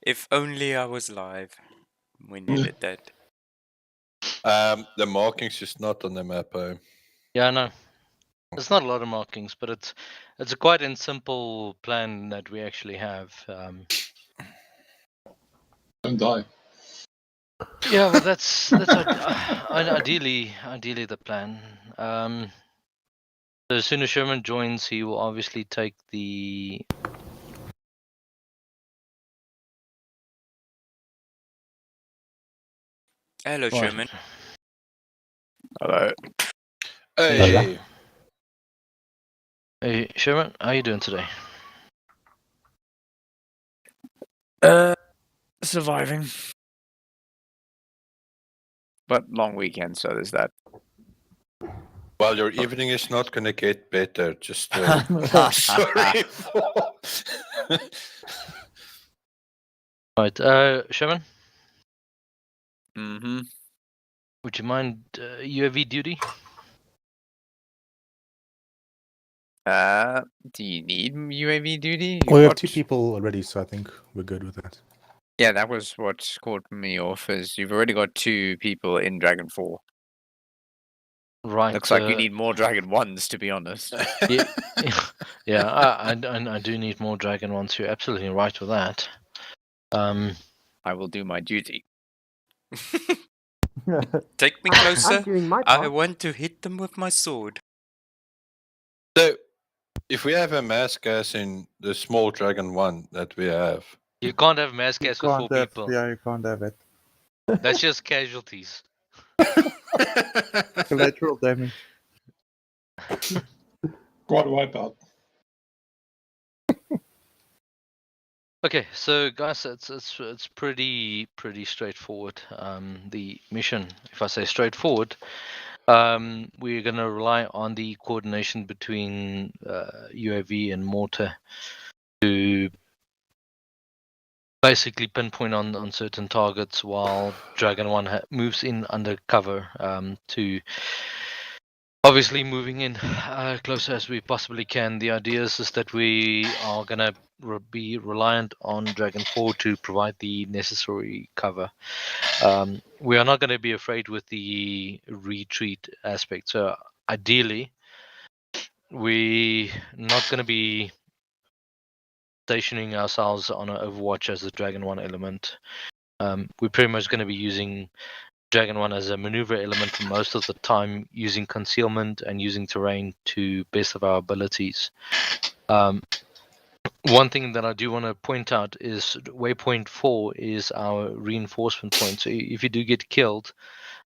If only I was live. We needed that. The markings is not on the map. Yeah, I know. There's not a lot of markings, but it's a quite a simple plan that we actually have. Don't die. Yeah, well, that's ideally the plan. So as soon as Sherman joins, he will obviously take the. Hello, Sherman. Hello. Hey. Hey, Sherman, how are you doing today? Surviving. But long weekend, so there's that. Well, your evening is not going to get better. Just sorry. Right, Sherman, Mm-hmm. would you mind UAV duty? Do you need UAV duty? We have What- 2 people already, so I think we're good with that. Yeah, that was what caught me off. Is you've already got 2 people in Dragon 4. Right. Looks like you need more Dragon 1s, to be honest. Yeah, yeah. I do need more Dragon ones. You're absolutely right with that. I will do my duty. Take me I'm closer. doing my I part. want to hit them with my sword. So, if we have a mass gas in the small Dragon 1 that we have, You can't have mass gas with 4 people. Yeah, you can't have it. That's just casualties. Collateral damage. Quad wipeout. Okay, so guys, it's pretty straightforward. The mission, if I say straightforward, we're gonna rely on the coordination between UAV and mortar to basically pinpoint on certain targets while Dragon 1 moves in undercover to obviously moving in closer as we possibly can. The idea is that we are going to be reliant on Dragon 4 to provide the necessary cover. We are not going to be afraid with the retreat aspect. So ideally, we're not going to be stationing ourselves on an overwatch as a Dragon 1 element. We're pretty much going to be using Dragon 1 as a maneuver element for most of the time, using concealment and using terrain to best of our abilities. One thing that I do want to point out is waypoint 4 is our reinforcement point. So if you do get killed,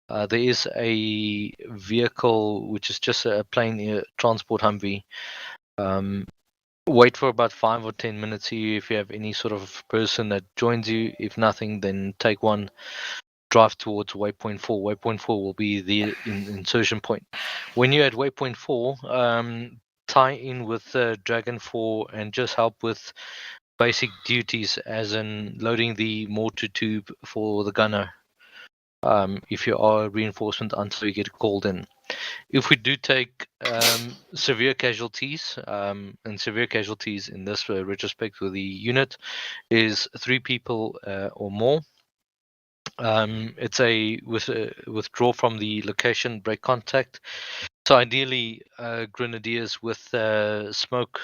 there is a vehicle which is just a plain transport Humvee. Wait for about 5 or 10 minutes here if you have any sort of person that joins you. If nothing, then take one, drive towards waypoint 4. Waypoint 4 will be the insertion point. When you're at waypoint 4, tie in with Dragon 4 and just help with basic duties, as in loading the mortar tube for the gunner. If you are reinforcement until you get called in. If we do take severe casualties, and severe casualties in this retrospect with the unit is 3 people or more. It's a withdraw from the location, break contact. So ideally, grenadiers with smoke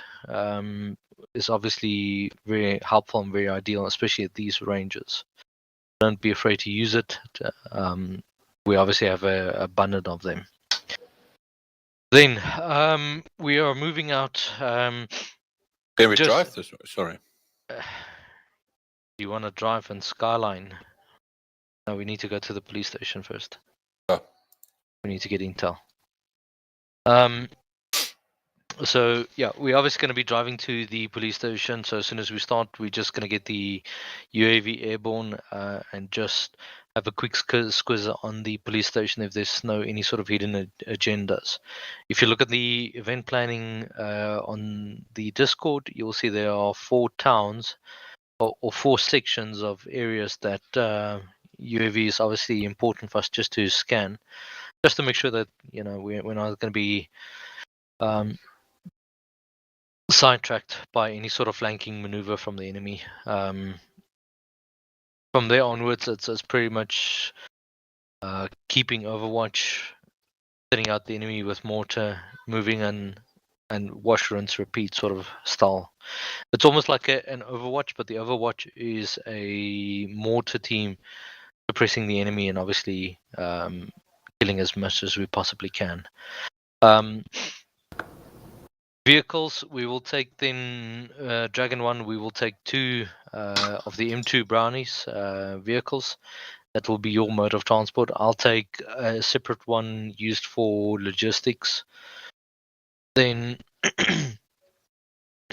is obviously very helpful and very ideal, especially at these ranges. Don't be afraid to use it. We obviously have a abundance of them. Then we are moving out. can we drive this? Sorry. You want to drive in Skyline? No, we need to go to the police station first. Oh. We need to get intel. So yeah, we're obviously going to be driving to the police station. So as soon as we start, we're just going to get the UAV airborne and just have a quick squiz on the police station if there's any sort of hidden agendas. If you look at the event planning on the Discord, you'll see there are 4 towns or 4 sections of areas that UAV is obviously important for us just to scan, just to make sure that we're not going to be sidetracked by any sort of flanking maneuver from the enemy. From there onwards, it's pretty much keeping Overwatch, setting out the enemy with mortar, moving and wash, rinse, repeat sort of style. It's almost like an Overwatch, but the Overwatch is a mortar team suppressing the enemy and obviously killing as much as we possibly can. Vehicles, we will take then Dragon 1, we will take 2 of the M2 Brownies vehicles. That will be your mode of transport. I'll take a separate one used for logistics. Then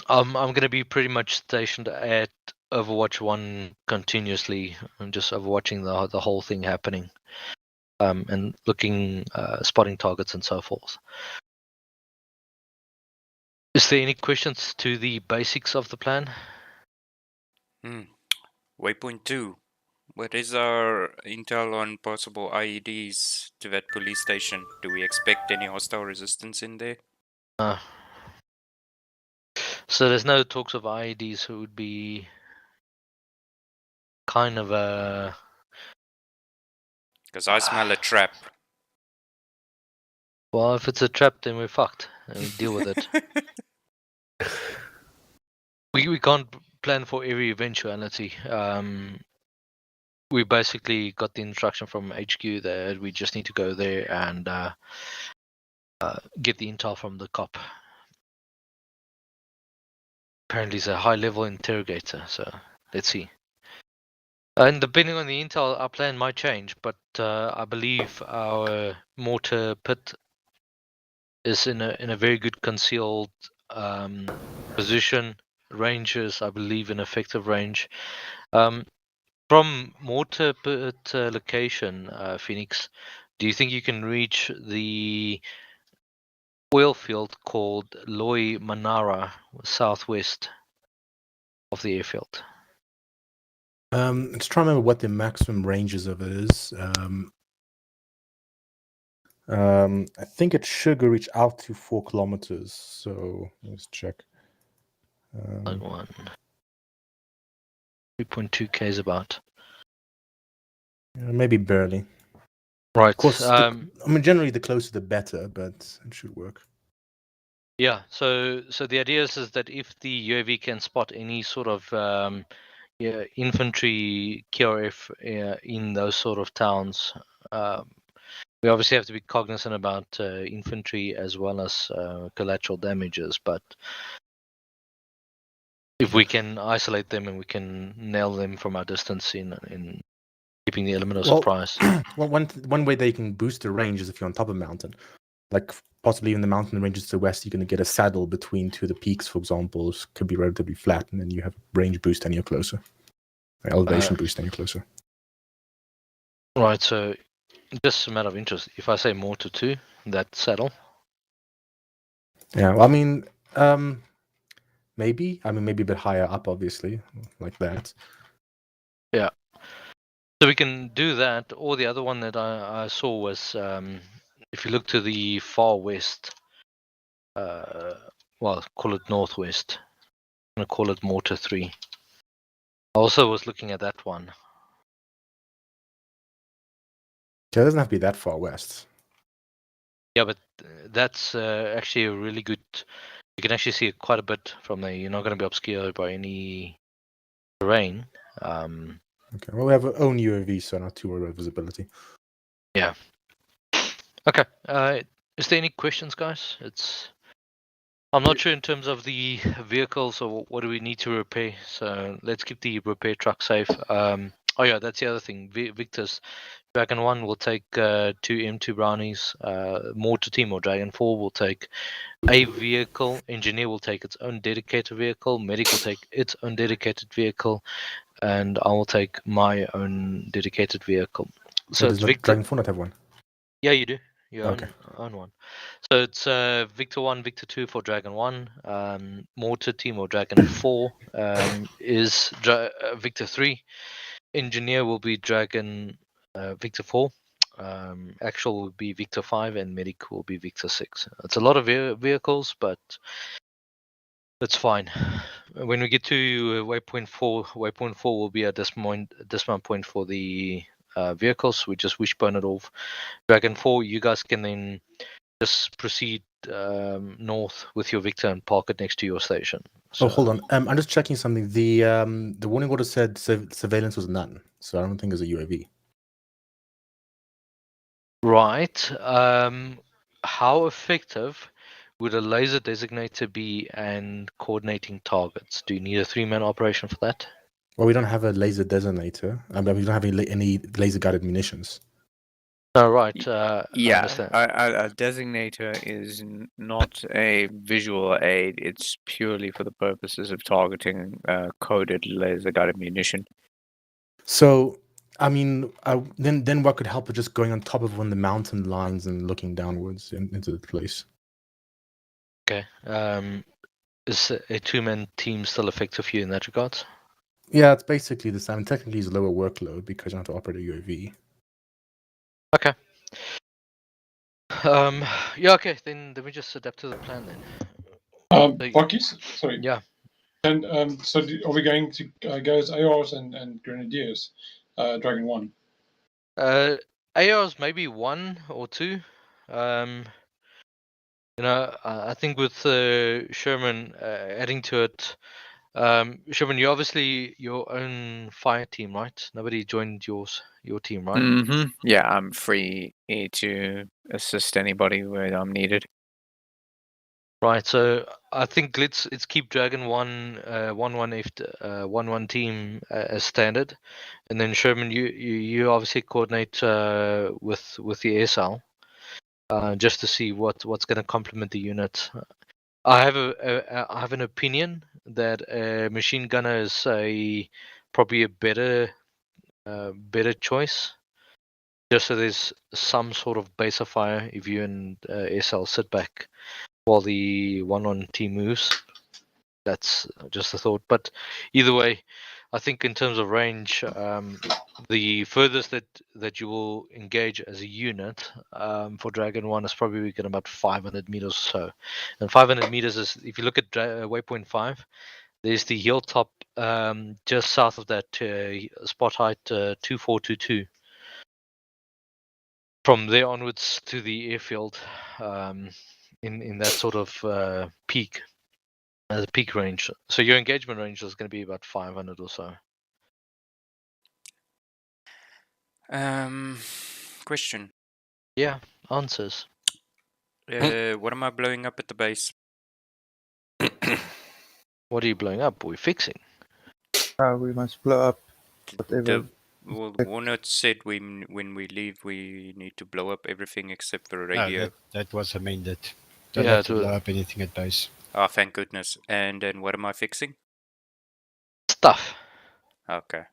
I'm going to be pretty much stationed at Overwatch 1 continuously. I'm just overwatching the whole thing happening and looking, spotting targets and so forth. Is there any questions to the basics of the plan? Waypoint 2. What is our intel on possible IEDs to that police station? Do we expect any hostile resistance in there? So there's no talks of IEDs, so it would be kind of a... Because I smell a trap. Well, if it's a trap, then we're fucked. And we deal with it. We can't plan for every eventuality. We basically got the instruction from HQ that we just need to go there and get the intel from the cop. Apparently he's a high-level interrogator, so let's see. And depending on the intel, our plan might change, but I believe our mortar pit is in a very good concealed position. Ranges, I believe, in effective range. From mortar pit location, Phoenix, do you think you can reach the oil field called Loy Manara, southwest of the airfield? Let's try and remember what the maximum ranges of it is. I think it should go reach out to 4 kilometers. So let's check. Like 3.2 k's about. Maybe barely. Right. Of course, I mean, generally the closer the better, but it should work. Yeah. So the idea is that if the UAV can spot any sort of infantry KRF in those sort of towns, we obviously have to be cognizant about infantry as well as collateral damages. But if we can isolate them and we can nail them from our distance in keeping the element of surprise. Well, one way they can boost the range is if you're on top of a mountain. Like possibly in the mountain ranges to the west, you're going to get a saddle between 2 of the peaks, for example. It could be relatively flat, and then you have range boost and you're closer. Elevation boost and you're closer. Right, so just a matter of interest. If I say mortar 2, that saddle? Yeah, well, I mean, maybe. I mean, maybe a bit higher up, obviously, like that. Yeah. So we can do that, or the other one that I saw was, if you look to the far west, well, call it northwest. I'm going to call it mortar 3. I also was looking at that one. Yeah, it doesn't have to be that far west. Yeah, but that's actually a really good... You can actually see it quite a bit from there. You're not going to be obscured by any terrain. Okay, well, we have our own UAV, so not too worried about visibility. Yeah. Okay. Is there any questions, guys? I'm not sure in terms of the vehicles or what do we need to repair. So let's keep the repair truck safe. Oh yeah, that's the other thing. Victor's Dragon 1 will take 2 M2 Brownies. Mortar Team or Dragon 4 will take a vehicle. Engineer will take its own dedicated vehicle. Medic will take its own dedicated vehicle. And I will take my own dedicated vehicle. So does Victor... Dragon 4 not have one? Yeah, you do. You Okay. own one. So it's Victor 1, Victor 2 for Dragon 1. Mortar Team or Dragon 4 is Victor 3. Engineer will be Dragon Victor 4. Actual will be Victor 5 and Medic will be Victor 6. It's a lot of vehicles, but That's fine. When we get to waypoint 4 will be a dismount point for the vehicles. We just wishbone it off. Dragon 4, you guys can then just proceed north with your Victor and park it next to your station. Oh, hold on. I'm just checking something. The warning order said surveillance was none, so I don't think there's a UAV. Right. How effective would a laser designator be and coordinating targets? Do you need a 3-man operation for that? Well, we don't have a laser designator. I mean, we don't have any laser guided munitions. Oh, right. I Yeah, understand. a designator is not a visual aid. It's purely for the purposes of targeting coded laser-guided munition. So, I mean, then what could help with just going on top of one of the mountain lines and looking downwards into the place? Okay. Is a 2-man team still effective for you in that regard? Yeah, it's basically the same. Technically, it's lower workload because you don't have to operate a UAV. Okay. Yeah, okay, then we just adapt to the plan then. Buckies? Sorry. Yeah. And are we going to go as ARs and Grenadiers? Dragon 1. ARs maybe 1 or 2. I think with Sherman adding to it, Sherman, you're obviously your own fire team, right? Nobody joined your team, right? Mm-hmm. Yeah, I'm free to assist anybody where I'm needed. Right. So I think let's keep Dragon 1-1 team as standard, and then Sherman, you obviously coordinate with the ASL just to see what's going to complement the unit. I have an opinion that a machine gunner is probably a better choice, just so there's some sort of base of fire if you and SL sit back while the 1-1 team moves. That's just a thought, but either way, I think in terms of range, the furthest that you will engage as a unit for Dragon 1 is probably going about 500 meters or so. And 500 meters is, if you look at waypoint 5, there's the hilltop just south of that spot height 2422. From there onwards to the airfield in that sort of peak range. So your engagement range is going to be about 500 or so. Question. Yeah, answers. What am I blowing up at the base? What are you blowing up? We're fixing. We must blow up whatever. Well, Warnord said when we leave, we need to blow up everything except for a radio. No, that was amended. Don't Yeah, have to blow up anything at base. Oh, thank goodness. And then what am I fixing? stuff. Okay.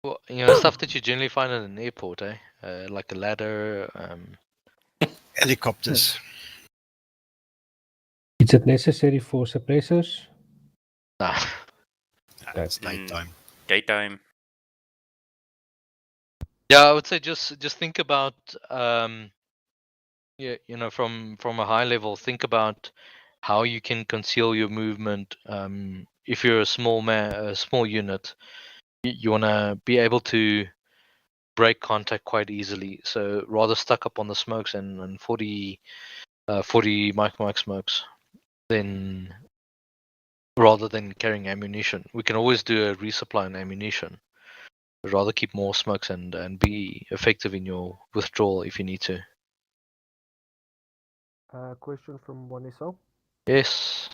Well, stuff that you generally find at an airport, like a ladder. Helicopters. Is it necessary for suppressors? Nah. That's nighttime. Daytime. Yeah, I would say just think about from a high level, think about how you can conceal your movement. If you're a small unit, you want to be able to break contact quite easily. So rather stuck up on the smokes and 40 mic smokes than rather than carrying ammunition. We can always do a resupply on ammunition. But rather keep more smokes and be effective in your withdrawal if you need to. Question from 1SL. Yes.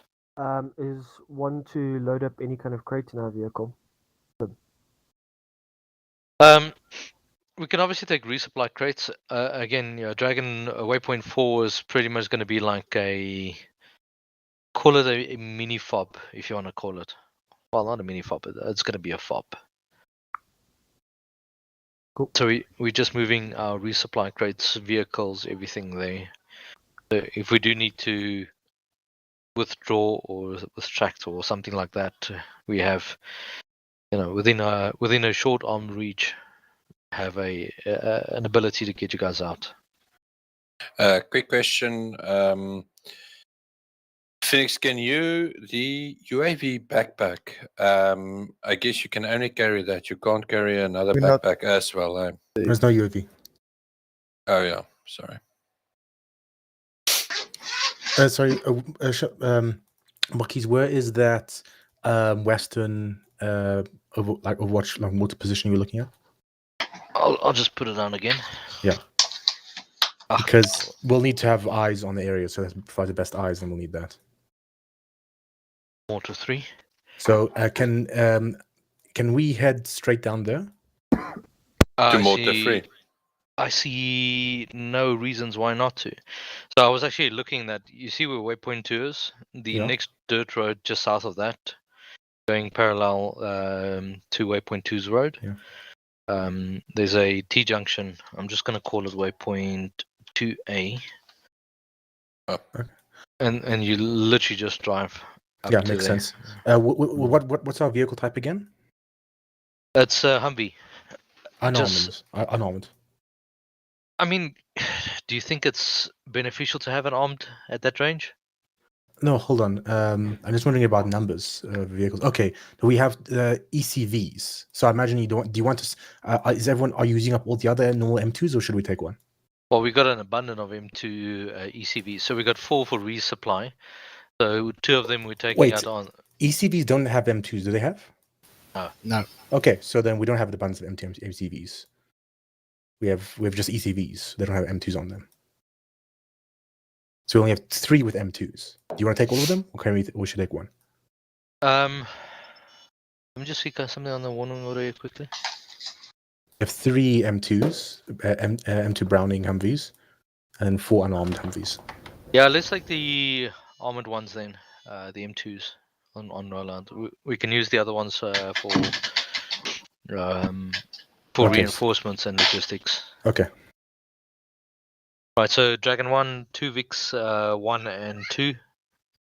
Is one to load up any kind of crate in our vehicle? We can obviously take resupply crates. Again, Dragon Waypoint 4 is pretty much going to be like call it a mini fob, if you want to call it. Well, not a mini fob, it's going to be a fob. Cool. So we're just moving our resupply crates, vehicles, everything there. So if we do need to withdraw or extract or something like that, we have, within a short arm reach, have an ability to get you guys out. Quick question. Phoenix, can you the UAV backpack? I guess you can only carry that. You can't carry another We're not- backpack as well. There's no UAV. Oh yeah, sorry. Sorry, Marquise, where is that Western Overwatch like multi position you were looking at? I'll just put it on again. Yeah. Ah, Because we'll need to have eyes on the area, so that provides the best eyes, and we'll need that. Mortar 3. So can we head straight down there? To mortar free. I see no reasons why not to. So I was actually looking at, you see where waypoint 2 is? The Yeah. next dirt road just south of that, going parallel to waypoint 2's road. Yeah. There's a T-junction. I'm just going to call it waypoint 2A. Oh. Okay. And you literally just drive up Yeah, to makes there. sense. What's our vehicle type again? That's Humvee. Unarmed. Unarmed. I mean, do you think it's beneficial to have an armed at that range? No, hold on. I'm just wondering about numbers of vehicles. Okay, we have ECVs. So I imagine you don't. Do you want to? Is everyone? Are you using up all the other normal M2s, or should we take one? Well, we got an abundance of M2 ECVs, so we got 4 for resupply. So 2 of them we're taking out on. ECVs don't have M2s. Do they have? No. Okay, so then we don't have the abundance of MCVs. We have just ECVs. They don't have M2s on them. So we only have 3 with M2s. Do you want to take all of them, or can we should take one? Let me just see something on the Warnord order quickly. We have 3 M2s, M2 Browning Humvees, and then 4 unarmed Humvees. Yeah, let's take the armored ones then, the M2s on Roland. We can use the other ones for Okay. reinforcements and logistics. Okay. Right, so Dragon 1, 2 Vix, 1 and 2.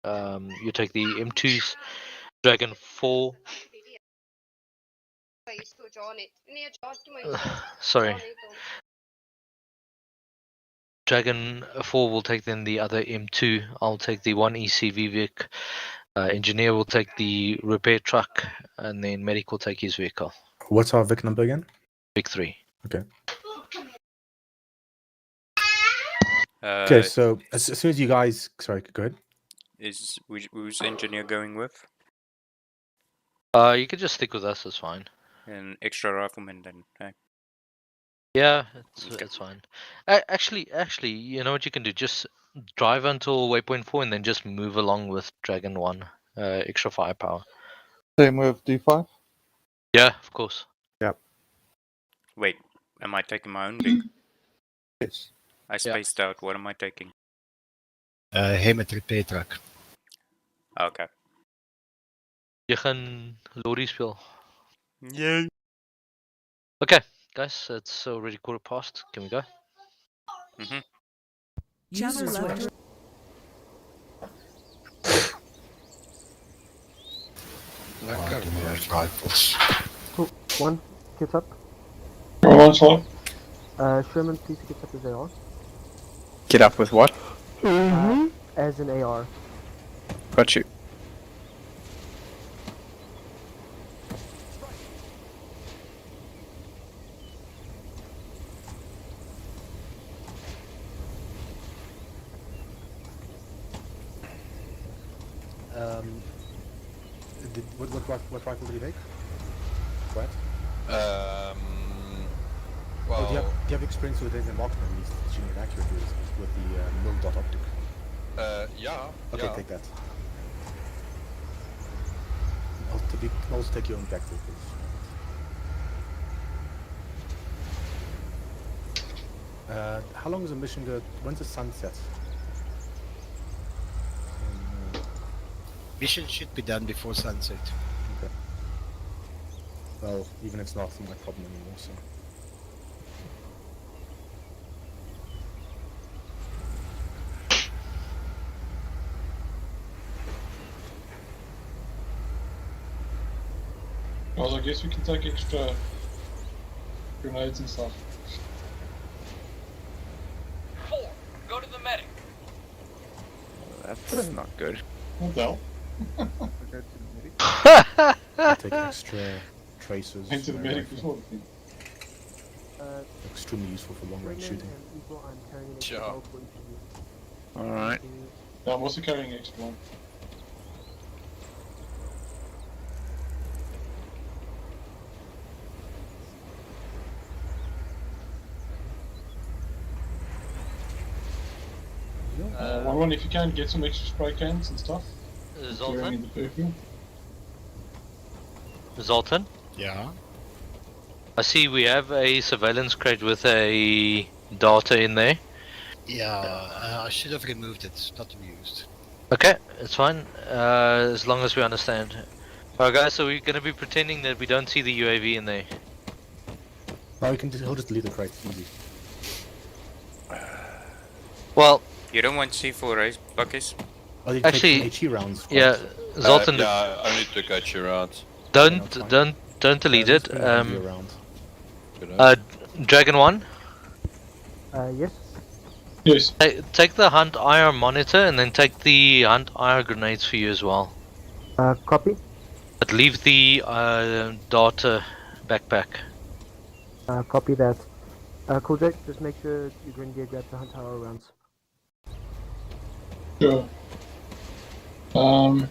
You take the M2s. Dragon 4. Sorry. Dragon 4 will take then the other M2. I'll take the 1 ECV Vic. Engineer will take the repair truck, and then Medic will take his vehicle. What's our Vic number again? Vic 3. Okay. Okay, so as soon as you guys, sorry, go ahead. Who's engineer going with? You can just stick with us, it's fine. An extra rifleman then. Okay. Yeah, Okay. it's fine. Actually, you know what you can do? Just drive until waypoint 4 and then just move along with Dragon 1. Extra firepower. Same with D5? Yeah, of course. Wait, am I taking my own big? Yes. I spaced out. What am I taking? Hemmet repair truck. Okay. Je gaan lorry speel. Yay. Okay, guys, it's already 1:15. Can we go? Rifles. Cool. One, get up. Go on, slot. Sherman, please get up as AR. Get up with what? As an AR. Got you. What rifle did you take? What? Well, Do you have experience with the marksman and he's shooting it accurately with the mill dot optic? yeah. Okay, yeah. take that. I'll also take your own vector, please. How long is a mission go? When's the sunset? Mission should be done before sunset. Okay. Well, even if it's not my problem anymore, so. Well, I guess we can take extra grenades and stuff. 4, go to the medic. That's not good. What the hell? I go to the medic. You take extra tracers. Into the my medic rifle. before the thing. Extremely useful for long range Brendan shooting. and Eagle, I'm carrying an extra Sure. bolt for each of you. Alright. Thank you. Yeah, I'm also carrying an extra one. One, if you can, get some extra spray cans and stuff. During Zoltan? the perfume. Zoltan? Yeah. I see we have a surveillance crate with a data in there. Yeah, I should have removed it, not to be used. Okay, it's fine, as long as we understand. Alright guys, so we're gonna be pretending that we don't see the UAV in there. No, he'll just delete the crate, easy. Well, You don't want C4, right, Buckets? Oh, you Actually, take some HE rounds. yeah, Zoltan, Yeah, I only took out your rounds. don't delete it. Round. You know? Dragon 1, Yes. Yes. take the Hunt IR monitor and then take the Hunt IR grenades for you as well. Copy. But leave the data backpack. Copy that. Cool Jake, just make sure your Grenadier grabs the Hunt Tower rounds. Sure. Do I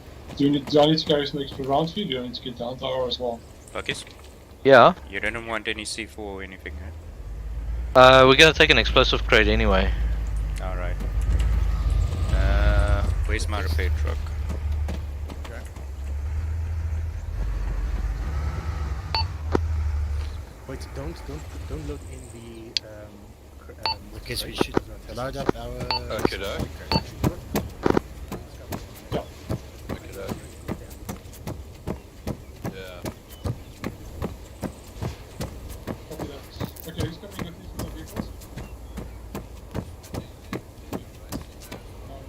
need to carry some extra rounds for you? Do I need to get the Hunt Tower as well? Buckets? Yeah, You don't want any C4 or anything, right? we're gonna take an explosive crate anyway. Alright. Where's my repair truck? Wait, don't look in the I guess we should load up our... Okay, though. Yeah. Okay, though. Yeah. Copy that. Okay, who's coming with these other vehicles?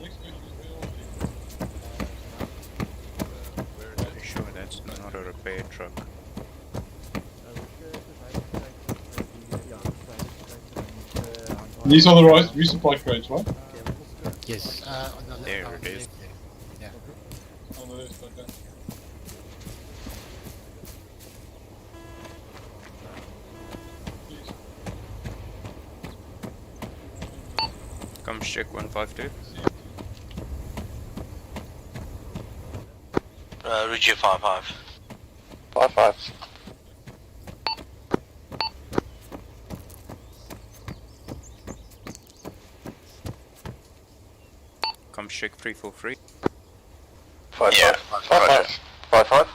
Next question is where are we? Sure, that's not a repair truck. These are the right resupply crates, right? Yes, on the There on it the is. left there. Yeah. On the list, okay. Please. Come check 152. Reggie 55. 5-5. Come check 343. 5-5. 5-5. 5-5.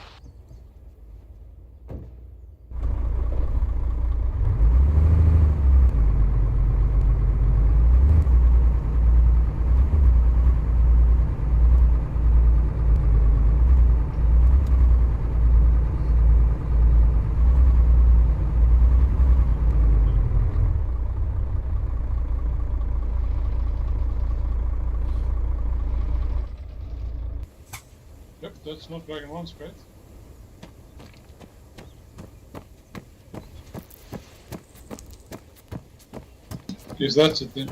Yep, that's not Dragon 1's crate. Yes, that's it then.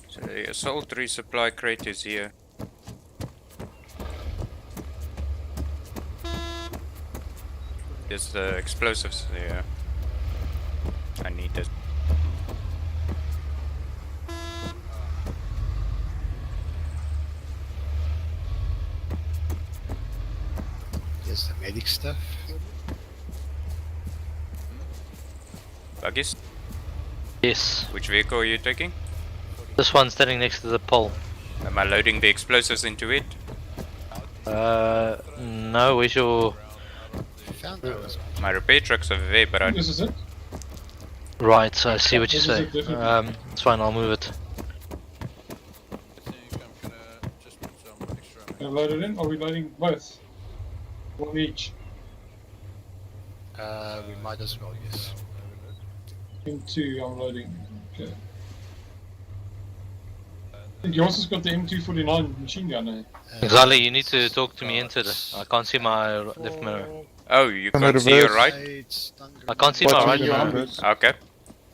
So the assault resupply crate is here. There's the explosives there. I need it. There's the medic stuff. Buggies? Yes, Which vehicle are you taking? this one's standing next to the pole. Am I loading the explosives into it? No, where's your... We found those. My repair truck's over there, but I... This is it. Right, I see what you This is say. it, definitely. It's fine, I'll move it. I think I'm gonna just put some extra. Can I load it in? Are we loading both? One each. We might as well, yes. M2 I'm loading. Okay. I think yours has got the M249 machine gun, eh? Exactly, you need to talk to me into it. I can't see my left mirror. Oh, you Can I can't see your reverse? right? I can't see my What's right on your mirror. numbers? Okay.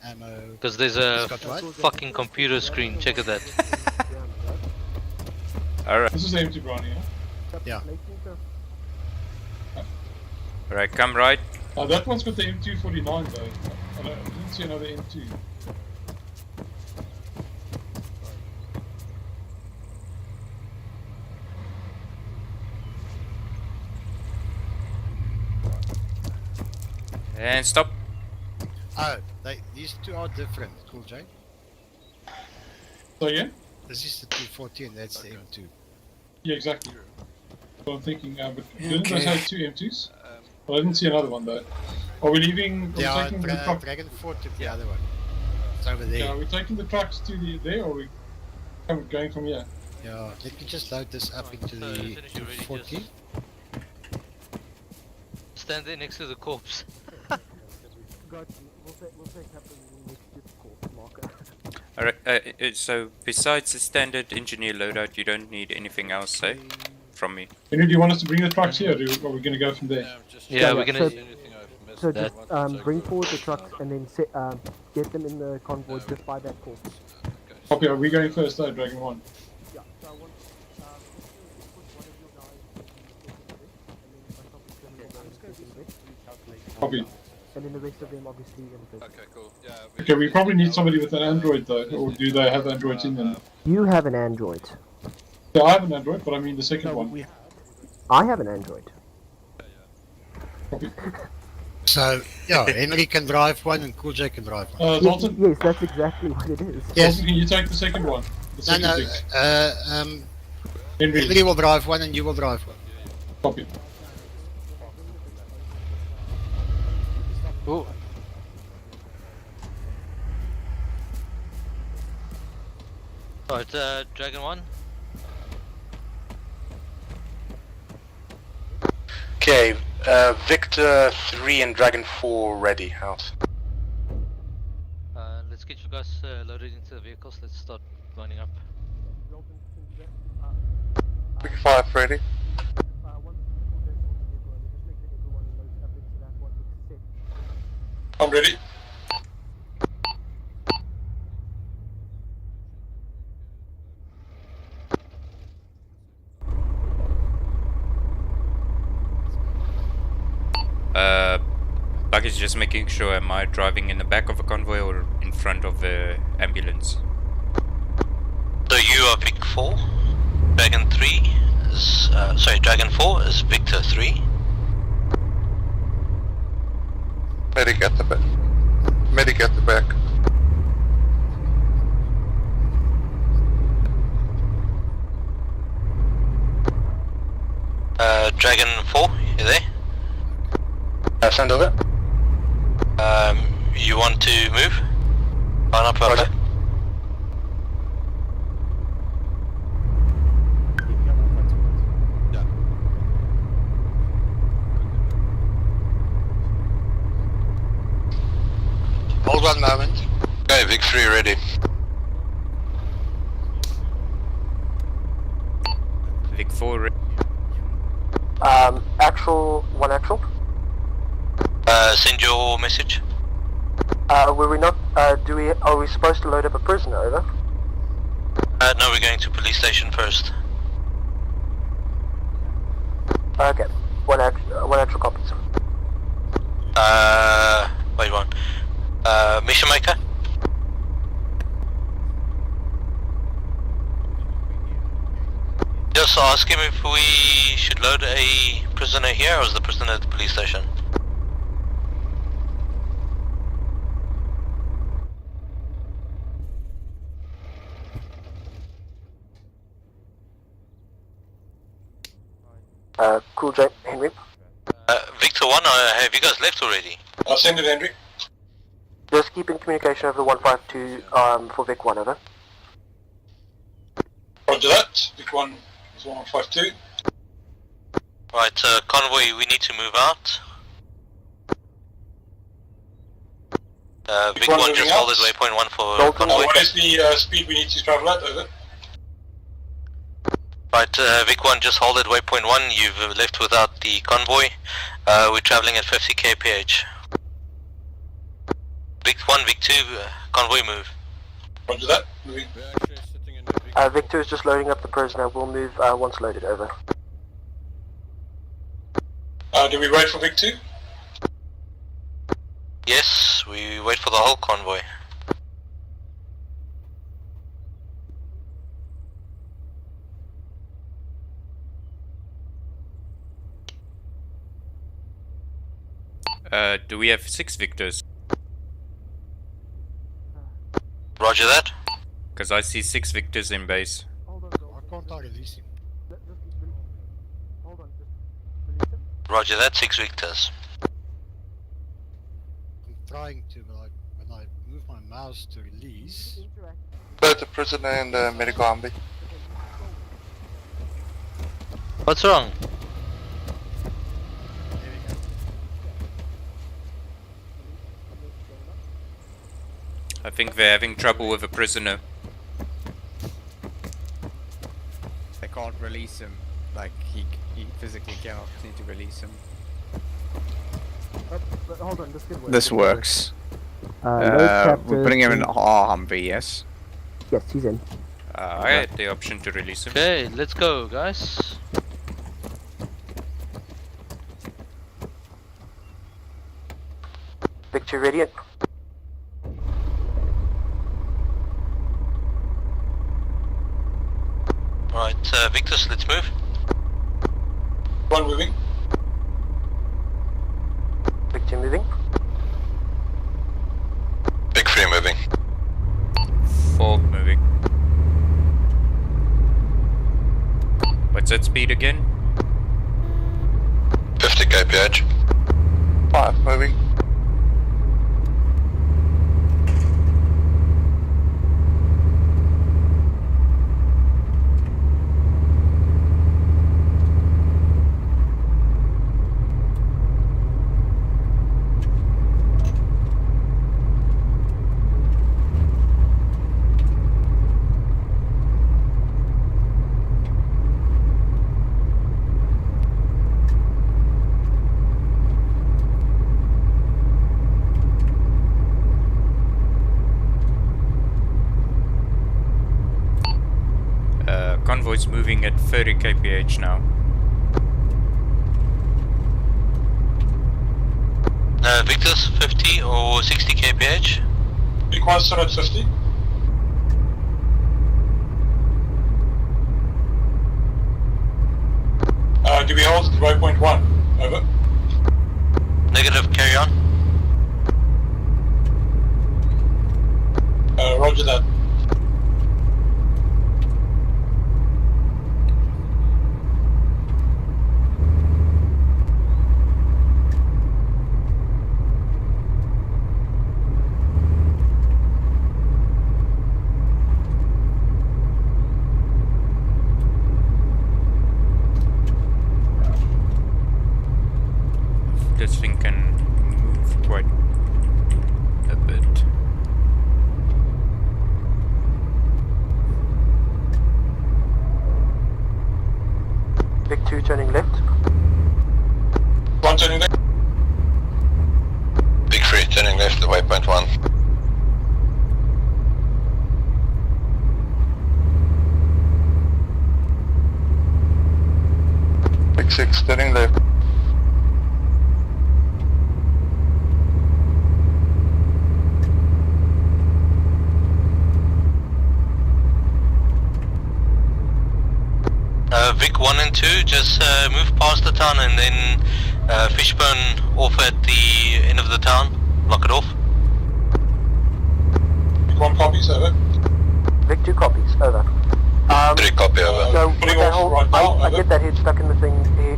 Ammo. Because there's a It's got what? fucking computer screen, check it that. Alright, This is the empty brownie, Yeah. alright, come right. That one's got the M249 though. I didn't see another M2. And stop. Oh, these two are different, Cool J. So yeah? This is the 240 and that's the M2. Yeah, exactly. So I'm thinking, but didn't those have two M2s? Well, I didn't see another one though. Are we leaving? Are we Yeah, taking the truck? Dragon 4 took the other one. It's over there. Yeah, are we taking the trucks to there, or are we going from here? Yeah, let me just load this up into the 240. Stand there next to the corpse. Alright, so besides the standard engineer loadout, you don't need anything else, eh? From me. Do you want us to bring the trucks here, or are we going to go from there? Yeah, we're gonna. So just bring forward the trucks and then get them in the convoy just by that corpse. Copy, are we going first though, Dragon 1? Yeah, so I want put one of your guys in the Copy. and then the rest of them obviously in the Okay, cool. Yeah. Okay, we probably need somebody with an Android though, or do they have Androids in them? You have an Android. Yeah, I have an Android, but I mean the second one. I have an Android. Copy. So, yeah, Henry can drive one and Cool J can drive one. Dalton? Yes, that's exactly what it is. Yes. Dalton, can you take the second one? The No, second no, thing. Henry will drive one and you will drive one. Copy. Ooh. Right, Dragon 1. Okay, Victor 3 and Dragon 4 ready, out. Let's get you guys loaded into the vehicles. Let's start lining up. Victor 5 ready. I'm ready. Bucky's just making sure, am I driving in the back of a convoy or in front of the ambulance? So you are Vic 4, Dragon 3 is, Dragon 4 is Victor 3. Medic at the back. Medic at the back. Dragon 4, you there? Send over. You want to move? Line up over. Hold one moment. Okay, Vic 3 ready. Vic 4 ready. One actual. Send your message. Were we not, are we supposed to load up a prisoner, over? No, we're going to police station first. Okay, one actual copy, sir. Wait one. Mission maker? Just ask him if we should load a prisoner here or is the prisoner at the police station? Cool J, Henry. Victor 1, have you guys left already? I'll send it, Henry. Just keep in communication over the 152 for Vic 1, over. Roger that. Vic 1 is 152. Right, convoy, we need to move out. Vic 1 just hold at waypoint 1 for convoy. What is the speed we need to travel at, over? Right, Vic 1 just hold at waypoint 1, you've left without the convoy. We're travelling at 50 kph. Vic 1, Vic 2, convoy move. Roger that. Moving. We're actually sitting in the Vic Victor is just loading up the prisoner. We'll move once loaded. Over. Do we wait for Vic 2? Yes, we wait for the whole convoy. Do we have 6 victors? Roger that. Because I see 6 victors in base. Why can't I release him? Hold on. Just release him. Roger that, 6 victors. I'm trying to, but when I move my mouse to release... Both the prisoner and the medical ambi. What's wrong? There we go. I think they're having trouble with a prisoner. They can't release him. Like, he physically cannot seem to release him. But hold on, this could work. This works. Load We're putting him in chapter our Humvee, yes? Yes, he's in. I had the option to release him. Okay, let's go, guys. Victor Radiant. Right, Victors, let's move. One moving. Victor moving. Big 3 moving. 4 moving. What's that speed again? 50 kph. 5 moving. Convoy's moving at 30 kph now. Victors, 50 or 60 kph? Vic 1 still at 50. Do we hold at 5.1? Over. Negative, carry on. Roger that. This thing can move quite a bit. Vic 2 turning left. 1 turning left. Big 3 turning left at waypoint 1. Big 6 turning left. Vic 1 and 2, just move past the town and then fishbone off at the end of the town. Block it off. Vic 1 copies, over. Vic 2 copies. Over. 3 copy over. So putting with that off whole, right now, I over. get that head stuck in the thing.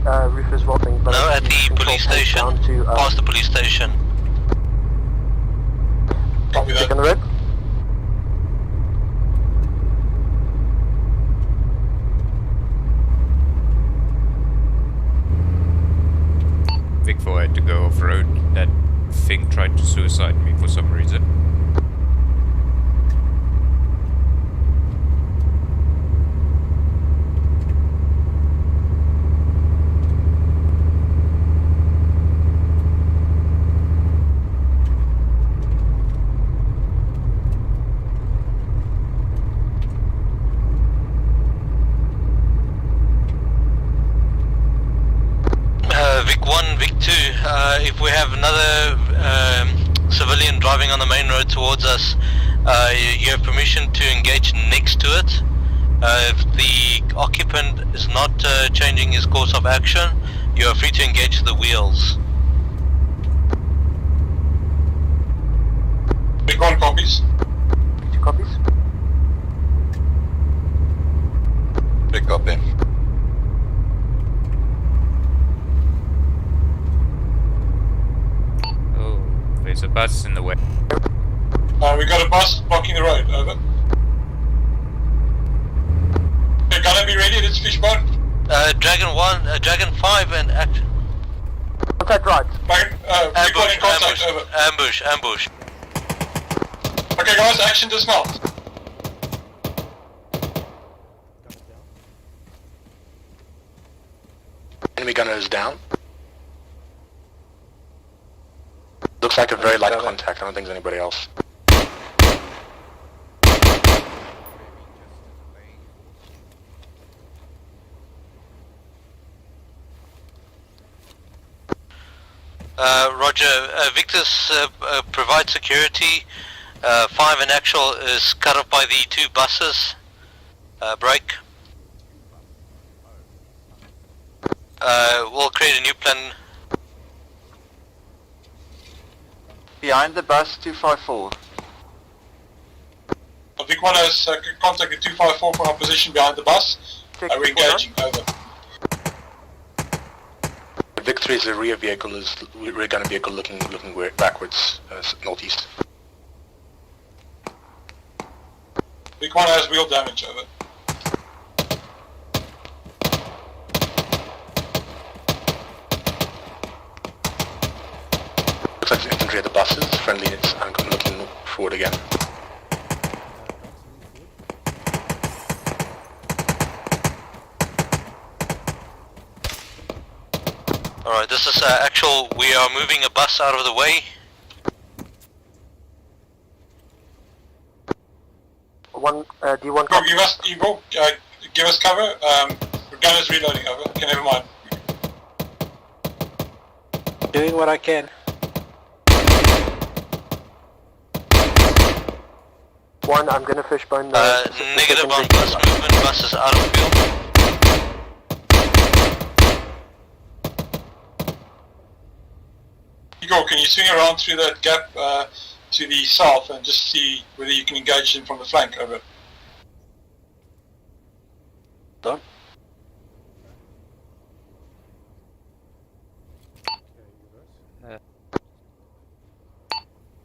Roof is rotting. But No, at the control police point station. down to, Past the police station. Copy Vic that. on the road. Vic 4 had to go off-road. That thing tried to suicide me for some reason. 1, Vic 2, if we have another civilian driving on the main road towards us, you have permission to engage next to it. If the occupant is not changing his course of action, you are free to engage the wheels. Big 1 copies. 2 copies. Big copy. Oh, there's a bus in the way. We got a bus blocking the road, over. Okay, gonna be ready, let's fishbone. Dragon 1, Dragon 5 and act. Contact right. Big 1 in contact, over. Ambush. Okay guys, action dismount. Enemy gunner is down. Looks like a very light contact, I don't think there's anybody else. Roger, Victus provide security. 5 in actual is cut off by the 2 buses. Break. We'll create a new plan. Behind the bus, 254. Big 1 has contacted 254 from our position behind the bus. We're engaging, over. Vic 3 is a rear vehicle, rear gunner vehicle looking backwards, northeast. Big 1 has wheel damage, over. Looks like the infantry at the buses, friendly, I'm looking forward again. Alright, this is actual. We are moving a bus out of the way. D1 Go, give us cover. The gunner's reloading, over. Okay, never mind. Doing what I can. 1, I'm gonna fishbone Negative on bus movement. Bus is out of field. Igor, can you swing around through that gap to the south and just see whether you can engage them from the flank, over. Done.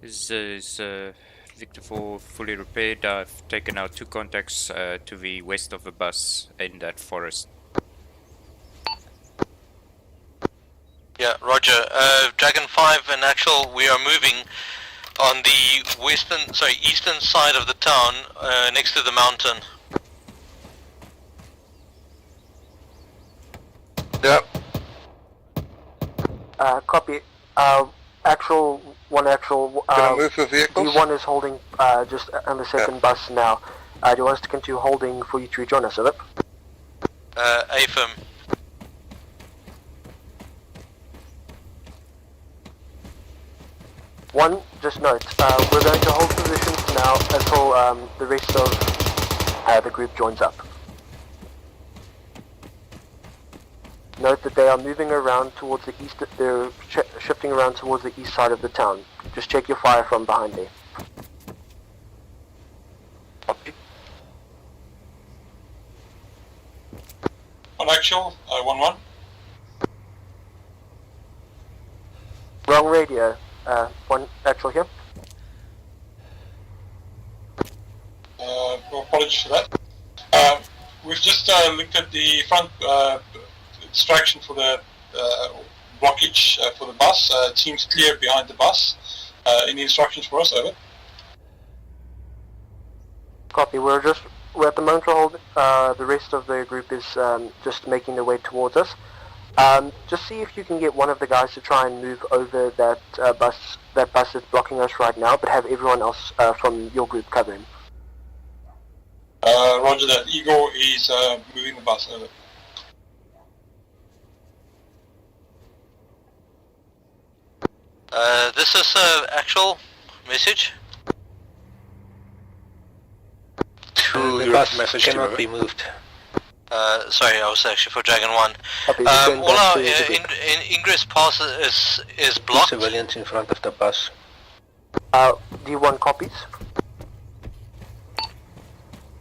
Is Victor 4 fully repaired? I've taken out 2 contacts to the west of the bus in that forest. Yeah, Roger. Dragon 5 and actual, we are moving on the eastern side of the town, next to the mountain. Yep. Copy. Gonna move the vehicles? D1 is holding just on the second bus now. Do you want us to continue holding for you to rejoin us, over? AFM. One, just note, we're going to hold positions now until the rest of the group joins up. Note that they are moving around towards the east, they're shifting around towards the east side of the town. Just check your fire from behind there. Copy. On actual, 1-1. Wrong radio, 1 actual here. Apologies for that. We've just looked at the front extraction for the blockage for the bus. It seems clear behind the bus. Any instructions for us, over? Copy, we're at the moment hold. The rest of the group is just making their way towards us. Just see if you can get one of the guys to try and move over that bus that's blocking us right now, but have everyone else from your group cover him. Roger that. Igor is moving the bus, over. This is actual message. To your message cannot be moved. Sorry, I was actually for Dragon 1. Copy, just going All back our to the group. ingress pass is blocked. Civilians in front of the bus. D1 copies.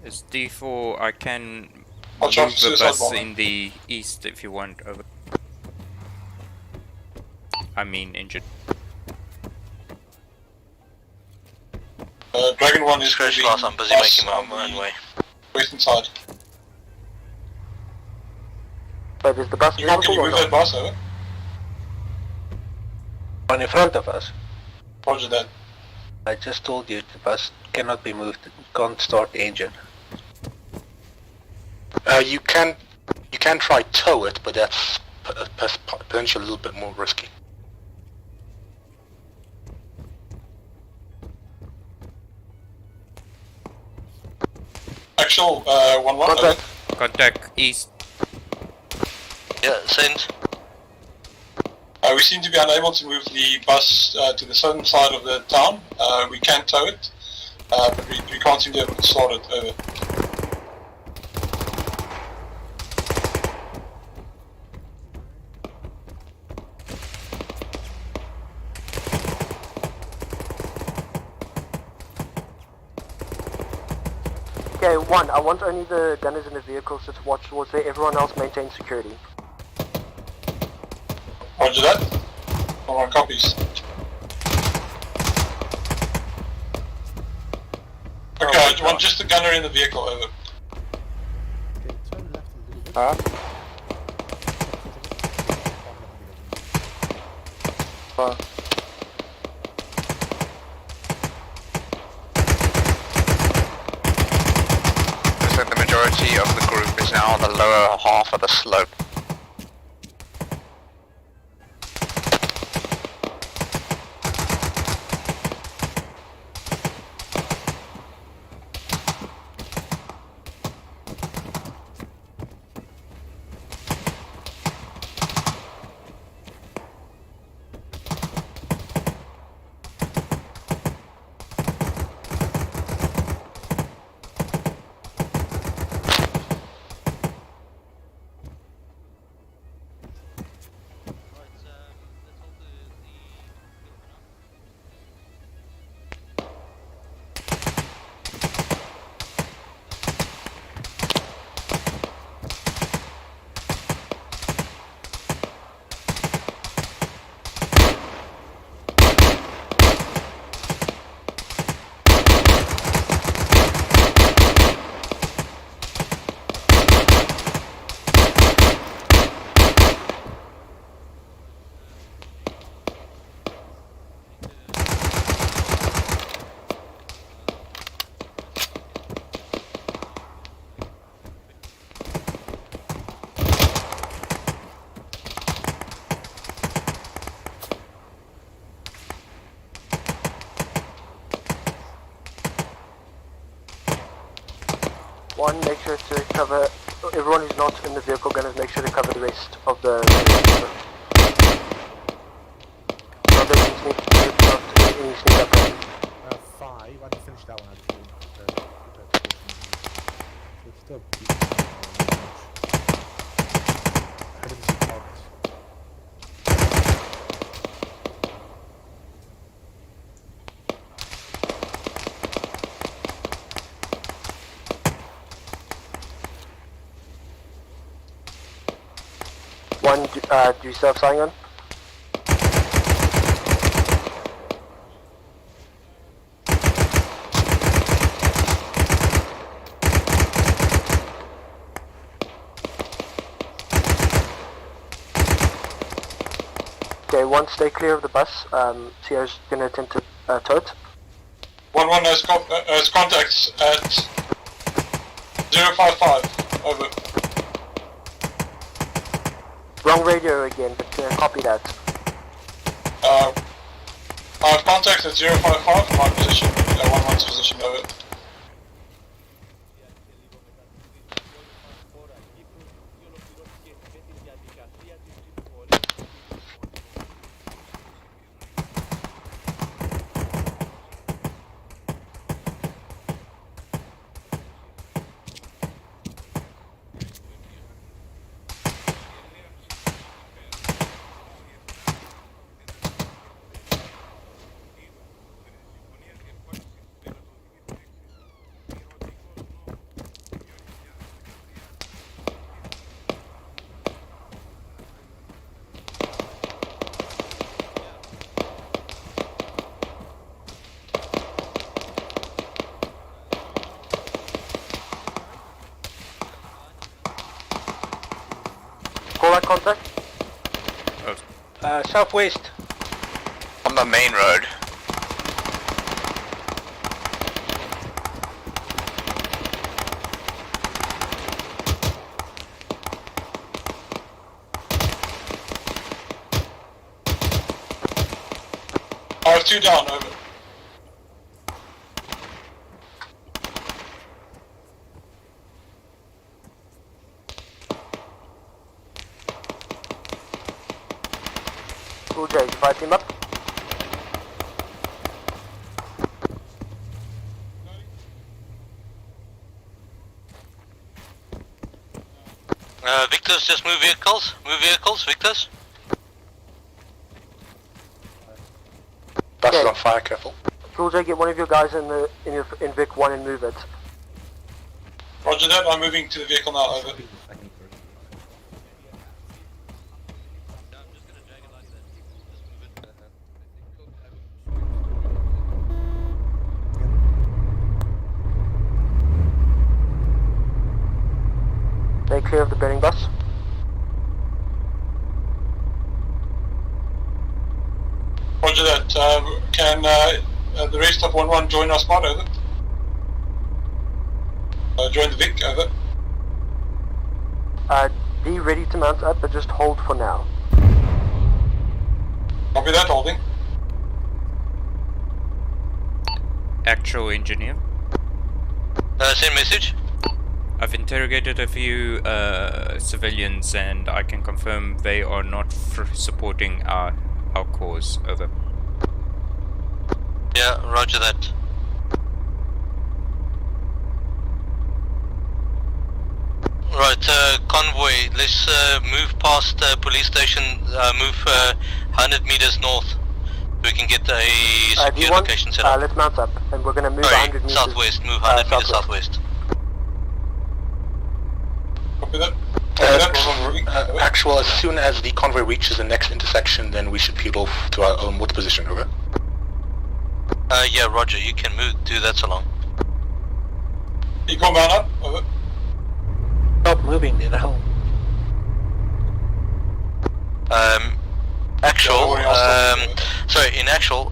It's D4. I can I'll move try the suicide bus bomber. in the east if you want. Over. I mean injured. Dragon 1 is Crash moving class, I'm busy bus making my on own the way. western side. But is the bus You can visible or move that not? bus over? One in front of us. Roger that. I just told you the bus cannot be moved. It can't start the engine. You can try tow it, but that's potentially a little bit more risky. Actual 1-1 over. Contact. Contact east. Yeah, send. We seem to be unable to move the bus to the southern side of the town. We can tow it, but we can't seem to be able to start it. Over. Okay, 1. I want only the gunners in the vehicles to watch towards there. Everyone else maintain security. Roger that. 1-1 copies. Okay, I want just the gunner in the vehicle. Over. The majority of the group is now on the lower half of the slope. One, make sure to cover everyone who's not in the vehicle. Gunners, make sure to cover the rest of the vehicle. Not that you sneak, not any sneak up. 5. I didn't finish that one actually. It's still ahead of the targets. One, do you still have sighting on? Okay, one, stay clear of the bus. Sierra's gonna attempt to tow it. 1-1 has contacts at 055. Over. Wrong radio again, but copy that. I have contacts at 055 in my position, 1-1's position. Over. alright, contact? Southwest. On the main road. R2 down, over. Cool J, divide team up. Victors, just move vehicles. Move vehicles, Victors. Bus is on fire, careful. Cool J, get one of your guys in Vic 1 and move it. Roger that, I'm moving to the vehicle now, over. Stay clear of the burning bus. Roger that. Can the rest of 1-1 join our spot, over? Join the Vic, over. Be ready to mount up, but just hold for now. Copy that, holding. Actual engineer. Send message. I've interrogated a few civilians and I can confirm they are not supporting our cause, over. Yeah, roger that. Right, convoy, let's move past police station, move 100 meters north. We can get a secure location set up. Let's mount up, and we're gonna move 100 meters. Southwest, move 100 meters southwest. Copy that. Actual, as soon as the convoy reaches the next intersection, then we should peel off to our own water position, over. Yeah, roger, you can move, do that so long. Eco mount up, over. Stop moving, near the hole. Actual, sorry, in actual,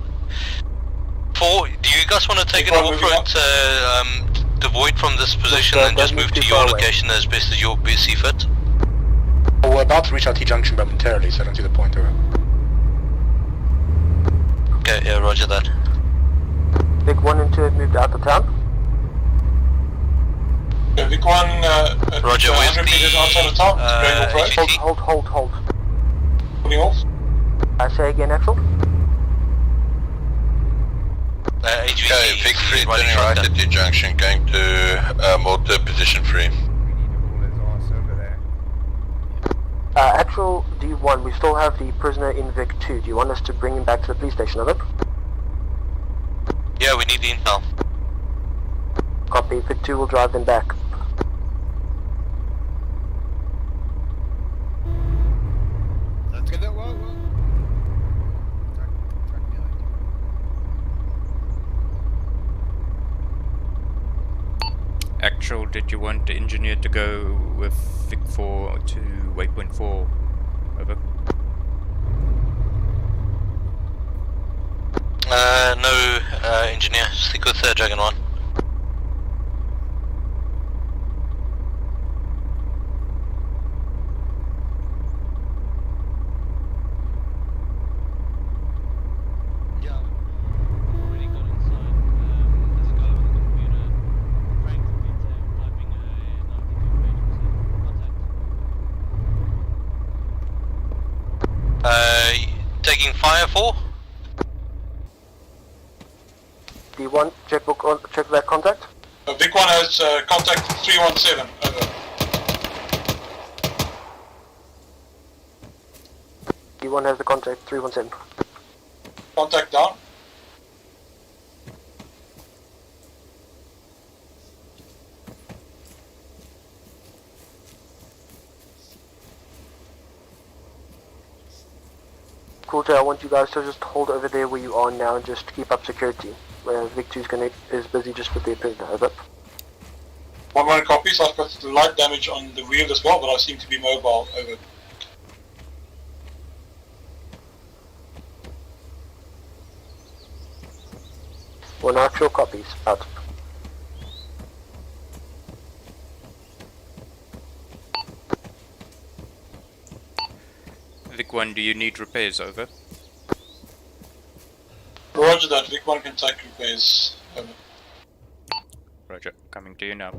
do you guys want to take an off-road, devoid from this position and just move to your location as best as your see fit? Well, we're about to reach our T-junction momentarily, so I don't see the point, over. Okay, yeah, roger that. Vic 1 and 2 have moved out of town. Yeah, Vic 1 at Roger, 100 meters outside of town. Hold. Pulling off. Say again, Axel. Okay, Vic 3 turning right at the junction, going to motor position 3. Actual D1, we still have the prisoner in Vic 2. Do you want us to bring him back to the police station, over? Yeah, we need the intel. Copy, Vic 2 will drive them back. Actual, did you want the engineer to go with Vic 4 to waypoint 4? Over. No, engineer, stick with Dragon 1. Taking fire for? D1, check that contact. Vic 1 has contact 317, over. D1 has the contact 317. Contact down. Cool, I want you guys to just hold over there where you are now and just keep up security. Vic 2 is busy just with their prisoner, over. 1-1 copies, I've got light damage on the wheel as well, but I seem to be mobile, over. One actual copies. Out. Vic 1, do you need repairs? Over. Roger that. Vic 1 can take repairs. Over. Roger, coming to you now.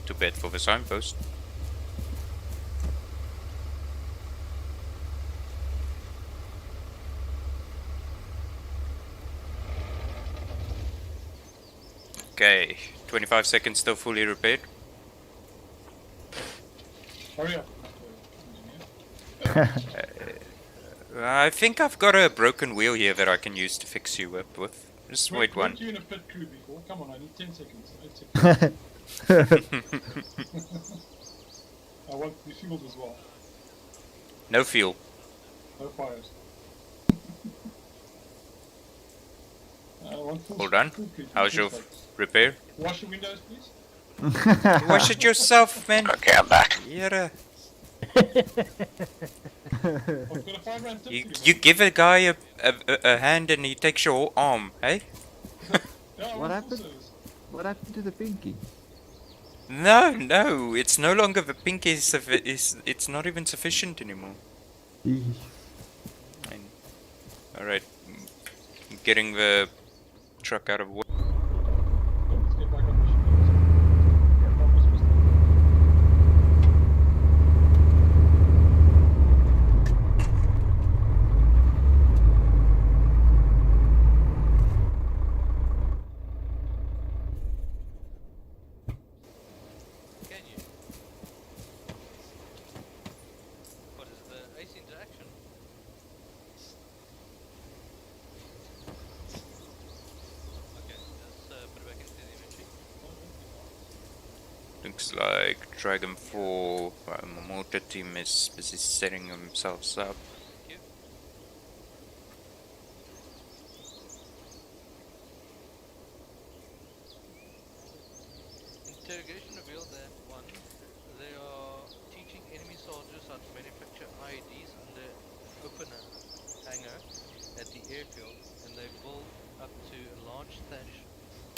To bed for the signpost. Okay, 25 seconds still fully repaired. Hurry up. I think I've got a broken wheel here that I can use to fix you up with. Just wait one. You in a pit crew before? Come on, I need 10 seconds. 8 seconds. I want the fuel as well. No fuel. No fires. I want full Hold on. full crew, How's full your stacks. repair? Wash the windows, please. Wash it yourself, man. Okay, I'm back. Yeah. I've got a 5 rand tip You give a guy a hand and he takes your whole arm, hey? Yeah, What happened? What happened to the pinky? No, it's no longer the pinky. It's not even sufficient anymore. All right, getting the truck out of work. Let's get back on mission. Can you? What is the ace interaction? Okay, let's put it back into the inventory. Looks like Dragon 4 mortar team is busy setting themselves up. Thank you. Interrogation revealed that 1, they are teaching enemy soldiers how to manufacture IEDs under opener hangar at the airfield, and they build up to a large stash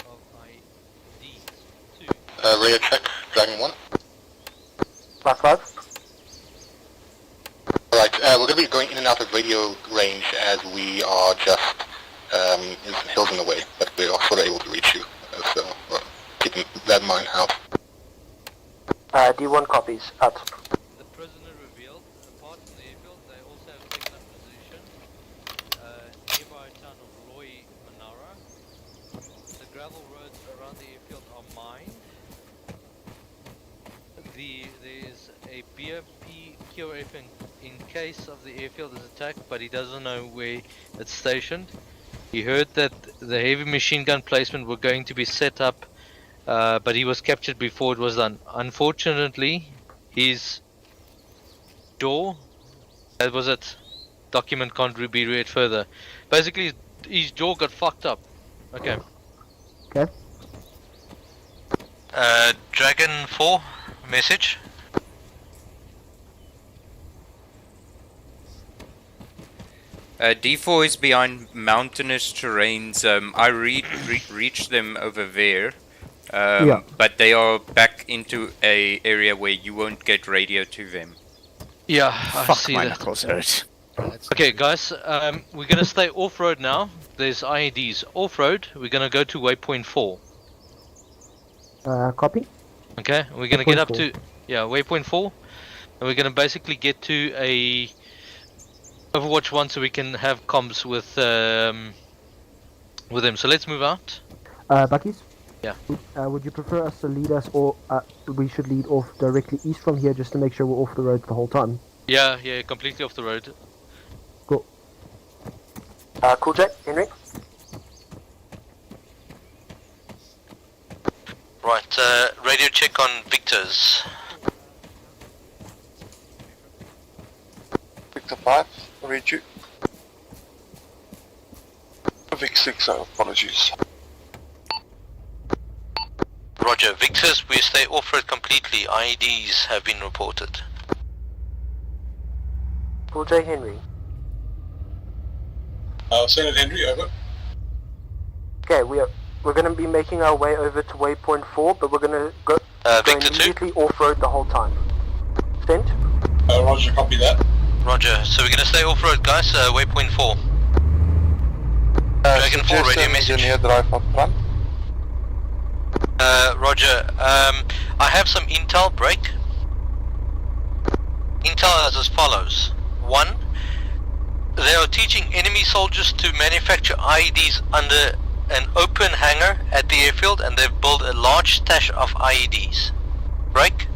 of IEDs. 2. Radio check, Dragon 1. Black 5. Alright, we're going to be going in and out of radio range as we are just in some hills in the way, but we are sort of able to reach you, so keeping that in mind out. D1 copies. Out. The prisoner revealed, apart from the airfield, they also have taken up position nearby town of Loy Manara. The gravel roads around the airfield are mined. There's a BFP QRF in case of the airfield is attacked, but he doesn't know where it's stationed. He heard that the heavy machine gun placement were going to be set up, but he was captured before it was done. Unfortunately, his jaw, that was it. Document can't be read further. Basically, his jaw got fucked up. Okay. Okay. Dragon 4, message. D4 is behind mountainous terrains. I reached them over there, but they are back into a area where you won't get radio to them. Yeah, I Fuck, see my that. knuckles hurt. Okay, guys, we're gonna stay off-road now. There's IEDs. Off-road, we're gonna go to waypoint 4. Copy. Okay, we're gonna get up Waypoint to waypoint 4, and we're gonna basically get to a Overwatch 1 so we can have comms with them. So let's move out. Buckies? Yeah. Would you prefer us to lead us, or we should lead off directly east from here just to make sure we're off the road the whole time? Yeah, completely off the road. Cool. Cool Jack, Henry. Right, radio check on Victor's. Victor 5, read you. Vic 6, apologies. Roger. Vic says we stay off-road completely. IEDs have been reported. Paul J. Henry. Senate Henry, over. Okay, we're going to be making our way over to waypoint 4, but we're going to go immediately off-road the whole time. Sent? Roger, copy that. Roger. So we're going to stay off-road, guys. Waypoint 4. Dragon 4, radio message. Engineer drive up front. Roger. I have some intel break. Intel is as follows. 1. They are teaching enemy soldiers to manufacture IEDs under an open hangar at the airfield, and they've built a large stash of IEDs. Break.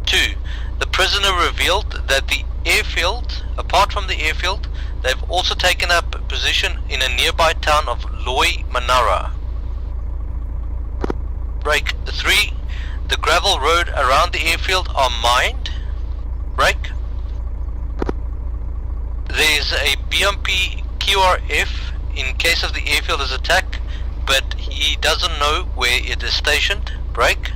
2. The prisoner revealed that the airfield, apart from the airfield, they've also taken up a position in a nearby town of Loy Manara. Break. 3. The gravel road around the airfield are mined. Break. There's a BMP QRF in case of the airfield is attacked, but he doesn't know where it is stationed. Break.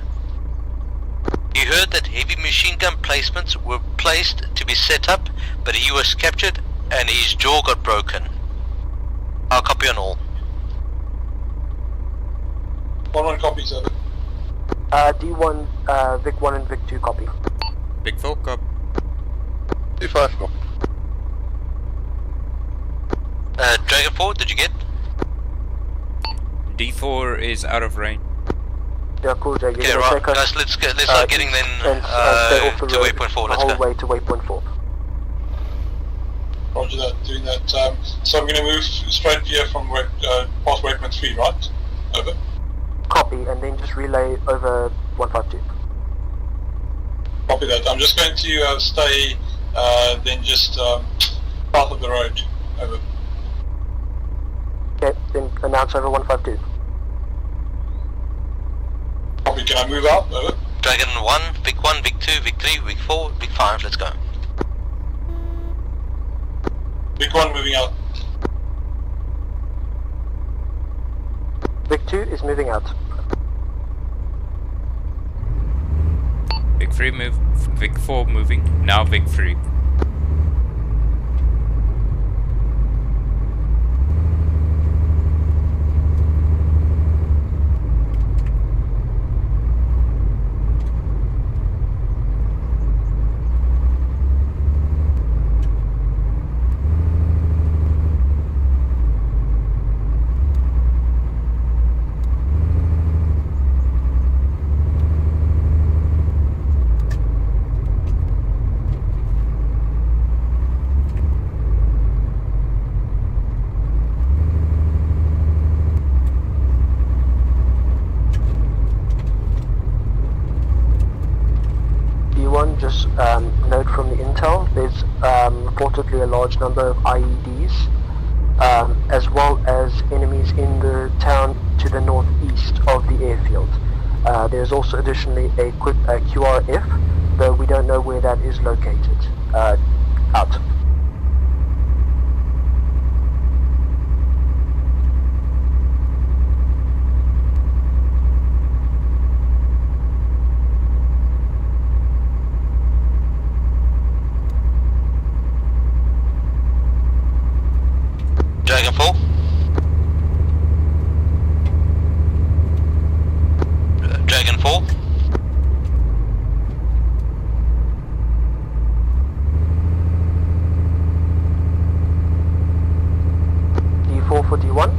He heard that heavy machine gun placements were placed to be set up, but he was captured and his jaw got broken. I'll copy on all. 1-1 copies of it. D1, Vic 1 and Vic 2 copy. Vic 4 copy. D5 copy. Dragon 4, did you get? D4 is out of range. Yeah, cool, Jay. Okay, right, guys, let's start getting then to waypoint 4, let's go. The whole way to waypoint 4. Roger that, doing that. So I'm going to move straight here from past waypoint 3, right? Over. Copy, and then just relay over 152. Copy that. I'm just going to stay then just south of the road. Over. Okay, then announce over 152. Copy, can I move out? Over. Dragon 1, Vic 1, Vic 2, Vic 3, Vic 4, Vic 5, let's go. Vic 1 moving out. Vic 2 is moving out. Vic 3 move. Vic 4 moving. Now Vic 3. Just note from the intel, there's reportedly a large number of IEDs, as well as enemies in the town to the northeast of the airfield. There's also additionally a QRF, though we don't know where that is located. Out. Dragon 4. Dragon 4. D4 for D1.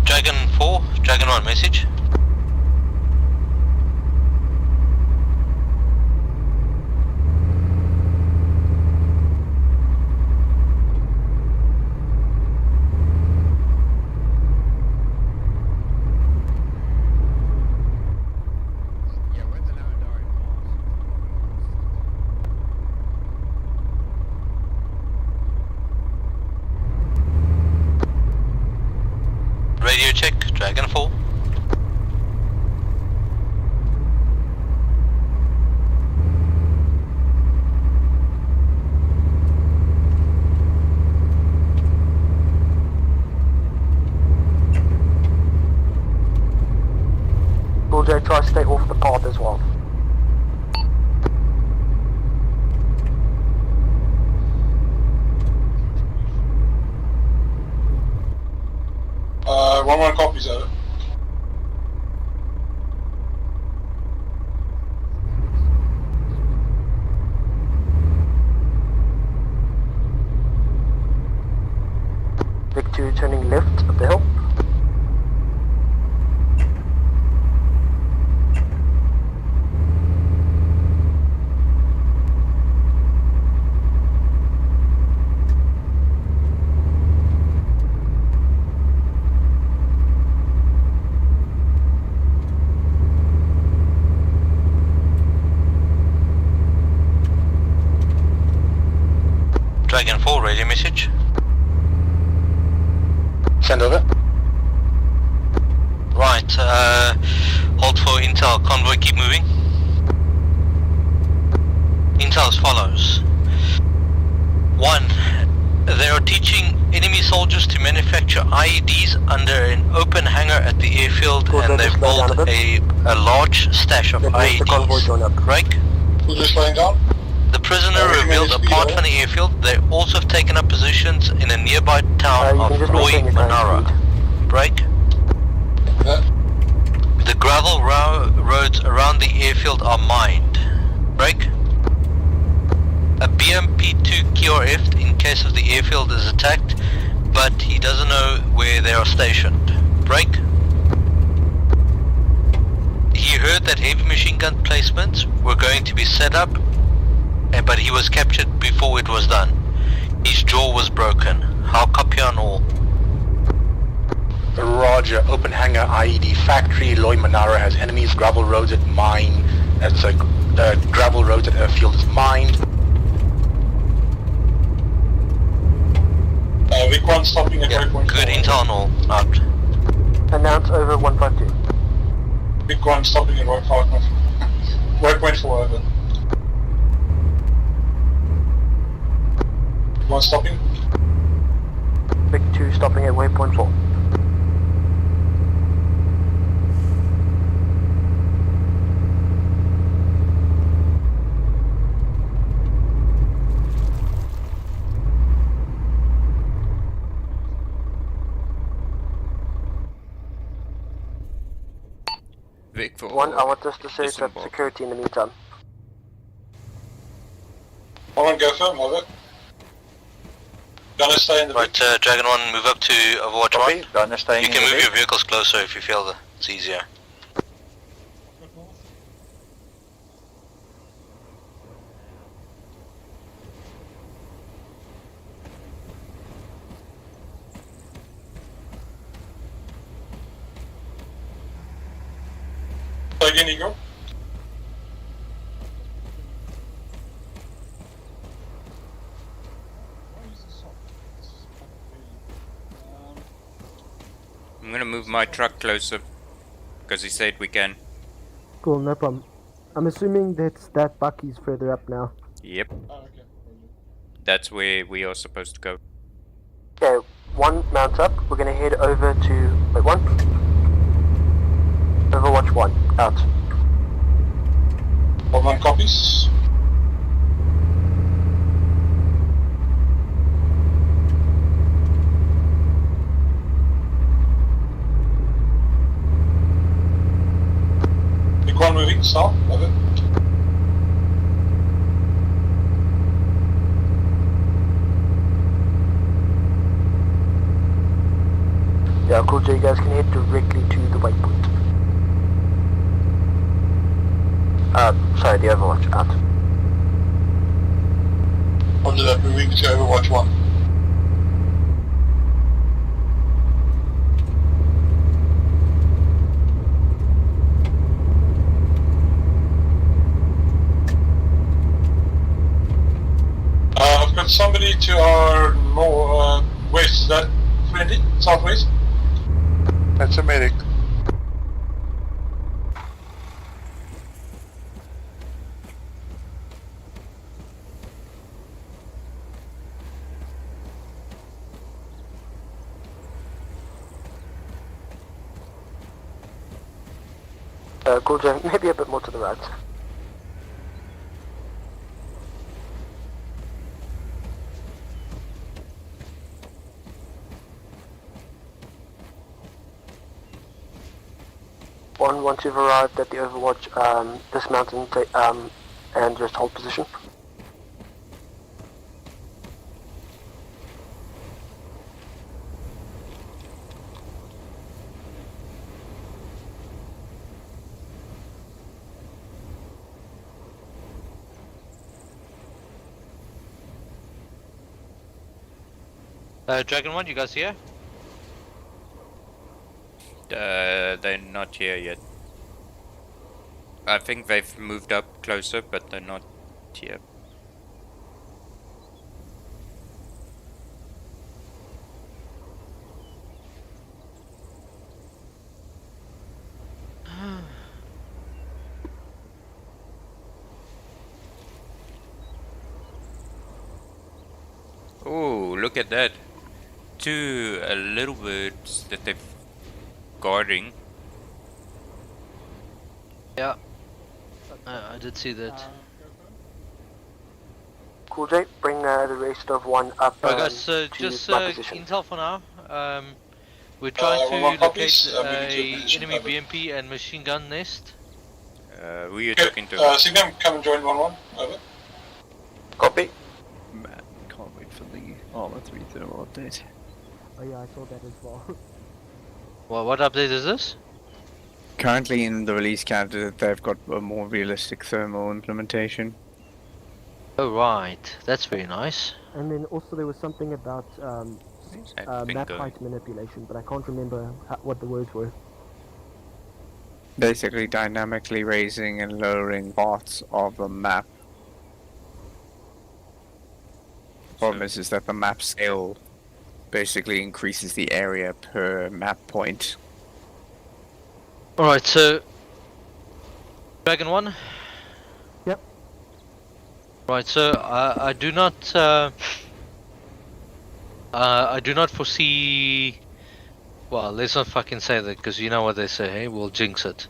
Dragon 4, Dragon 1 message. Cool J, try to stay off the path as well. One copies of it. Vic 2 turning left of the hill. Dragon 4, radio message. Send over. Right, hold for intel, convoy keep moving. Intel as follows. 1. They are teaching enemy soldiers to manufacture IEDs under an open hangar at the airfield, and they've built a large stash of IEDs. Right? Who's just laying down? The prisoner revealed apart from the airfield, they also have taken up positions in a nearby town of Loy Manara. Break. The gravel roads around the airfield are mined. Break. A BMP-2 QRF in case of the airfield is attacked, but he doesn't know where they are stationed. Break. He heard that heavy machine gun placements were going to be set up, but he was captured before it was done. His jaw was broken. How copy on all? Roger, open hangar IED factory, Loy Manara has enemies, gravel roads at mine, that's a gravel roads at airfield is mined. Vic 1 stopping at waypoint 4. Good intel on all. Out. Announce over 152. Vic 1 stopping at waypoint 4 over. Vic 1 stopping. Vic 2 stopping at waypoint 4. Vic 4. 1, I want us to say that security in the meantime. I want to go firm, over. Gonna stay in the Right, Dragon 1, move up to Overwatch 1. Gonna stay You can move your vehicles closer if you feel that it's easier. Play again, Eagle. I'm gonna move my truck closer because he said we can. Cool, no problem. I'm assuming that Bucky's further up now. Yep. Oh, okay. That's where we are supposed to go. Okay, 1 mount up. We're gonna head over to... Wait, 1. Overwatch 1, out. 1 copies. Vic 1 moving, south, over. Yeah, cool, so you guys can head directly to the waypoint. Sorry, the Overwatch, out. Under that, moving to Overwatch 1. I've got somebody to our west, is that friendly? Southwest? That's a medic. Cool J, maybe a bit more to the right. Once you've arrived at the Overwatch, this mountain, and just hold position. Dragon 1, you guys here? They're not here yet. I think they've moved up closer, but they're not here. Oh, look at that. Two little birds that they're guarding. Yeah. I did see that. Cool J, bring the rest of one up. Alright guys, to just my position. intel for now. We're trying to locate enemy BMP and machine gun nest. Who are you talking to? Signum, come and join 1-1. Over. Copy. Man, can't wait for the Arma3 thermal update. Oh yeah, I saw that as well. Well, what update is this? Currently in the release candidate, they've got a more realistic thermal implementation. Oh right, that's very nice. And then also there was something about map height manipulation, but I can't remember what the words were. Basically dynamically raising and lowering parts of the map. The problem is that the map scale basically increases the area per map point. Alright, so Dragon 1? Yep. Right, so I do not foresee. Well, let's not fucking say that, because you know what they say, hey? We'll jinx it.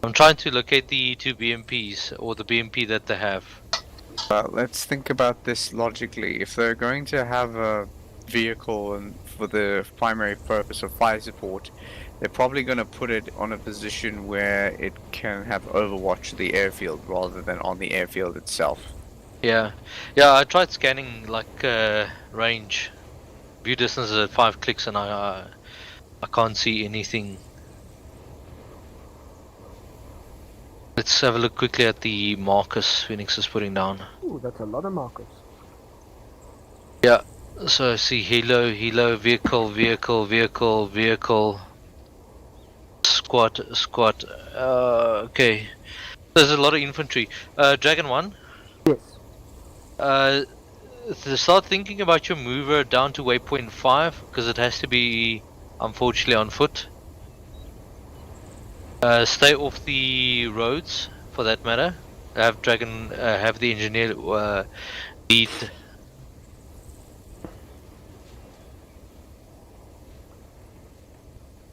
I'm trying to locate the two BMPs, or the BMP that they have. Let's think about this logically. If they're going to have a vehicle and for the primary purpose of fire support, they're probably going to put it on a position where it can have overwatch the airfield rather than on the airfield itself. Yeah, I tried scanning like range, view distance at 5 clicks, and I can't see anything. Let's have a look quickly at the markers Phoenix is putting down. Ooh, that's a lot of markers. Yeah, so I see helo, vehicle, squad. Okay, there's a lot of infantry. Dragon 1. Yes. Start thinking about your mover down to waypoint 5, because it has to be, unfortunately, on foot. Stay off the roads, for that matter. Have the engineer lead.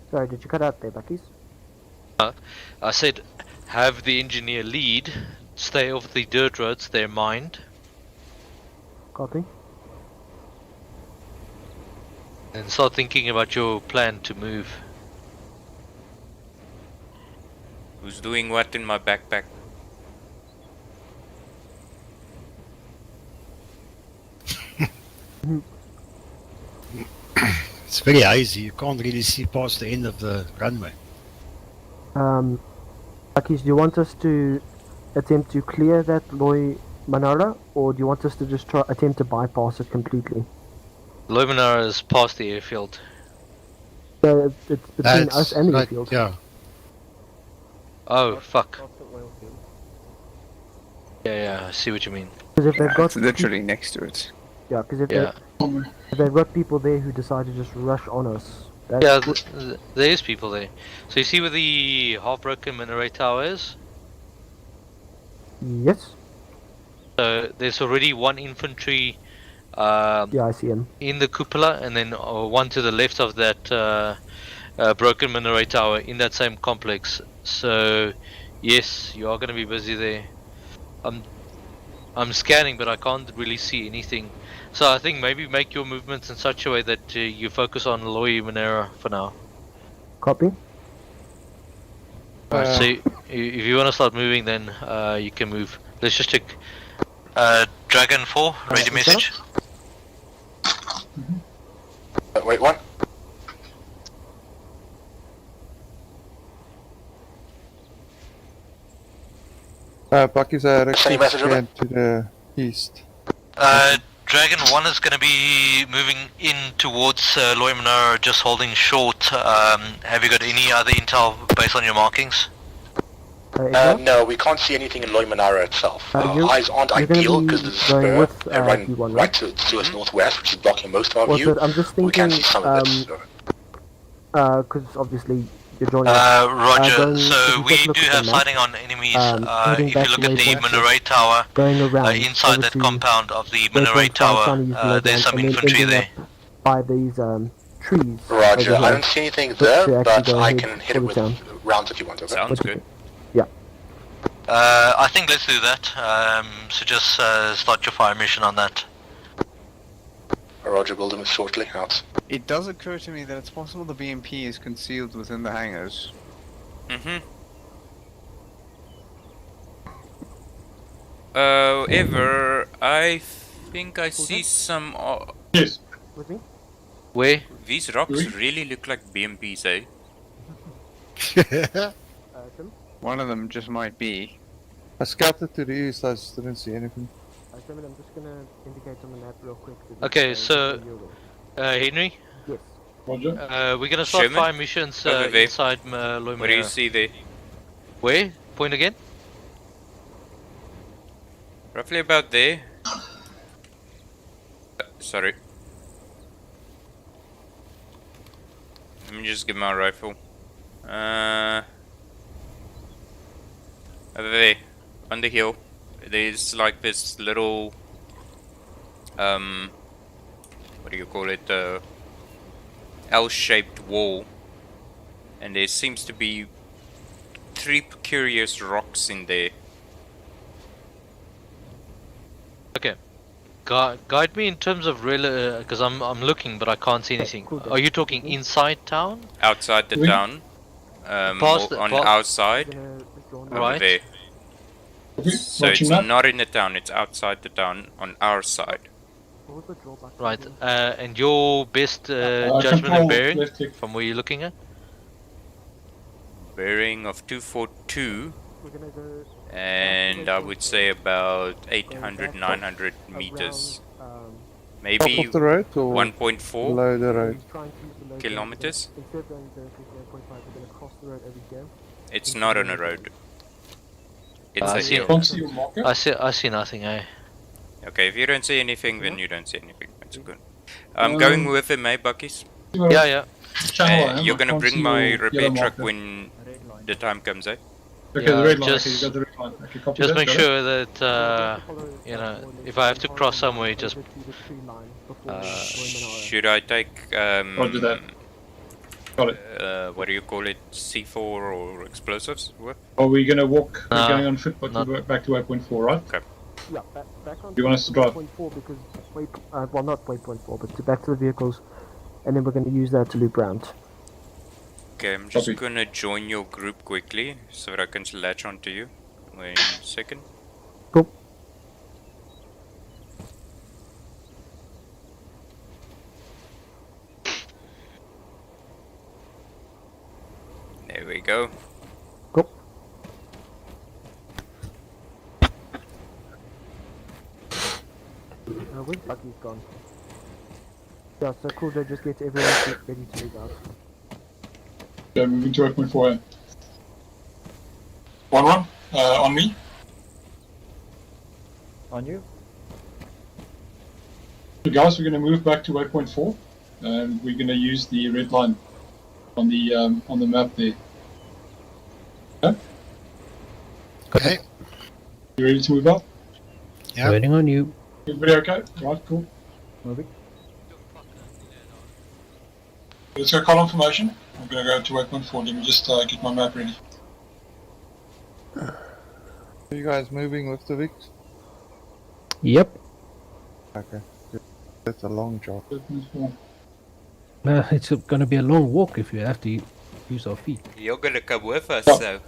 Sorry, did you cut out there, Buckies? I said, have the engineer lead. Stay off the dirt roads. They're mined. Copy. And start thinking about your plan to move. Who's doing what in my backpack? It's very hazy, you can't really see past the end of the runway. Buckies, do you want us to attempt to clear that Loy Manara, or do you want us to just attempt to bypass it completely? Loy Manara is past the airfield. So it's between us and the airfield. Yeah. Oh, fuck. Yeah, I see what you mean. Because if they've got it's literally next to it. Yeah, because if they've got people there who decide to just rush on us. Yeah, there is people there. So you see where the half-broken minaret tower is? Yes. So there's already one infantry. Yeah, I see him. In the cupola, and then one to the left of that broken minaret tower in that same complex. So yes, you are going to be busy there. I'm scanning, but I can't really see anything. So I think maybe make your movements in such a way that you focus on Loy Minera for now. Copy. Alright, so if you want to start moving, then you can move. Let's just check. Dragon 4, ready message. Wait, what? Bucky's a Send message over. to the east. Dragon 1 is going to be moving in towards Loy Minera, just holding short. Have you got any other intel based on your markings? No, we can't see anything in Loy Minera itself. Our eyes aren't ideal because there's a spur running right to us northwest, which is blocking most of our view. I'm just thinking, we can't see some of it. because obviously you're joining. Roger. So we do have sighting on enemies. If you look at the minaret tower, inside that compound of the minaret tower, there's some infantry there. By these trees. Roger. I don't see anything there, but I can hit it with rounds if you want. Sounds good. Yeah. I think let's do that. So just start your fire mission on that. Roger, we'll do it shortly. Out. It does occur to me that it's possible the BMP is concealed within the hangars. However, I think I see some. Yes. With me? Where? These rocks really look like BMPs, eh? One of them just might be. I scouted to the east, I just didn't see anything. I'm just gonna indicate on the map real quick. Okay, so Henry? Yes. Roger. We're gonna start fire missions inside Loy Minera. What do you see there? Where? Point again? Roughly about there. Sorry. Let me just get my rifle. Over there, on the hill, there's like this little, what do you call it, L-shaped wall, and there seems to be 3 curious rocks in there. Okay. Guide me in terms of real, because I'm looking, but I can't see anything. Are you talking inside town? Outside the town, on our side, over there. So it's not in the town, it's outside the town, on our side. Right, and your best judgment and bearing, from where you're looking at? Bearing of 242, and I would say about 800, 900 meters. Maybe Top of the road or 1.4 below the road? kilometers. It's not on a road. It's a hill. I see nothing, eh? Okay, if you don't see anything, then you don't see anything. That's good. I'm going with him, eh, Buckies? Yeah. You're gonna bring my repair truck when the time comes, eh? Okay, the red line. Okay, you got the red line. Okay, copy just that, make sure that you know, if I have to cross somewhere, just should I take Roger that. Got it. What do you call it? C4 or explosives? What? Are we gonna walk? We're going on foot, but back to waypoint 4, right? Okay. Yeah, back on. You want us to drive? Waypoint 4 because well, not waypoint 4, but back to the vehicles, and then we're going to use that to loop round. Okay, I'm just gonna join your group quickly so that I can latch onto you. Wait a second. Cool. There we go. Cool. Where's Buggy's gone? Yeah, so cool, they just get everyone ready to move out. Yeah, moving to waypoint 4. 1-1, on me. On you. So guys, we're going to move back to waypoint 4, and we're going to use the red line on the map there. Okay? Okay. You ready to move up? Yeah. Waiting on you. Everybody okay? Right, cool. Moving. Let's go column formation. I'm going to go to waypoint 4. Let me just get my map ready. Are you guys moving with the VIX? Yep. Okay. Good. That's a long job. It's going to be a long walk if you have to use our feet. You're gonna come with us, so.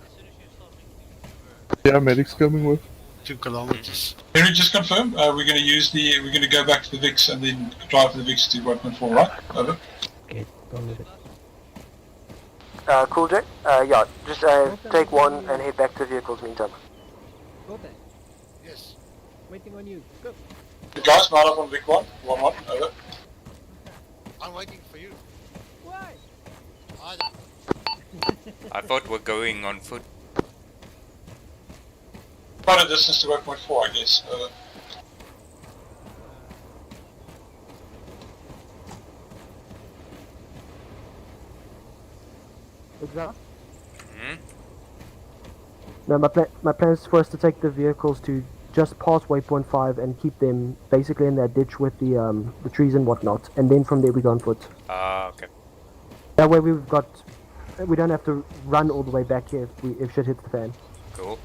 Yeah, medic's coming with. 2 kilometers. Henry, just confirm. We're going to use the. We're going to go back to the VIX and then drive for the VIX to waypoint 4, right? Over. Okay, done with it. Cool, Jack. Yeah, just take one and head back to the vehicles meantime. Yes. Waiting on you. Go. The guys mount up on VIC 1. 1-1. Over. I'm waiting for you. Why? I thought we're going on foot. Quite a distance to waypoint 4, I guess. Over. Exactly. Hmm? No, my plan is for us to take the vehicles to just past waypoint 5 and keep them basically in that ditch with the trees and whatnot, and then from there we go on foot. Ah, okay. That way we don't have to run all the way back here if shit hits the fan. Cool.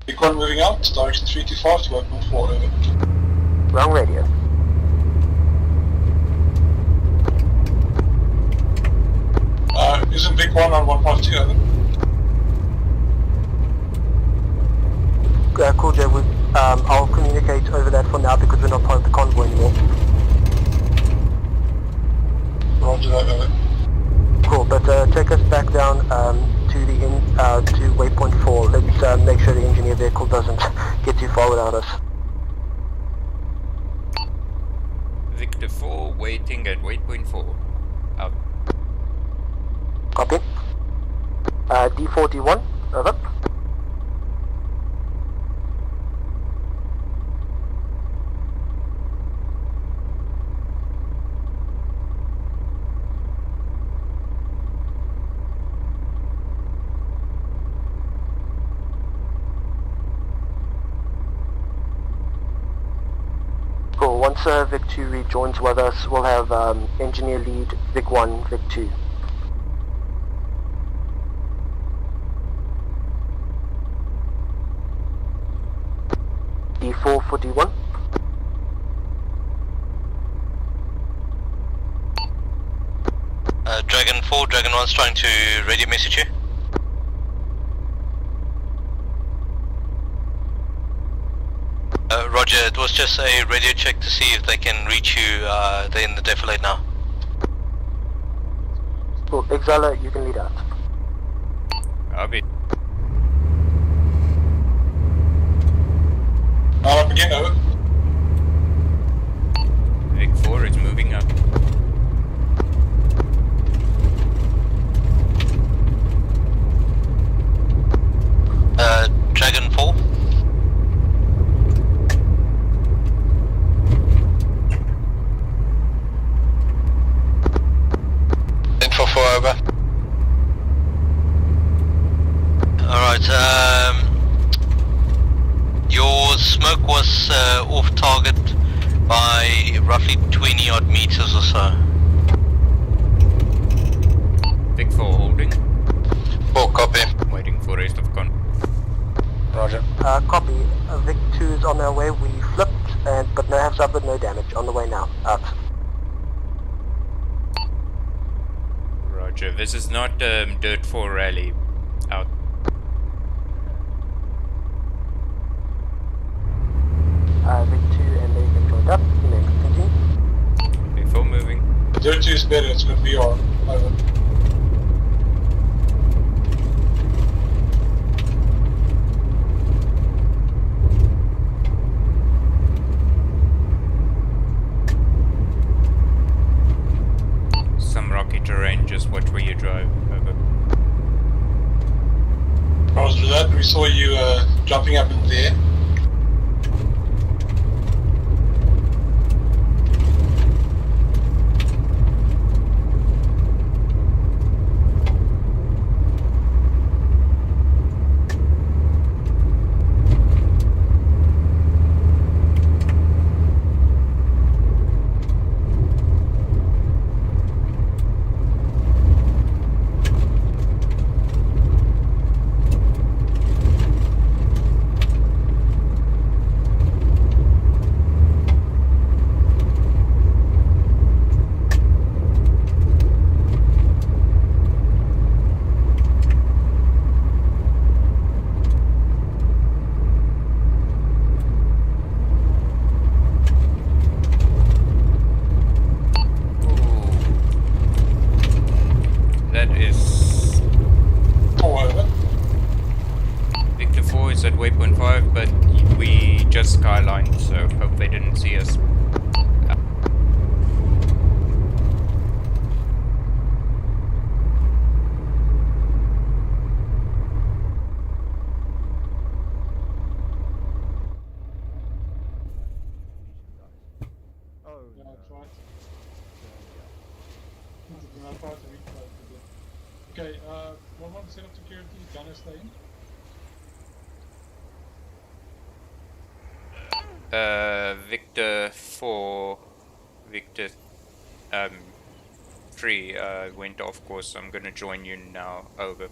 VIC 1 moving out. Direction 325 to waypoint 4. Over. Wrong radio. Using VIC 1 on 152. Over. Cool, Jay. I'll communicate over that for now because we're not part of the convoy anymore. Roger that, over. Cool, but take us back down to the to waypoint 4. Let's make sure the engineer vehicle doesn't get too far without us. Victor 4 waiting at waypoint 4. Out. Copy. D41, over. Cool, once Vic 2 rejoins with us, we'll have engineer lead Vic 1, Vic 2. D4 for D1. Dragon 4, Dragon 1's trying to radio message you. Roger, it was just a radio check to see if they can reach you. They're in the defilade now. Cool, Exala, you can lead out. I'll be. Up again, over. Vic 4 is moving up. Dragon 4. Info 4, over. Alright, your smoke was off target by roughly 20 odd meters or so. Vic 4 holding. 4, copy. Waiting for rest of con. Roger. Copy. Vic 2 is on their way. We flipped, but no have suffered no damage. On the way now. Out. Roger. This is not Dirt 4 rally. Out. Vic 2 and they have joined up. You may continue. Vic 4 moving. Dirt 2 is better. It's got VR. Over. Some rocky terrain, just watch where you drive. Over. Roger that. We saw you jumping up in there. at waypoint 5, but we just skylined, so hope they didn't see us. Yeah, I tried. I tried to reach out to them. Okay, 1-1 set up security, gunner stay in. Victor 4, Victor 3 went off course. I'm gonna join you now. Over.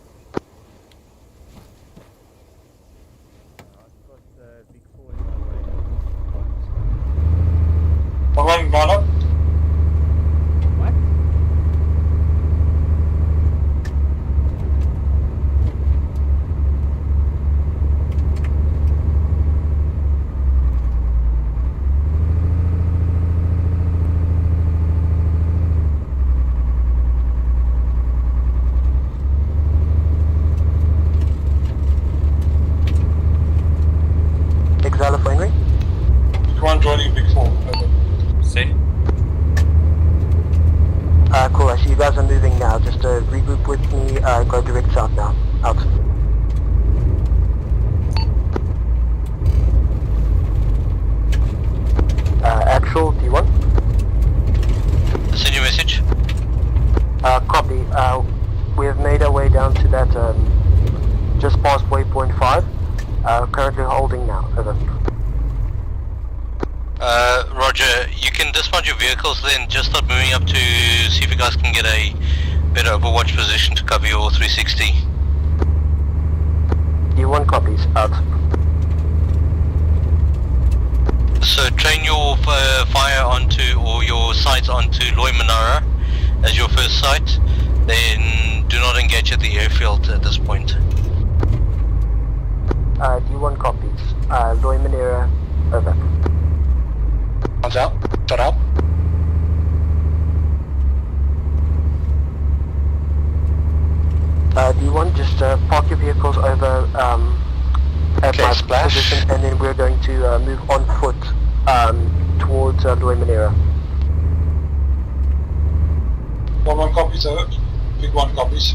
One run up. Alpha Henry. Big 1 joining Big 4. Over. Send. Cool, I see you guys are moving now. Just regroup with me, go direct south now. Out. Actual, D1. Send your message. Copy. We have made our way down to that, just past waypoint 5. Currently holding now. Over. Roger, you can dismount your vehicles then, just start moving up to see if you guys can get a better overwatch position to cover your 360. D1 copies, out. So train your fire onto, or your sights onto Loy Manara as your first sight, then do not engage at the airfield at this point. D1 copies. Loy Manara, over. One's out. Shut out. D1, just park your vehicles over at Okay, my splash. position, and then we're going to move on foot towards Loy Manara. 1-1 copies, over. Big 1 copies.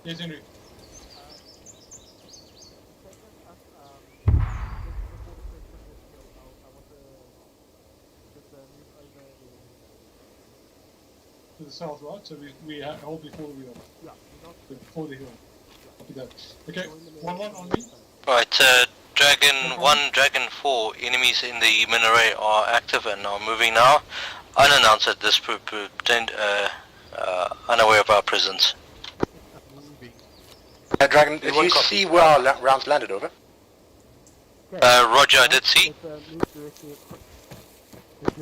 Yes, Henry. To the south, right? So we hold before the hill. Yeah. Before the hill. Copy that. Okay, 1-1 on me. Right, Dragon 1, Dragon 4, enemies in the minaret are active and are moving now. Unannounced at this unaware of our presence. Dragon, did you see where our rounds landed, over? Roger, I did see.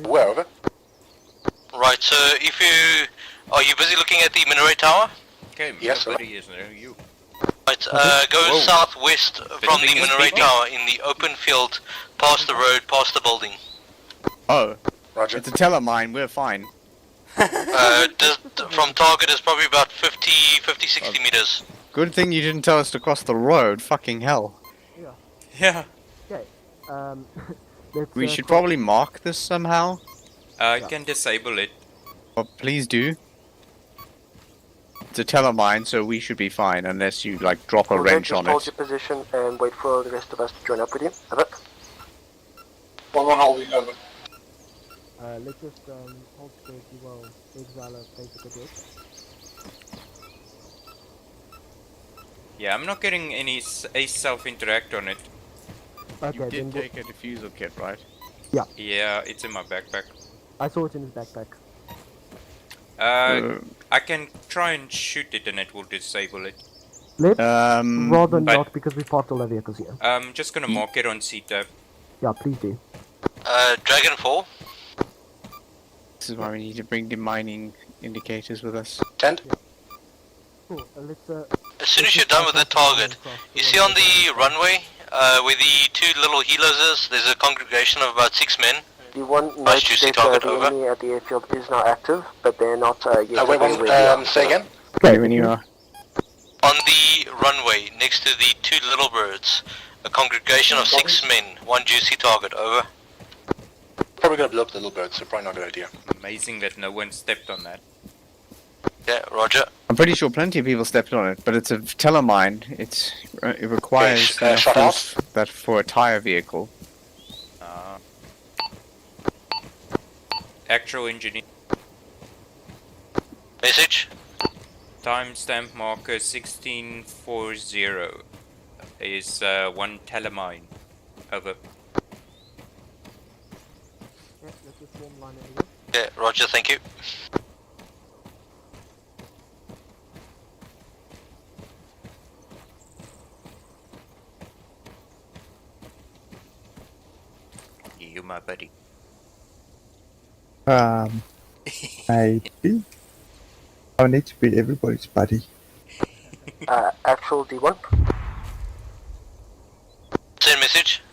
Where, over? Right, so if you... Are you busy looking at the minaret tower? Okay, yes, nobody is there. You. Right, go southwest from the minaret tower in the open field, past the road, past the building. Oh, Roger. It's a telemine, we're fine. From target is probably about 50-60 meters. Good thing you didn't tell us to cross the road, fucking hell. Yeah. Okay. We should probably mark this somehow. I can disable it. Well, please do. It's a telemine, so we should be fine, unless you, like, drop a wrench on Hold it. your position and wait for the rest of us to join up with you. Over. 1-1 holding, over. Let's just hold security while Exile plays the good. Yeah, I'm not getting any self-interact on it. Okay, You then did take a diffusal kit, right? Yeah, it's in my backpack. I saw it in his backpack. I can try and shoot it and it will disable it. Let's rather but- not, because we parked all our vehicles here. I'm just gonna mark it on C-tab. Yeah, please do. Dragon 4. This is why we need to bring the mining indicators with us. 10. Cool. Let's As soon as you're done with the target, you see on the runway where the two little helos is, there's a congregation of about 6 men. The one Nice note juicy that target, the over. enemy at the airfield is now active, but they're not yet wait, aware where we are. say again? Okay, when you are. On the runway, next to the two little birds, a congregation of 6 men, one juicy target, over. Probably gonna blow up the little birds, so probably not a good idea. Amazing that no one stepped on that. Yeah, roger. I'm pretty sure plenty of people stepped on it, but it's a telemine. It requires shut off. that for a tire vehicle. Actual engineer. Message? Timestamp marker 1640 is one telemine. Over. Yeah, roger, thank you. You, my buddy. Maybe. I need to be everybody's buddy. Actual D1. Send message.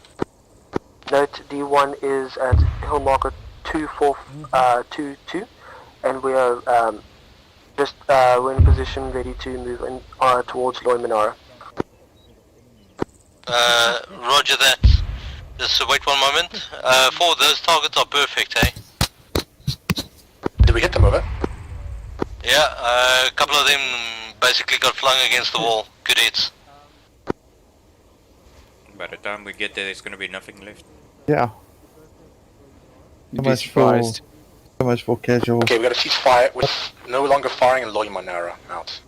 Note D1 is at hill marker 2422, and we are we're in position ready to move in, towards Loimanara. Roger that. Just wait one moment. 4 of those targets are perfect, eh? Did we hit them, over? Yeah, a couple of them basically got flung against the wall. Good hits. By the time we get there, there's gonna be nothing left. Yeah. You'd be surprised. So much for casual. Okay, we gotta cease fire. We're no longer firing in Loimanara. Out.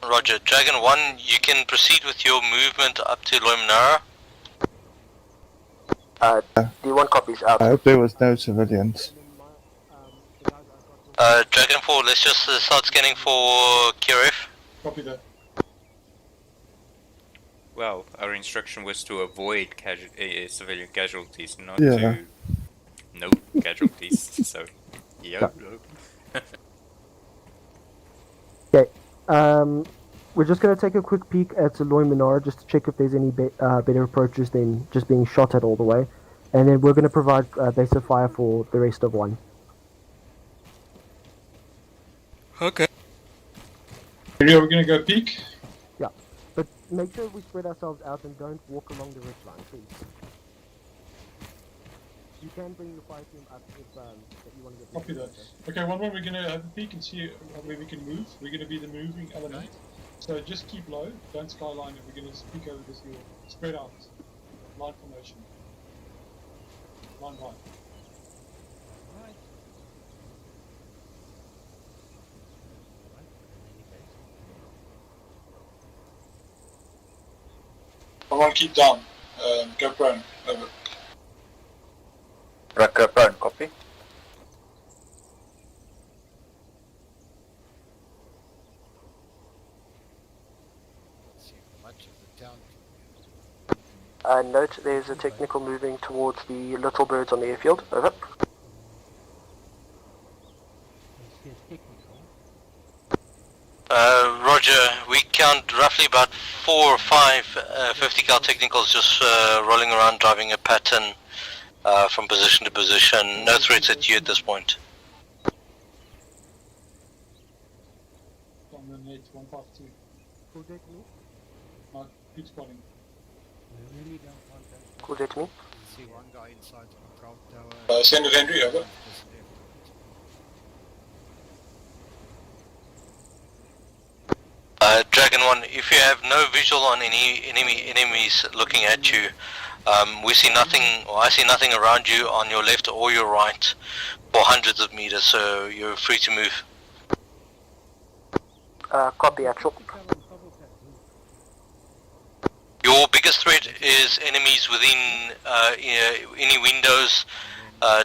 Roger. Dragon 1, you can proceed with your movement up to Loimanara. D1 copies out. I hope there was no civilians. Dragon 4, let's just start scanning for QRF. Copy that. Well, our instruction was to avoid civilian casualties, not Yeah. to no casualties. So, yeah. Okay. We're just gonna take a quick peek at Loimanara just to check if there's any better approaches than just being shot at all the way, and then we're gonna provide base of fire for the rest of 1. Okay. Are we gonna go peek? Yeah, but make sure we spread ourselves out and don't walk along the ridgeline, please. You can bring the fire team up if you want to get. Copy that. Okay, one more. We're gonna have a peek and see where we can move. We're gonna be the moving element. So just keep low, don't skyline, and we're gonna peek over this hill. Spread out. Line formation. Line by. I want to keep down. Go prone. Over. Roger, prone. Copy. Note there's a technical moving towards the little birds on the airfield. Over. Roger, we count roughly about 4 or 5 50 cal technicals just rolling around driving a pattern from position to position. No threats at you at this point. On the net, 152. Mark, good spotting. Cool day to me. See one guy inside the control tower. Send it, Henry, over. Dragon 1, if you have no visual on any enemies looking at you, we see nothing, or I see nothing around you on your left or your right for hundreds of meters, so you're free to move. Copy, actual. Your biggest threat is enemies within any windows,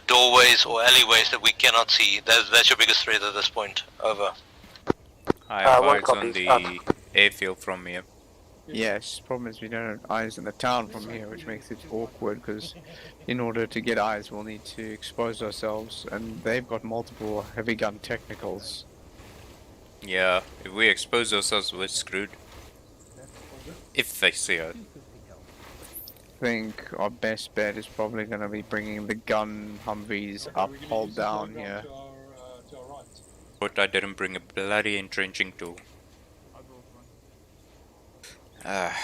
doorways or alleyways that we cannot see. That's your biggest threat at this point. Over. I have one eyes copy. on the airfield from here. Yes, problem is we don't have eyes in the town from here, which makes it awkward, because in order to get eyes we'll need to expose ourselves, and they've got multiple heavy gun technicals. Yeah, if we expose ourselves, we're screwed. If they see it. I think our best bet is probably going to be bringing the gun Humvees up, hold down here. But I didn't bring a bloody entrenching tool. Yeah.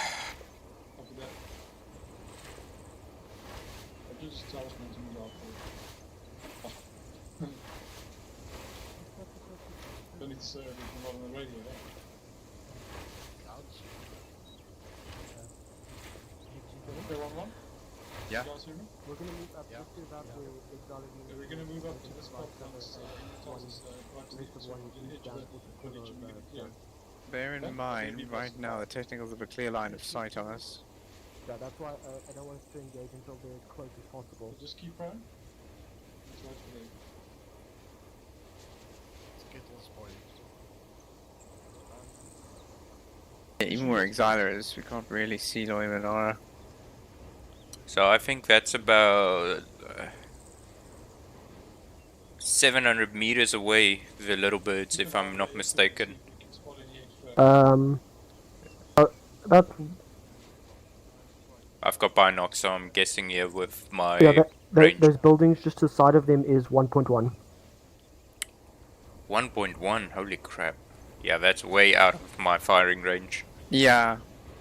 We're gonna move up just to about where we're gonna move up to this spot. Bear in mind, right now the technicals have a clear line of sight on us. Yeah, that's why I don't want us to engage until they're as close as possible. Just keep prone. Yeah, even where Exiler is, we can't really see Loimenara. So I think that's about 700 meters away, the little birds, if I'm not mistaken. About I've got binocs, so I'm guessing here with my yeah, range. those buildings just to the side of them is 1.1. 1.1, holy crap. Yeah, that's way out of my firing range. Yeah,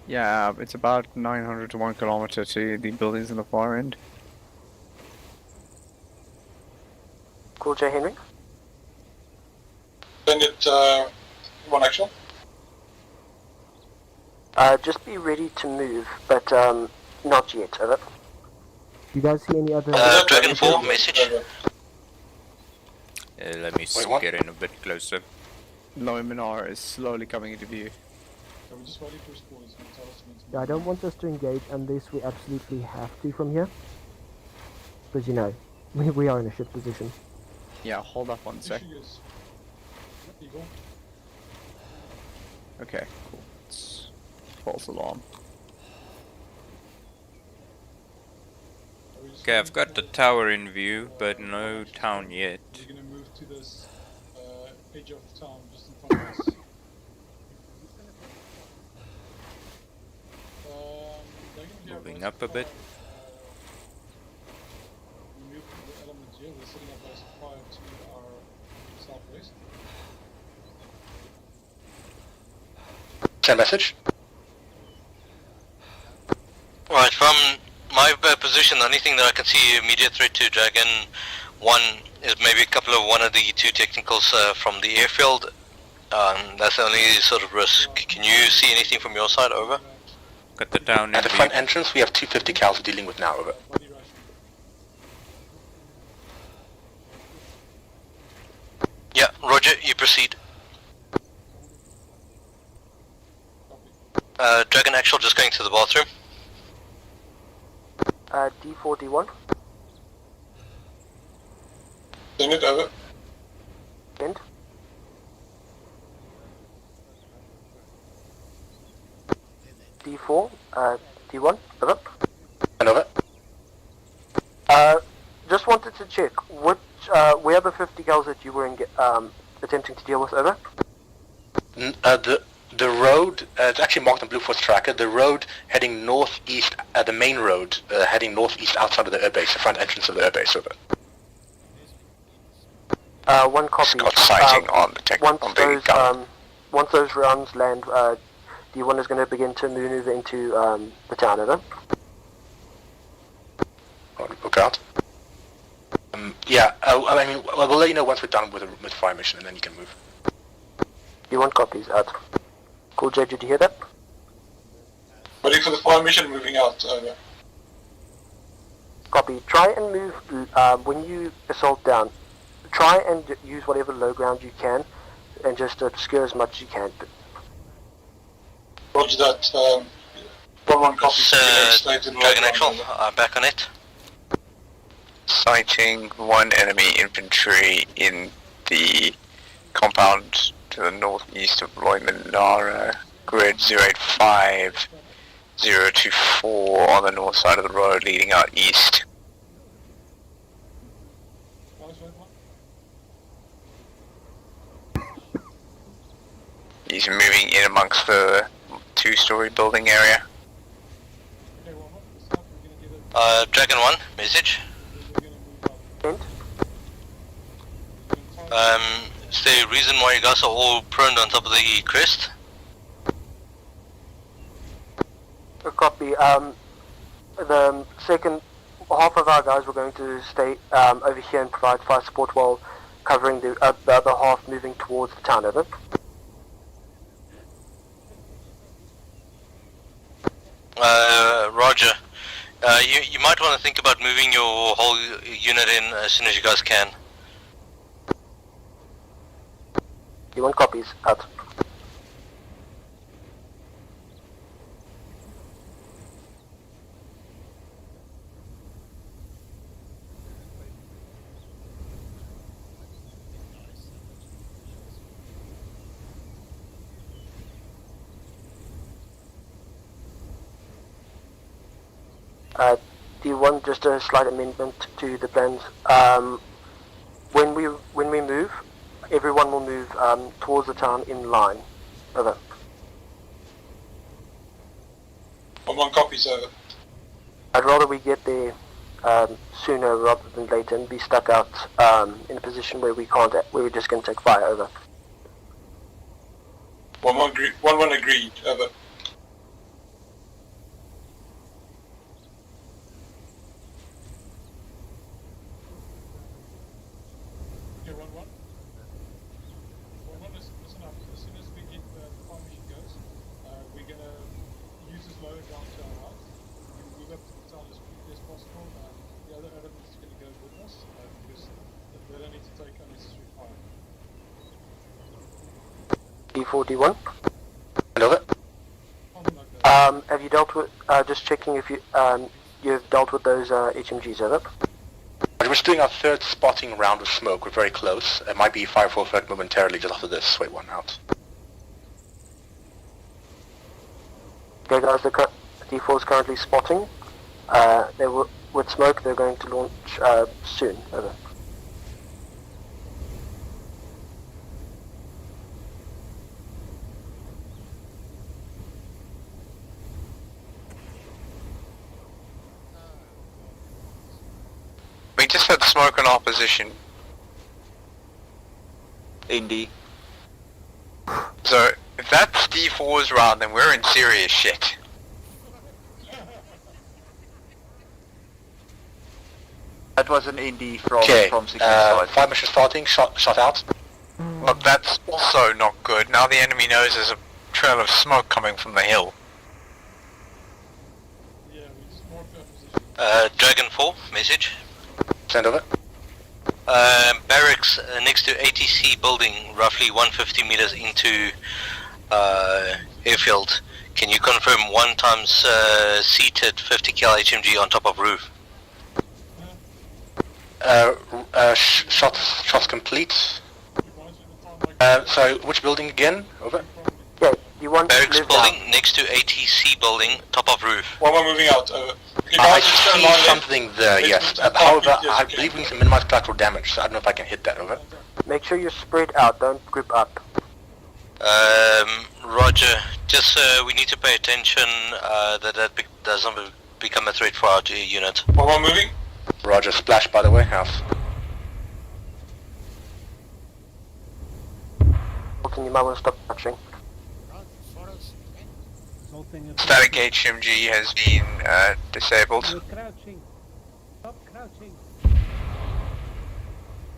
it's about 900 to 1 kilometer to the buildings in the far end. Cool, J. Henry. Send it, one action. Just be ready to move, but not yet, over. You guys see any other... Dragon 4, message. Let me get in a bit closer. Loimenara is slowly coming into view. Yeah, I don't want us to engage unless we absolutely have to from here. Because, you know, we are in a shit position. Yeah, hold up one sec. Okay, cool. It's false alarm. Okay, I've got the tower in view, but no town yet. We're gonna move to this edge of the town just in front of us. Moving up a bit. We move the element here, we're setting up as fire to our southwest. Send message. Right, from my position, the only thing that I can see immediate threat to Dragon 1 is maybe a couple of one of the two technicals from the airfield. That's the only sort of risk. Can you see anything from your side? Over. Got the town in At the front entrance, we have 250 cals dealing with now. Over. Yeah, Roger, you proceed. Dragon Actual just going to the bathroom. D4, D1. Send it over. Send. D4, D1, over. And over. Just wanted to check, which, where are the 50 girls that you were attempting to deal with, over? The road, it's actually marked on Blue Force Tracker, the road heading northeast, the main road heading northeast outside of the airbase, the front entrance of the airbase, over. One copy. Got sighting on the tech on the gun. Once those rounds land, D1 is going to begin to maneuver into the town, over. Look out. Yeah, I mean, we'll let you know once we're done with the fire mission, and then you can move. D1 copies, out. Cool, Jay, did you hear that? Ready for the fire mission, moving out, over. Copy. Try and move, when you assault down, try and use whatever low ground you can, and just obscure as much as you can. Roger that, 1-1 copy. Dragon Actual, back on it. Sighting one enemy infantry in the compound to the northeast of Loimenara, grid 085024 on the north side of the road leading out east. he's moving in amongst the 2-story building area. Dragon 1, message. Is there a reason why you guys are all prone on top of the crest? A copy. The second half of our guys were going to stay over here and provide fire support while covering the other half moving towards the town, over. Roger. You might want to think about moving your whole unit in as soon as you guys can. You want copies? Out. Do you want just a slight amendment to the plans? When we move, everyone will move towards the town in line. Over. 1 copies, over. I'd rather we get there sooner rather than later and be stuck out in a position where we can't, where we're just going to take fire. Over. 1-1 agreed, over. D41. Over. Have you dealt with, just checking if you've dealt with those HMGs, over? We're just doing our 3rd spotting round of smoke. We're very close. It might be fire for effect momentarily just after this. Wait, 1 out. Okay guys, the D4 is currently spotting. They were, with smoke, they're going to launch soon, over. We just had smoke in our position. Indy. So, if that's D4's round, then we're in serious shit. That was an Indy from 16 5 mission starting, shot out. Look, that's also not good. Now the enemy knows there's a trail of smoke coming from the hill. Dragon 4, message. Send over. Barracks next to ATC building, roughly 150 meters into airfield. Can you confirm 1 times seated 50 cal HMG on top of roof? Shots complete. So which building again? Over. Yeah, you want Barracks to building next to ATC building, top of roof. 1-1 moving out, over. I see something there, yes. However, I believe we need to minimize collateral damage, so I don't know if I can hit that, over. Make sure you're spread out, don't group up. Roger. Just we need to pay attention that doesn't become a threat for our unit. 1-1 moving. Roger, splash by the warehouse. You might want to stop touching. Static HMG has been disabled. Crouching. Stop crouching.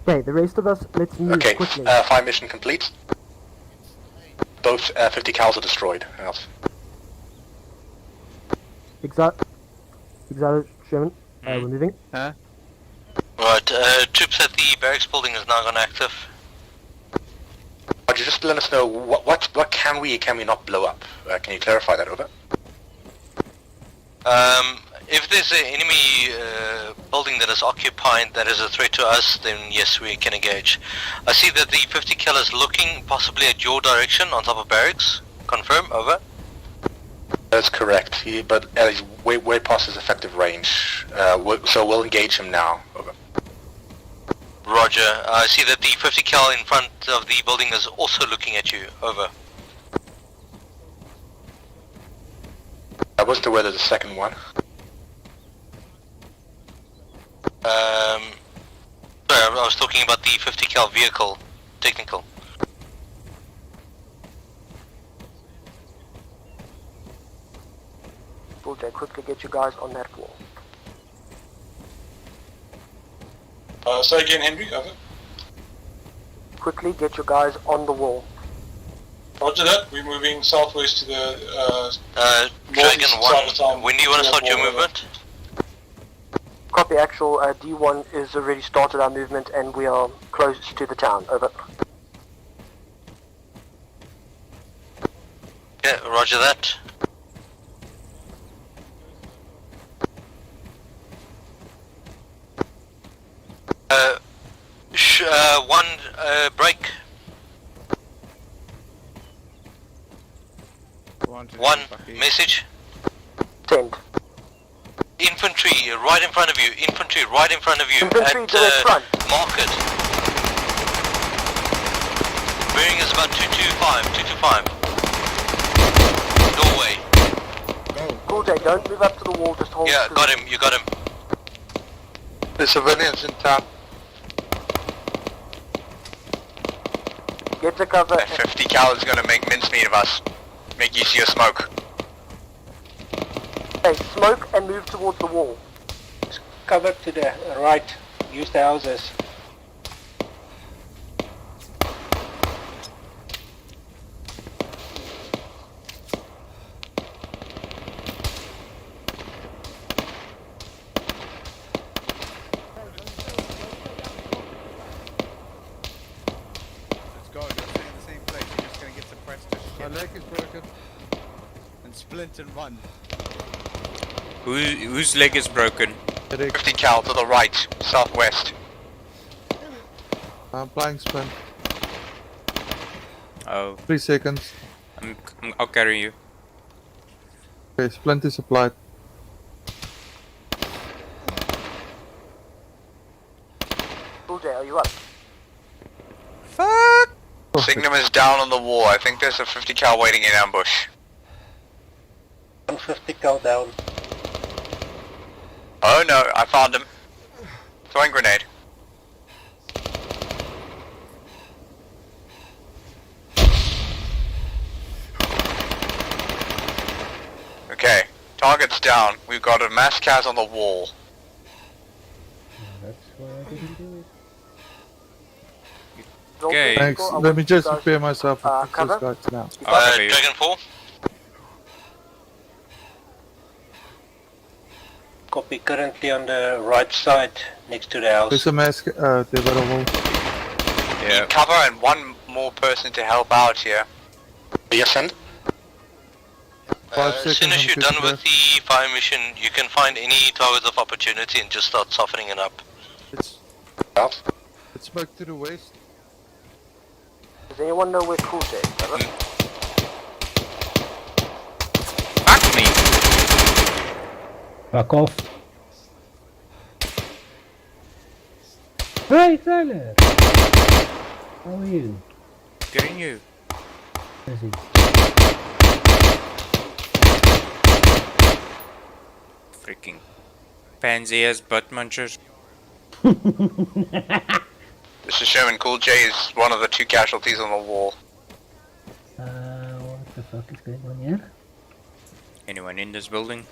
Okay, the rest of us, let's move quickly. Fire mission complete. Both 50 cals are destroyed. Out. Exact, Sherman. We're moving. Right, troops at the barracks building is now gone active. Roger, just let us know what can we not blow up? Can you clarify that, over? If there's an enemy building that is occupied that is a threat to us, then yes, we can engage. I see that the 50 cal is looking possibly at your direction on top of barracks. Confirm, over. That's correct, but he's way past his effective range, so we'll engage him now, over. Roger. I see that the 50 cal in front of the building is also looking at you, over. What's the weather, the second one? Sorry, I was talking about the 50 cal vehicle, technical. Bullseye, quickly get you guys on that wall. Say again, Henry, over. Quickly get your guys on the wall. Roger that, we're moving southwest to the Dragon 1, when do you want to start your movement? Copy, actual D1 is already started our movement and we are close to the town, over. Yeah, roger that. One break. One message. Send. Infantry right in front of you. Infantry right in front of you. Infantry at direct front. Market. Bearing is about 225. Doorway. Cool day, don't move up to the wall, just hold. Yeah, got him. You got him. The civilians in town. Get to cover. 50 cal is going to make mincemeat of us. Make use of your smoke. Hey, smoke and move towards the wall. Cover to the right. Use the houses. Let's go, don't stay in the same place, you're just gonna get suppressed to shit. My leg is broken. And splint and run. Whose leg is broken? 50 cal to the right, southwest. I'm applying splint. Oh. 3 seconds. I'll carry you. Okay, splint is applied. Cool day, are you up? Fuck! Signum is down on the wall. I think there's a 50 cal waiting in ambush. 150 cal down. Oh no, I found him. Throwing grenade. Okay, target's down. We've got a mass cas on the wall. That's why I didn't do it. Okay. Thanks. Let me just prepare myself for this guy now. Dragon 4. Copy, currently on the right side, next to the house. There's a mask, they've got a wall. Yeah. Need cover and one more person to help out here. Yes, send. 5 As seconds soon as on you're 50 done with the fire mission, you can find any targets of opportunity and just start softening it up. It's smoke to the west. Does anyone know where Cool Day is, brother? Fuck me! Fuck off. Hey, Tyler! How are you? Getting you. Where is he? Freaking pansy ass butt munchers. This is Sherman. Cool J is one of the 2 casualties on the wall. What the fuck is going on here? Anyone in this building?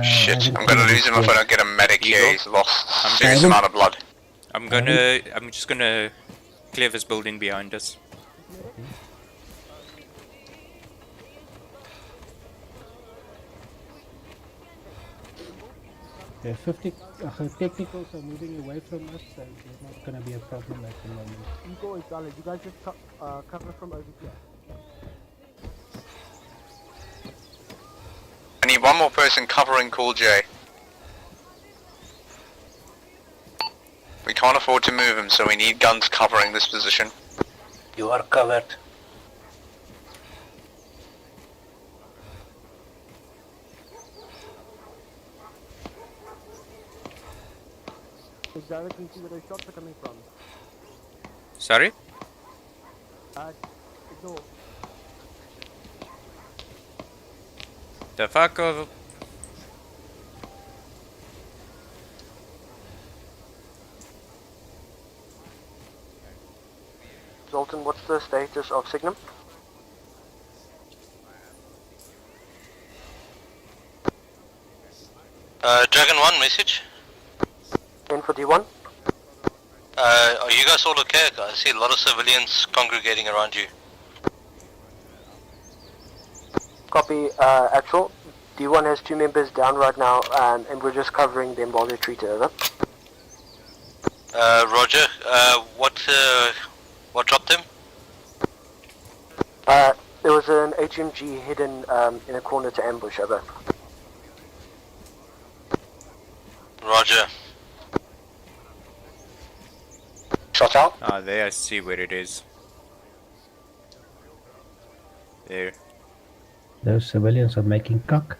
Shit, I'm gonna lose him if I don't get a medic here. He's lost a serious amount of blood. I'm just gonna clear this building behind us. Okay, 50 technicals are moving away from us, so there's not gonna be a problem at the moment. Igor is valid. You guys just cover from over here. I need one more person covering Cool J. We can't afford to move him, so we need guns covering this position. You are covered. Exotic, can you see where those shots are coming from? Sorry? Ignore. The fuck of... Zoltan, what's the status of Signum? Dragon 1 message. 1041. Are you guys all okay? I see a lot of civilians congregating around you. Copy, actual. D1 has 2 members down right now, and we're just covering them while they're treated, over. Roger. What dropped them? There was an HMG hidden in a corner to ambush, over. Roger. Shot out? Ah, there I see where it is. There. Those civilians are making cock.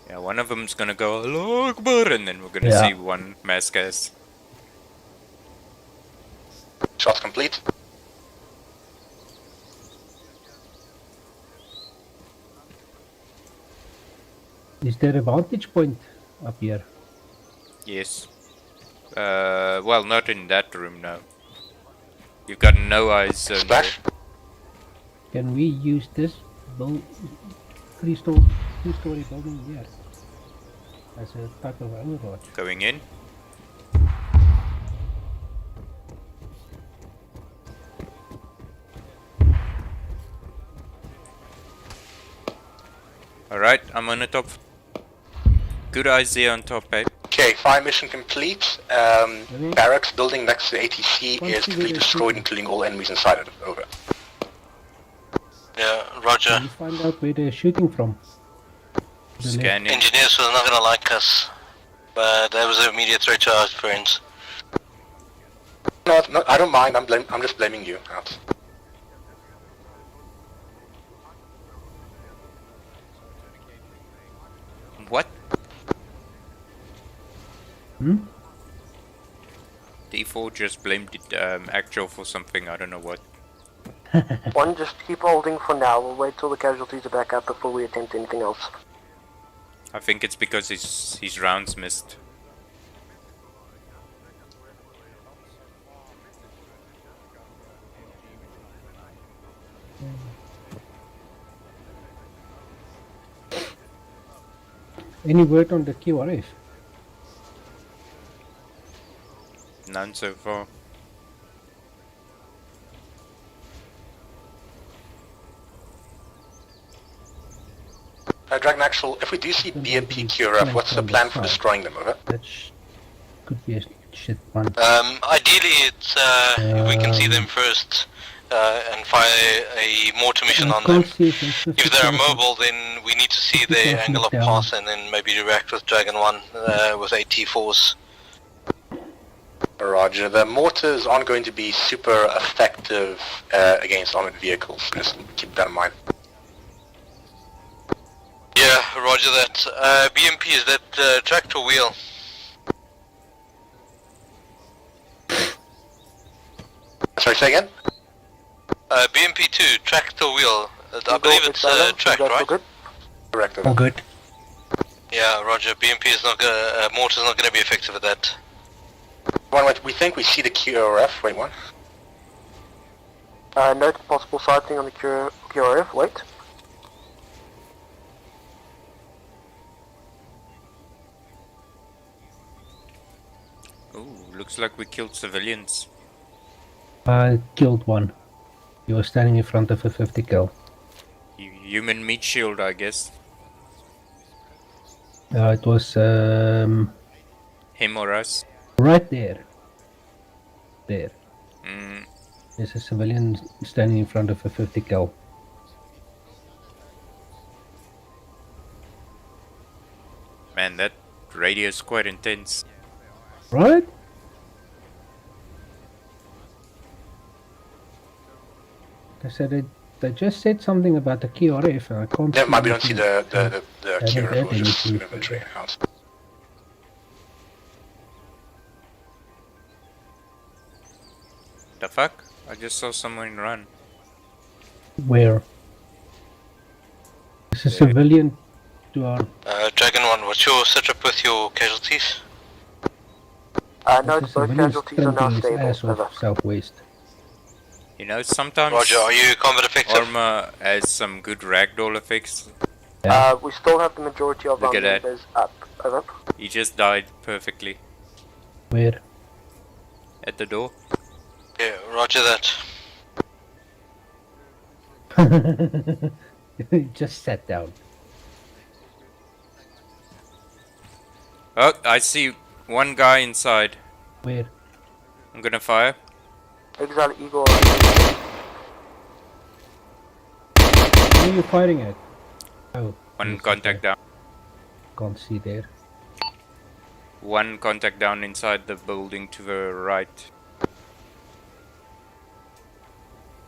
Yeah, one of them's gonna go Allahu Akbar, and then we're gonna Yeah. see one mass gas. Shot complete. Is there a vantage point up here? Yes. Well, not in that room, no. You've got no eyes zone. Splash. Can we use this three-story building here as a type of overwatch? Going in. Alright, I'm on the top. Good eyes there on top, babe. Okay, fire mission complete. Barracks building next to ATC is completely destroyed, including all enemies inside it. Over. Yeah, Roger. Can you find out where they're shooting from? Scanning. Engineers are not gonna like us, but that was an immediate threat to our friends. No, I don't mind. I'm just blaming you. Out. What? Hmm? D4 just blamed it, Actual for something, I don't know what. One, just keep holding for now. We'll wait till the casualties are back up before we attempt anything else. I think it's because his rounds missed. Any word on the QRF? None so far. Dragon Actual, if we do see BMP QRF, what's the plan for destroying them? Over. That could be a shit one. Ideally, it's we can see them first and fire a mortar mission on them. If they're mobile, then we need to see their angle of pass and then maybe react with Dragon 1 with AT4s. Roger. The mortars aren't going to be super effective against armored vehicles, so just keep that in mind. Yeah, roger that. BMP, is that tractor wheel? Sorry, say again? BMP2, tractor wheel. I believe it's tracked, right? Correct. All good. Yeah, roger. BMP is not gonna, mortar's not gonna be effective at that. Wait, we think we see the QRF. Wait, one. Note possible sighting on the QRF. Wait. Ooh, looks like we killed civilians. I killed one. He was standing in front of a 50 cal. Human meat shield, I guess. It was Him or us? right there. There. Mm. There's a civilian standing in front of a 50 cal. Man, that radio is quite intense. Right? I said they just said something about the QRF and I can't Never mind, we don't anything. see the QRF, heard we're just anything. infantry out. The fuck? I just saw someone run. Where? It's a civilian to our... Dragon 1, what's your setup with your casualties? No, the both casualties are now sprinting his stable. ass off southwest. You know, sometimes Roger, are you combat effective? Arma has some good ragdoll effects. We still have the majority of Look our at that. members up. Over. He just died perfectly Where? at the door. Yeah, roger that. Just sat down. Oh, I see one guy inside. Where? I'm gonna fire. Exile Eagle. Where are you firing at? Oh. One contact down. Can't see there. One contact down inside the building to the right.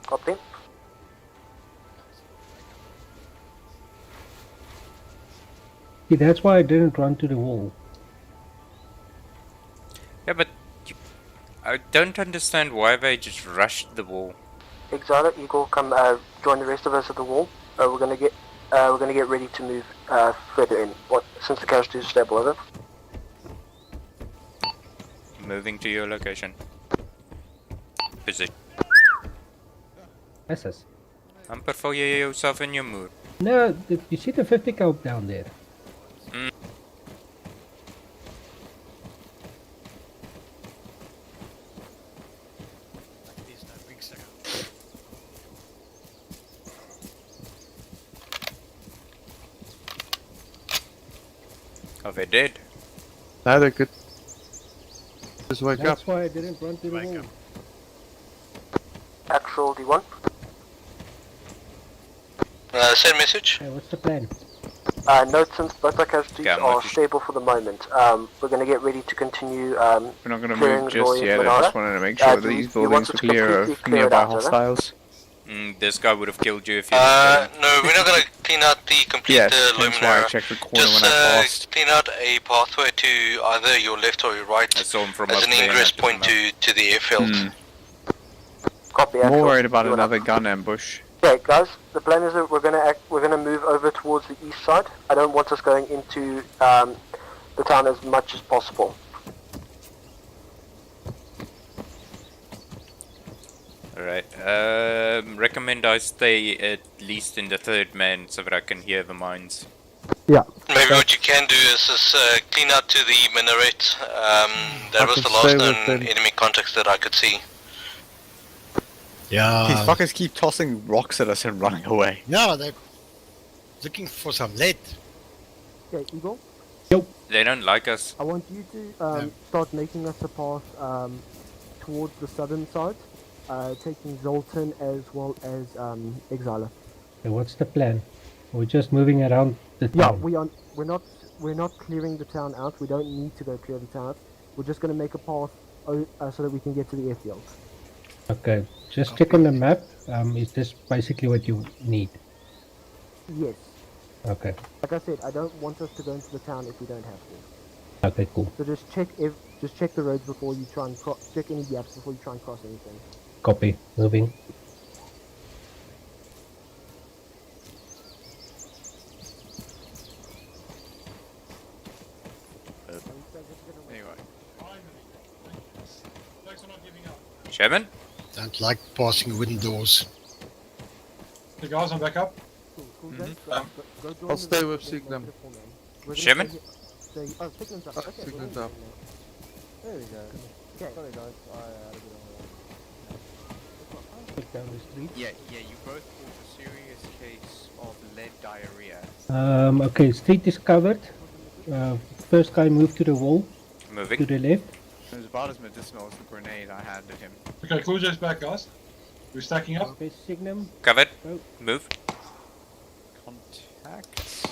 Copy. See, that's why I didn't run to the wall. Yeah, but I don't understand why they just rushed the wall. Exile Eagle, come join the rest of us at the wall. We're gonna get ready to move further in. Since the casualties are stable, over. Moving to your location. Position. SS. Amper val jy jouself in jou moer. No, you see the 50 cal down there? Mm. Oh, they did. Now they're good. Just wake That's up. why I didn't run to the wall. Actual D1. Send message. Hey, what's the plan? Note, since both our casualties are stable for the moment, we're going to get ready to continue. We're not going to move just yet. I just wanted to make sure that these buildings are clear of nearby hostiles. This guy would have killed you if you No, we're not going to clean out the complete Yes, that's why I Luminara. checked the corner Just when I passed. clean out a pathway to either your left or your right I saw him from as up an there and ingress I took him point to the airfield. Copy. More Actual. worried about D1 another gun ambush. Okay, guys. The plan is that we're gonna move over towards the east side. I don't want us going into the town as much as possible. Alright, recommend I stay at least in the third man so that I can hear the mines. Yeah. Maybe what you can do is clean out to the minaret. That was can the last stay known with them. enemy contacts that I could see. These fuckers keep tossing rocks at us and running away. Yeah, they're looking for some lead. Okay, Eagle. They don't like us. I want you to start making us a path towards the southern side, taking Zoltan as well as Exiler. Hey, what's the plan? We're just moving around the Yeah, town. we're not clearing the town out. We don't need to go clear the town out. We're just going to make a path so that we can get to the airfield. Okay, just check on the map. Is this basically what you need? Yes. Okay. Like I said, I don't want us to go into the town if we don't have to. Okay, cool. So just check the roads before you try and check any gaps before you try and cross anything. Copy. Moving. Anyway. Sherman? Don't like passing wooden doors. The guys, I'm back up. I'll stay with Signum. Sherman? Signum's up. Okay, Signum's up. There we go. Okay. Sorry guys, I had a bit Look down the street. Yeah, you both caught a serious case of lead diarrhea. Okay, street is covered. First guy moved to the wall. Moving. To the left. It was about as medicinal as the grenade I handed him. Okay, Clujo's back, guys. We're stacking up. Okay, Signum. Covered. Go. Move. Contact.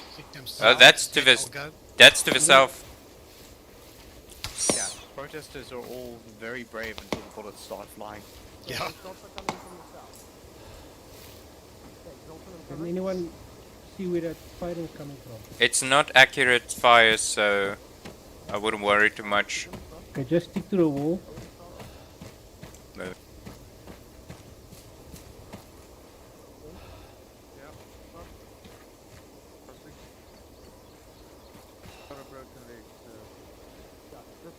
Oh, that's to the that's to the south. Yeah, protesters are all very brave until the bullets start flying. Yeah. Can anyone see where that firing is coming from? It's not accurate fire, so I wouldn't worry too much. Okay, just stick to the wall. Move.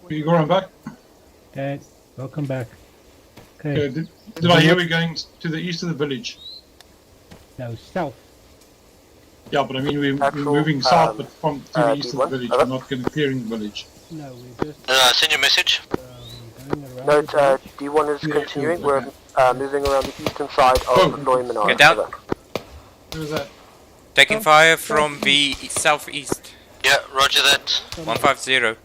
You going back? Okay, welcome back. Okay. Okay, did I hear we're going to the east of the village? No, south. Yeah, but I mean we're moving south, but from to the east of the village. We're not going to clearing the village. No, we're just send your message. going around. Note, D1 is continuing. We're moving around the eastern side of Loimenard. Get down. Who was that? Taking fire from the southeast. Yeah, roger that. 150.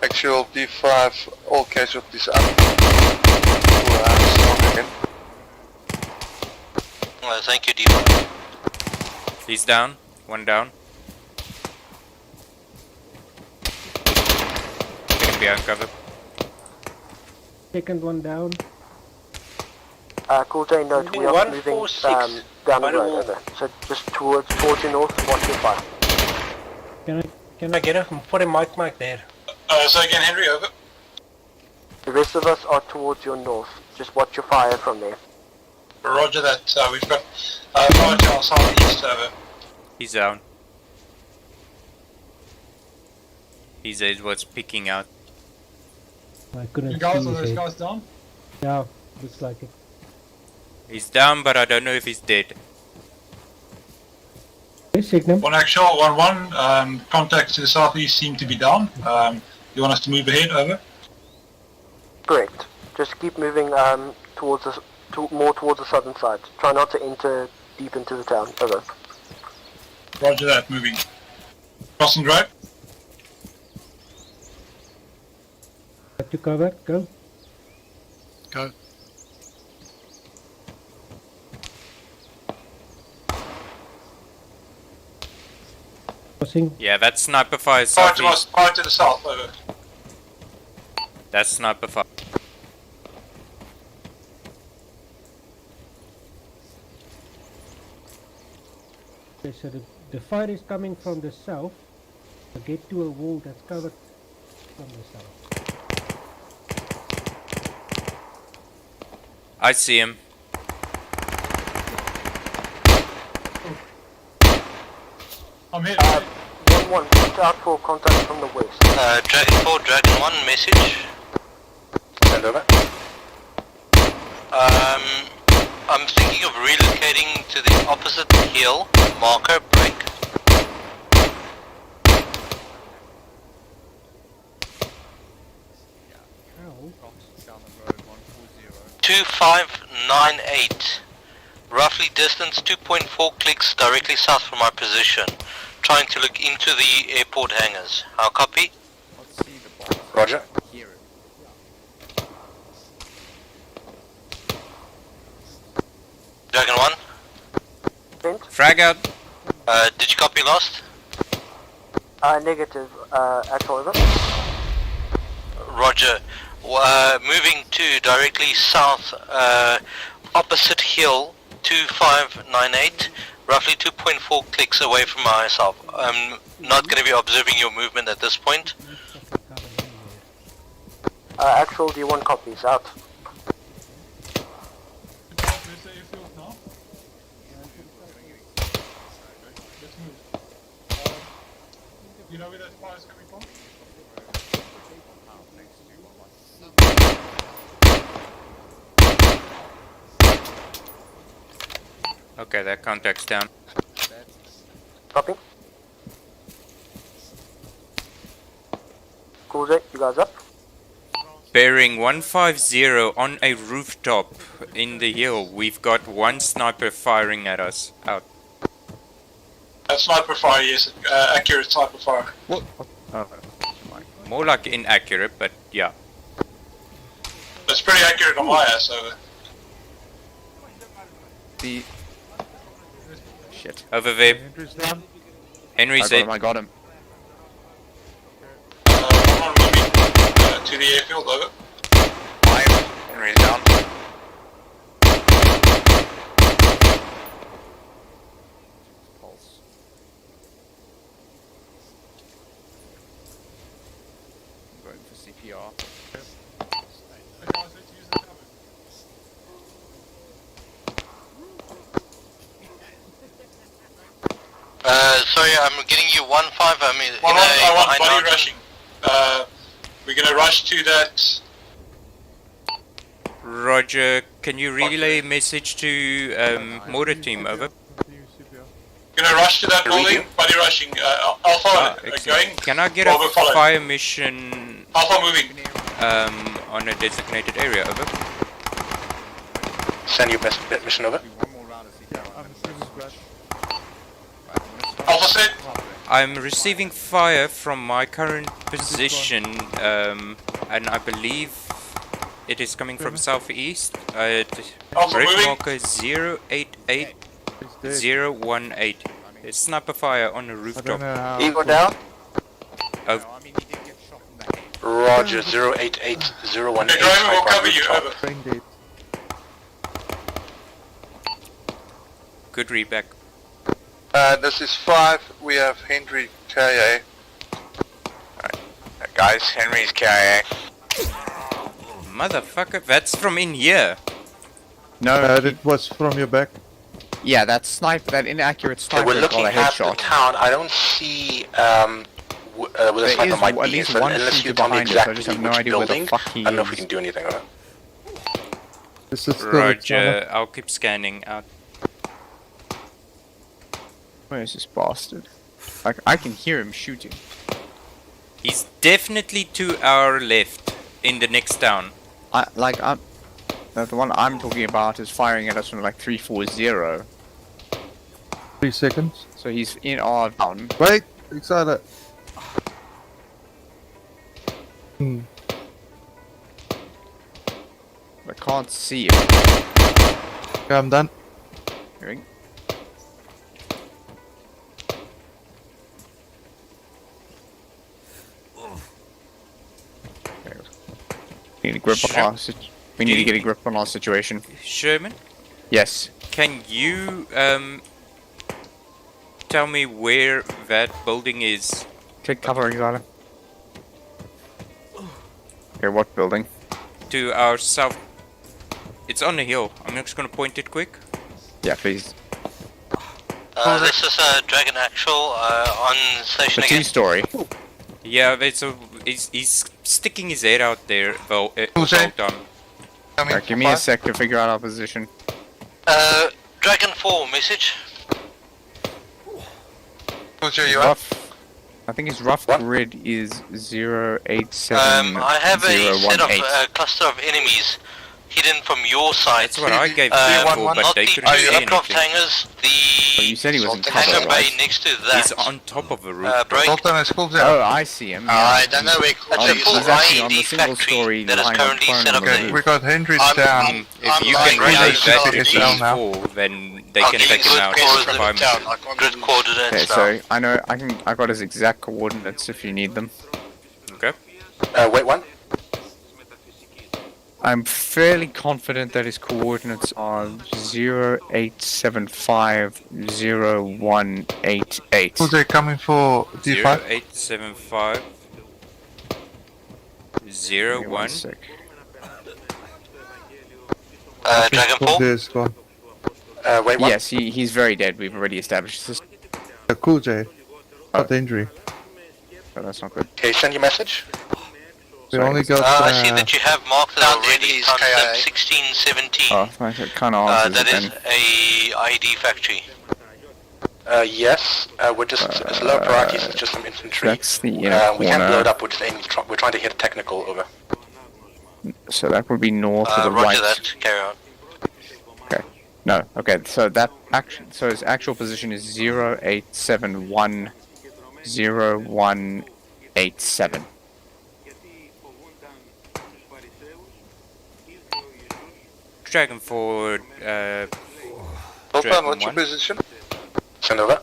Actual D5, all casualties up. Thank you, D5. He's down. One down. Taking behind cover. Second one down. Cool J, note, we are moving down the road, over. So just towards your north, watch your fire. Can I get a put a mic there? So again, Henry, over. The rest of us are towards your north. Just watch your fire from there. Roger that. We've got fire to our southeast, over. He's down. He's what's picking out. I couldn't You guys, see are his those head. guys down? Yeah, looks like it. He's down, but I don't know if he's dead. Hey, Signum. One actual, 1-1. Contacts to the southeast seem to be down. You want us to move ahead, over? Correct. Just keep moving towards the more towards the southern side. Try not to enter deep into the town. Over. Roger that. Moving. Crossing drive. Got you covered. Go. Go. Crossing. Yeah, that's sniper fire Fire to us, southeast. fire to the south, over. That's sniper fire. Okay, so the fire is coming from the south. So get to a wall that's covered from the south. I see him. I'm here. 1-1. Watch out for contact from the west. Dragon 4, Dragon 1, message. Send over. I'm thinking of relocating to the opposite hill. Marker, break. Ow. 2598. Roughly distance 2.4 clicks directly south from my position. Trying to look into the airport hangars. How copy? Roger. Dragon 1. Frag out. Did you copy last? Negative. Actual, over. Roger. Moving to directly south, opposite hill, 2598, roughly 2.4 clicks away from myself. I'm not going to be observing your movement at this point. Actual, do you want copies? Out. You know where that fire is coming from? Okay, that contact's down. Copy. Cool, Jake, you guys up? Bearing 150 on a rooftop in the hill. We've got one sniper firing at us. Out. Sniper fire, yes. Accurate sniper fire. What? More like inaccurate, but yeah. It's pretty accurate on my ass, over. The... Shit. Over there. Henry's down. Henry's dead. I got him. I'm moving to the airfield, over. Henry's down. Pulse. I'm going for CPR. Sorry, I'm getting you 1-5. I mean, I want body rushing. We're gonna rush to that. Roger, can you relay a message to mortar team, over? Gonna rush to that building, body rushing. Alpha going. Can I get a fire mission Alpha moving. On a designated area, over? Send you mission over. Alpha set. I'm receiving fire from my current position, and I believe it is coming from southeast. Red marker 088018. It's sniper fire on a rooftop. Eagle down. Oh. Roger, 088018. The driver will cover you, over. Good read back. This is 5. We have Henry KIA. Guys, Henry's KIA. Motherfucker, that's from in here. No, that was from your back. Yeah, that sniper, that inaccurate sniper We're looking got a at the headshot. town. I don't see where the sniper might at be. least So one unless you shooter tell me behind it, so I just exactly have no which idea where the building, fuck he I don't know if is. we can do anything on it. This is Roger, I'll keep scanning out. Where is this bastard? Like, I can hear him shooting. He's definitely to our left, in the next town. The one I'm talking about is firing at us from like 340. 3 seconds. So he's in our town. Wait, excited. I can't see him. Okay, I'm done. Hearing. We need to grip on our we need to get a grip on our situation. Sherman? Yes. Can you tell me where that building is? Take cover, Exotic. Okay, what building? To our south. It's on the hill. I'm just gonna point it quick. Yeah, please. This is Dragon Actual on station The again. T-story. Yeah, he's sticking his head out there the whole time. Alright, give me a sec to figure out our position. Dragon 4 message. I think his rough grid is 087. I have a set of cluster of enemies hidden from your side. That's what I gave for, but they couldn't see aircraft anything. hangars, the you said he was in hangar cover, bay right? next to that. He's on top of a roof. break. Oh, I see him. Yeah. I don't know where That's a full he's actually on the IED single factory story that is line currently on set up Warnord. there. We got Henry down. If you can relay that to P4, then they can take him out in 5 minutes. Grid coordinates Okay, so I know I got his exact coordinates if you need them. Okay. Wait one. I'm fairly confident that his coordinates are 08750188. Who's they coming for D5? 0875 01. Dragon 4? There's gone. Wait one. Yes, he's very dead. We've already established this. Cool J. Got the injury. But that's not good. Okay, send your message. We only got. I see that you have marked it already. Concept 1617. Oh, that kind of answers That it is then. a ID factory. Yes. We're just it's low priorities. It's just some infantry. That's the inner we can't blow corner. it up. We're just aiming. We're trying to hit technical. Over. So that would be north to the Roger right. that. Carry on. Okay. No. Okay. So that action. So his actual position is 08710187. Dragon 4, What's Dragon your 1. position? Send over.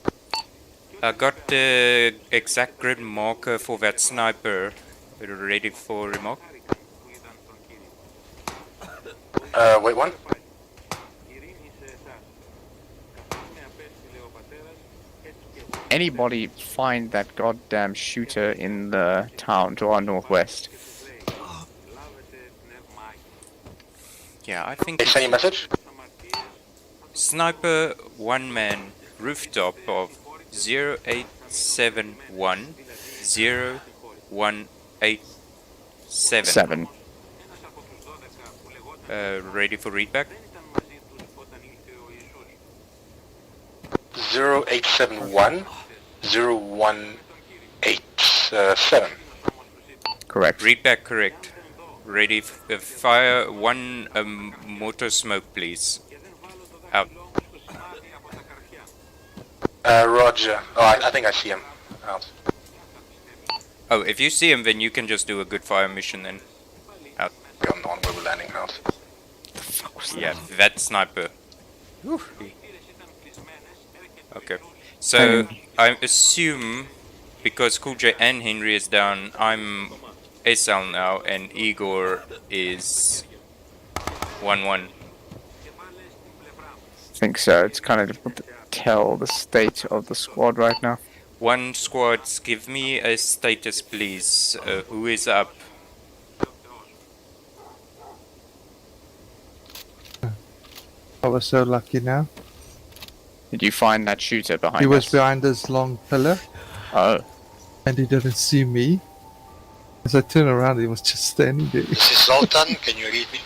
I got the exact grid marker for that sniper. Ready for remark? Wait one. Anybody find that goddamn shooter in the town to our northwest? Yeah, I think. Hey, send your message. Sniper 1 man rooftop of 08710187. 7. Ready for readback? 0871 0187. Correct. Readback correct. Ready. Fire one mortar smoke, please. Out. Roger. Oh, I think I see him. Out. Oh, if you see him, then you can just do a good fire mission then. Out. On where we're landing out. Yeah, that sniper. Okay. So, I assume, because Cool J and Henry is down, I'm SL now, and Igor is 1-1. I think so. It's kind of difficult to tell the state of the squad right now. One squads, give me a status, please. Who is up? I was so lucky now. Did you find that shooter behind He was us? behind this long pillar. Oh. And he didn't see me. As I turned around, he was just standing there. This is Zoltan, can you read me?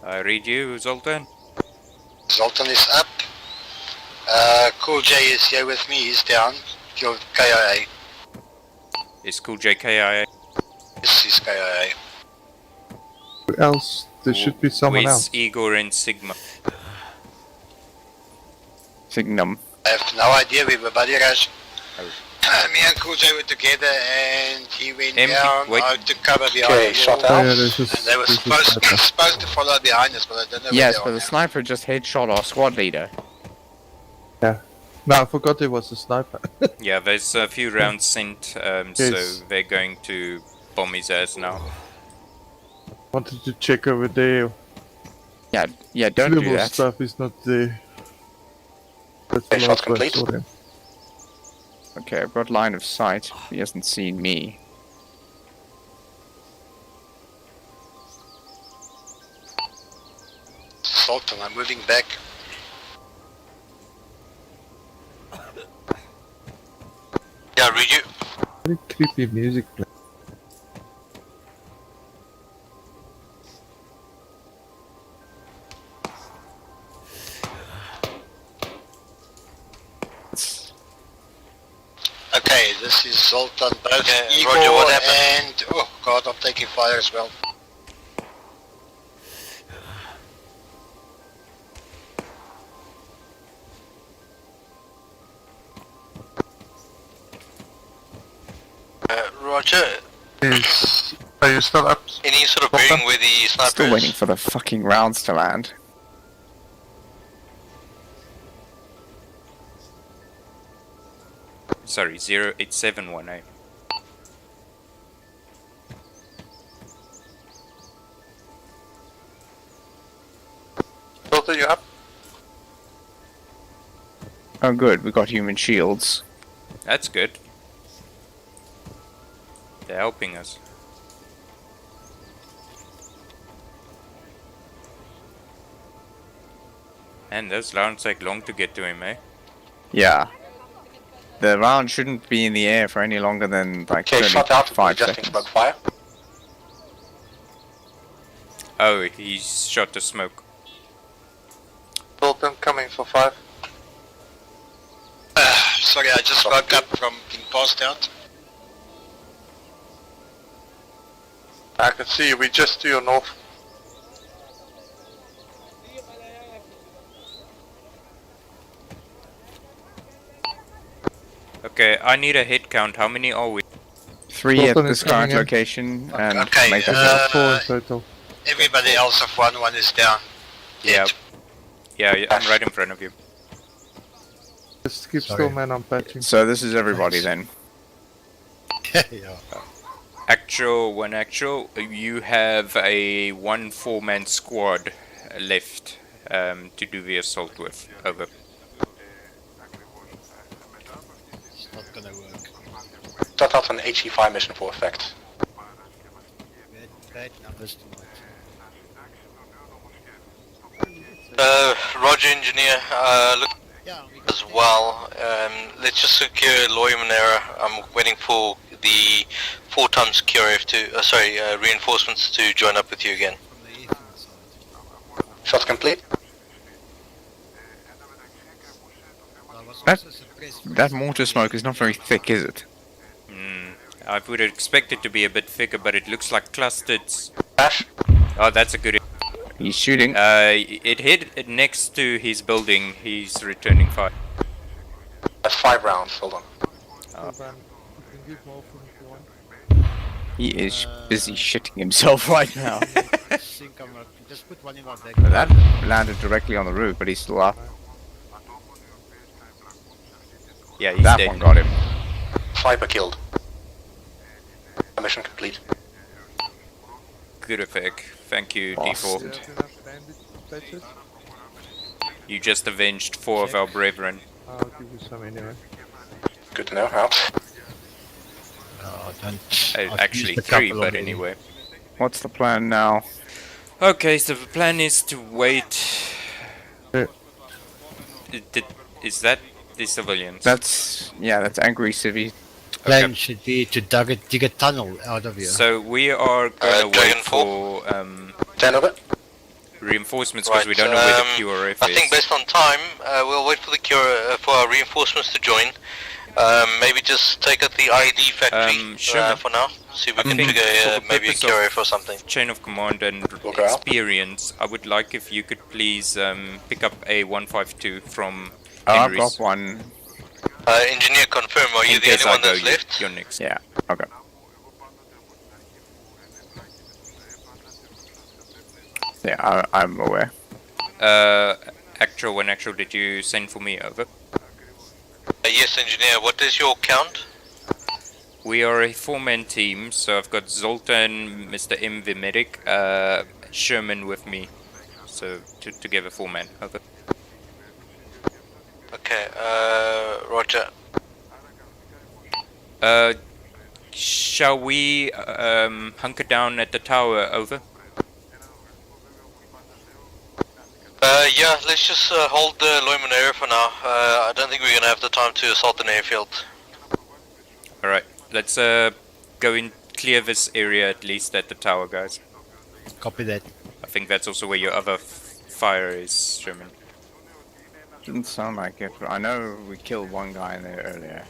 I read you, Zoltan. Zoltan is up. Cool J is here with me, he's down. Killed KIA. Is Cool J KIA? Yes, he's KIA. Who else? There should be someone Where's else. Igor and Sigma? Signum. I have no idea, we were buddy rush. Me and Cool J were together and he went down. I took cover behind the wall. Oh, yeah, And they were supposed to follow behind us, but I don't know Yes, where but they the sniper just headshot our squad leader. Yeah. No, I forgot there was a sniper. Yeah, there's a few rounds sent, so Yes. they're going to bomb his ass now. Wanted to check over there. Yeah, don't do Little that. stuff is not there. That's the Okay, last shot one I complete. saw him. Okay, I've got line of sight. He hasn't seen me. Sultan, I'm moving back. Yeah, read you. Very creepy music playing. Okay, this is Zoltan, both Igor Roger, what happened? and... Oh god, I'm taking fire as well. Roger, Yes. Are you still up? any sort of bearing where the sniper Still is? waiting for the fucking rounds to land. Sorry, 0871, Filter, you up? Oh good, we got human shields. That's good. They're helping us. And those rounds take long to get to him, eh? Yeah. The round shouldn't be in the air for any longer than like Okay, shot out. 35 Adjusting seconds. smoke fire. Oh, he's shot the smoke. Filter coming for 5. Sorry, I just woke up from being passed out. I can see you. We just to your north. Okay, I need a hit count. How many are we? 3 Sultan at is this current coming in. location and Okay, make us There's 4 in total. Everybody else of 1-1 is down. Yeah. Yeah, I'm right in front of you. Just keep Sorry. still, man. I'm patching. So this is everybody then. Yeah. Actual, one actual. You have a 1 4-man squad left to do the assault with. Over. It's not gonna work. Start out an HE5 mission for effect. Bad numbers tonight. Roger, engineer. Look, as well. Let's just secure Loy Monera. I'm waiting for the 4 times QRF to, reinforcements to join up with you again. Shots complete. That mortar smoke is not very thick, is it? I would expect it to be a bit thicker, but it looks like clustered. Ash. Oh, that's a good. He's shooting. It hit next to his building. He's returning fire. That's 5 rounds. Hold on. He is busy shitting himself right now. Just put one in our deck. That landed directly on the roof, but he's still up. Yeah, he's that dead. one got him. Sniper killed. Mission complete. Good effect. Thank you, Bastard. D4. You just avenged 4 of our brethren. I'll give you some anyway. Good to know. Out. Actually 3, but anyway. What's the plan now? Okay, so the plan is to wait. Is that the civilians? That's angry civvy. Plan should be to dig a tunnel out of here. So we are gonna wait for 10 of it. Reinforcements because we don't know where the QRF is. I think based on time, we'll wait for the for our reinforcements to join. Maybe just take out the ID factory for now. See if we can trigger maybe a QRF or something. Chain of command and experience. I would like if you could please pick up a 152 from I've Henry's. got one. Engineer, confirm. Are you the only one that's left? You're next. Yeah. Okay. Yeah, I'm aware. Actual, when actual, did you send for me? Over. Yes, engineer. What is your count? We are a 4-man team, so I've got Zoltan, Mr. M. the medic, Sherman with me. So together 4-man. Over. Okay. Roger. Shall we hunker down at the tower? Over. Yeah, let's just hold the Loyman area for now. I don't think we're gonna have the time to assault an airfield. Alright, let's go and clear this area at least at the tower, guys. Copy that. I think that's also where your other fire is, Sherman. Didn't sound like it, but I know we killed one guy in there earlier.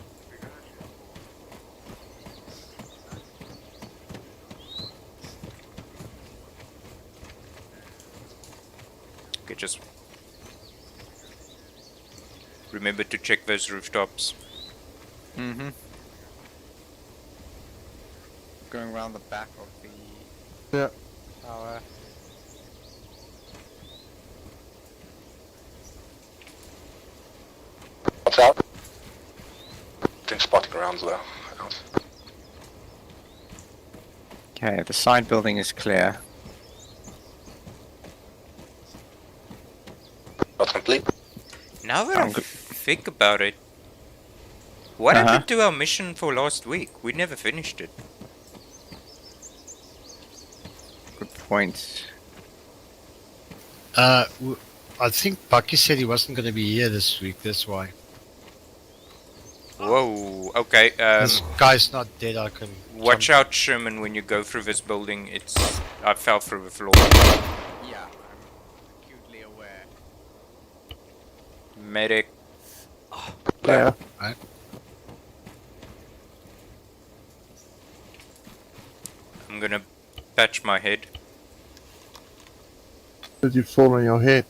Okay, just remember to check those rooftops. Mm-hmm. Going around the back of the tower. What's out? Think spotting rounds there. Okay, the side building is clear. Not complete. Now that I think about it, what happened to our mission for last week? We never finished it. Good point. I think Bucky said he wasn't going to be here this week, that's why. Whoa, okay. This guy's not dead, I can... Watch out, Sherman, when you go through this building. I fell through the floor. Yeah, I'm acutely aware. Medic. Yeah. Right. I'm gonna patch my head. Did you fall on your head?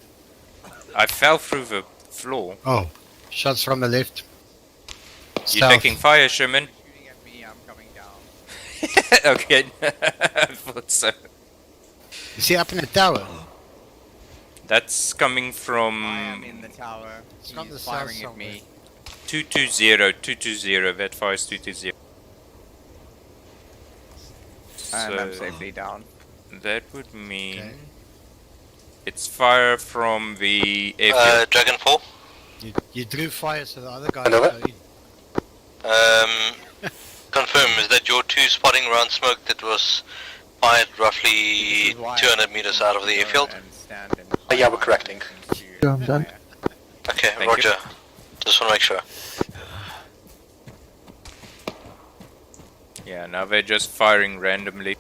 I fell through the floor. Oh, shots from the left. You're taking fire, Sherman? Shooting at me, I'm coming down. Okay, I thought so. Is he up in the tower? That's coming from... I am in the tower. It's from the He's south firing at somewhere. me. 220, that fire is 220. And I'm safely down. That would mean... It's fire from the airfield. Dragon 4? You drew fire so the other guy Hello? go in. Confirm, is that your 2 spotting round smoke that was fired roughly 200 meters out of the airfield? Yeah, we're correcting. Yeah, I'm done. Okay, Thank roger. you. Just want to make sure. Yeah, now they're just firing randomly.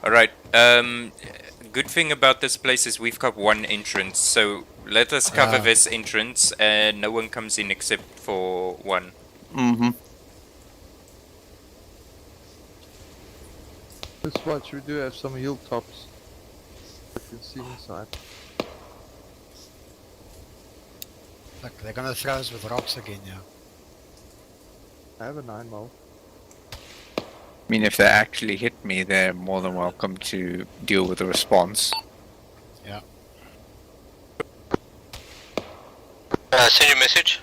Alright, good thing about this place is we've got one entrance, so let us cover this entrance and no one comes in except for one. Mm-hmm. Let's watch, we do have some hilltops. You can see inside. Look, they're gonna throw us with rocks again now. I have a 9mm. I mean, if they actually hit me, they're more than welcome to deal with the response. Yeah. Send your message.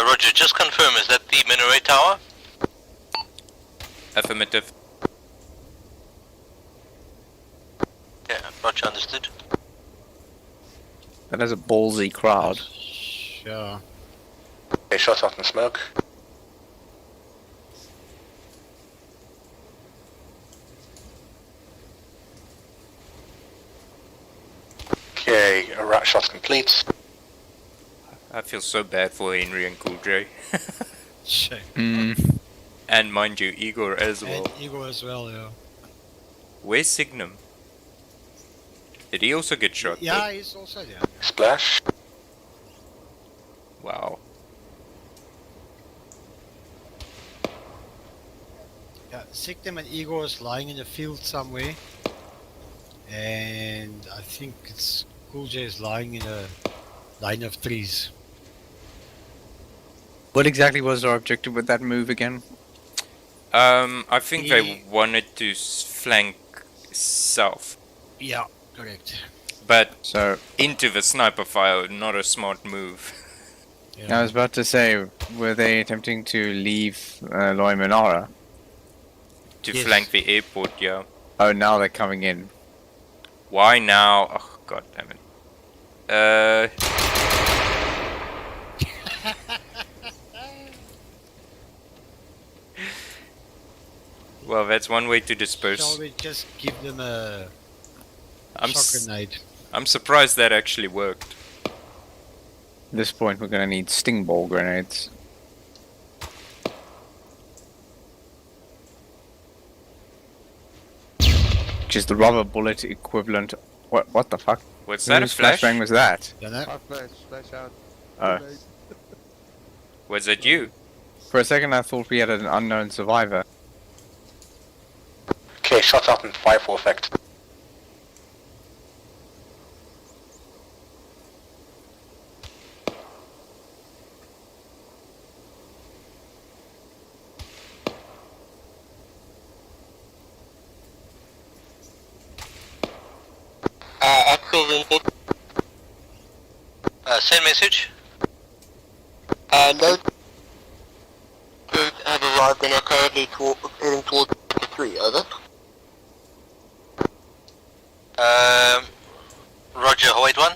Roger, just confirm, is that the Minaret Tower? Affirmative. Yeah, roger, understood. That is a ballsy crowd. Sure. Okay, shots out in smoke. Okay, a rat shot's complete. I feel so bad for Henry and Cool J. Shame. Mm. And mind you, Igor as well. And Igor as well, yeah. Where's Signum? Did he also get shot? Yeah, he's also there. Splash. Wow. Yeah, Signum and Igor is lying in a field somewhere. And I think it's Cool J is lying in a line of trees. What exactly was our objective with that move again? I think they wanted to flank south. Yeah, correct. But So into the sniper fire, not a smart move. I was about to say, were they attempting to leave Loy Manara? To flank the airport, yeah. Oh, now they're coming in. Why now? Oh, god damn it. Well, that's one way to disperse. Shall we just give them a shock grenade? I'm surprised that actually worked. At this point, we're gonna need sting ball grenades. Which is the rubber bullet equivalent. What the fuck? What's that, a Whose flash? flashbang was that? Flash out. Oh. Was it you? For a second, I thought we had an unknown survivor. Okay, shots out in fire for effect. Actual input. Send message. Those groups have arrived and are currently heading towards 3, over. Roger, wait one.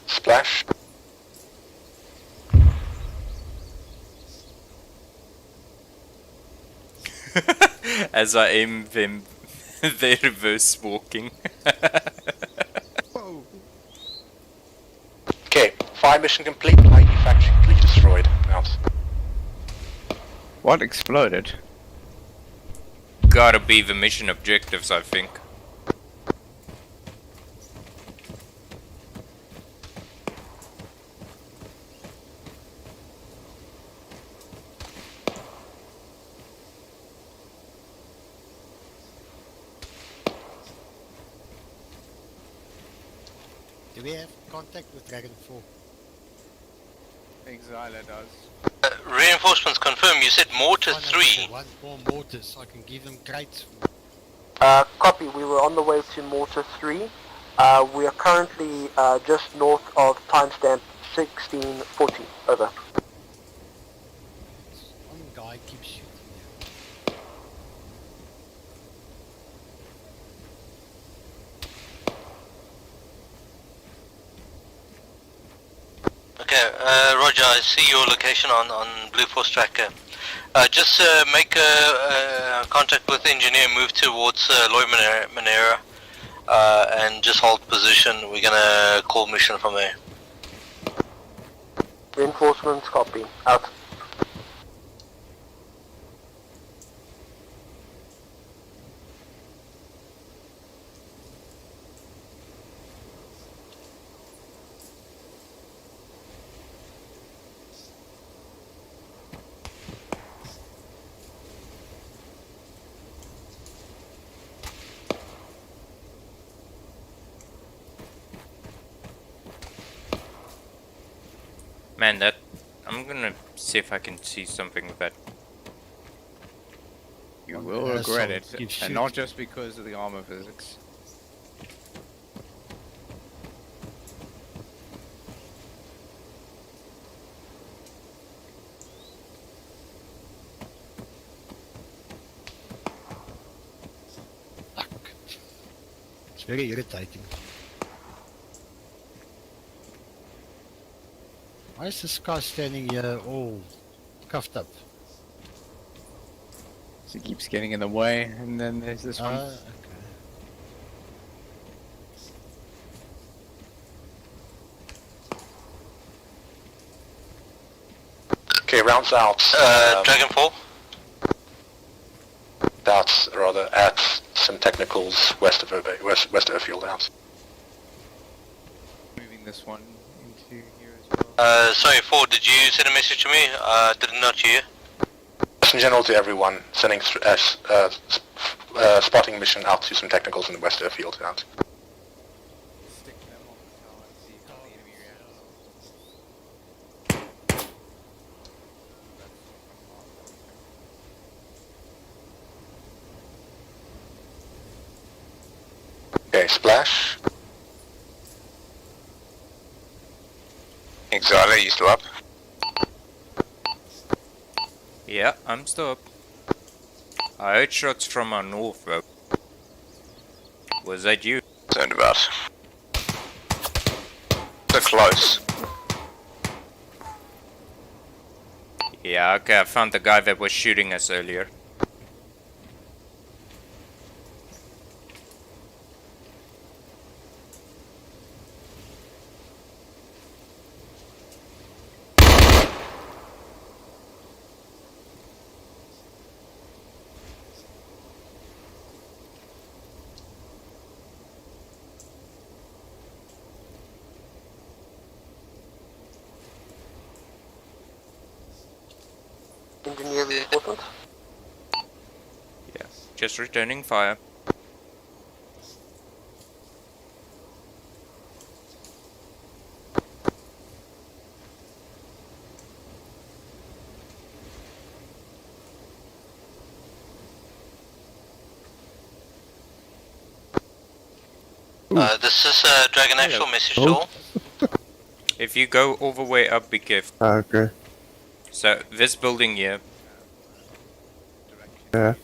Splash. As I aim them, they reverse walking. Okay, fire mission complete. ID factory completely destroyed. Out. What exploded? Gotta be the mission objectives, I think. Do we have contact with Dragon 4? Exiler does. Reinforcements confirm, you said mortar 3. One more mortars, I can give them crates. Copy, we were on the way to Mortar 3. We are currently just north of timestamp 1640, over. One guy keeps shooting Roger, I see your location on Blue Force tracker. Just make contact with the engineer, move towards Loy Manera, and just hold position. We're gonna call mission from there. Reinforcements, copy. Out. Man, that... I'm gonna see if I can see something with that. You will regret it, and not just because of the armor physics. It's very irritating. Why is this guy standing here all cuffed up? So he keeps getting in the way, and then there's this one. Okay. Okay, rounds out. Dragonfall? That's rather at some technicals west of Airfield House. Moving this one into here as well. Sorry, Ford, did you send a message to me? Did not hear. Just in general to everyone, sending spotting mission out to some technicals in the west Airfield House. Stick them on the tower and see how the enemy reacts. Okay, splash. Exile, you still up? Yeah, I'm still up. I heard shots from our north though. Was that you? Turned about. So close. Yeah, okay, I found the guy that was shooting us earlier. Engineer reinforcement. Yeah, just returning fire. This is Dragon Actual message to all. If you go all the way up, be careful. Okay. So, this building here. Yeah.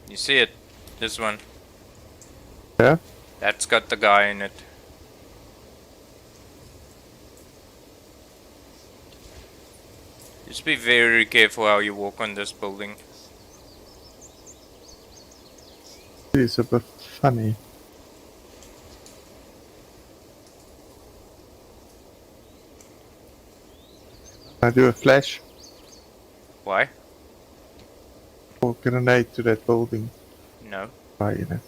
You see it? This one. Yeah. That's got the guy in it. Just be very careful how you walk on this building. It's a bit funny. I do a flash Why? or grenade to that building. No. Right in it.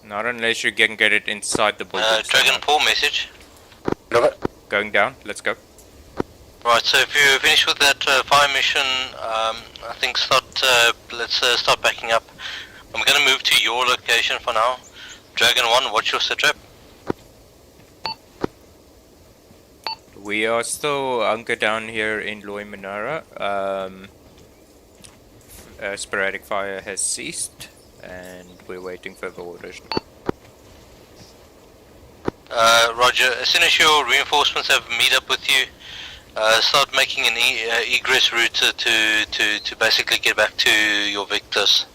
Not unless you can get it inside the building. Dragonfall message. Going down, let's go. Right, so if you finish with that fire mission, I think let's start backing up. I'm gonna move to your location for now. Dragon 1, what's your sit rep? We are still anchored down here in Loy Manara. Sporadic fire has ceased, and we're waiting for the orders. Roger, as soon as your reinforcements have meet up with you, start making an egress route to basically get back to your victors.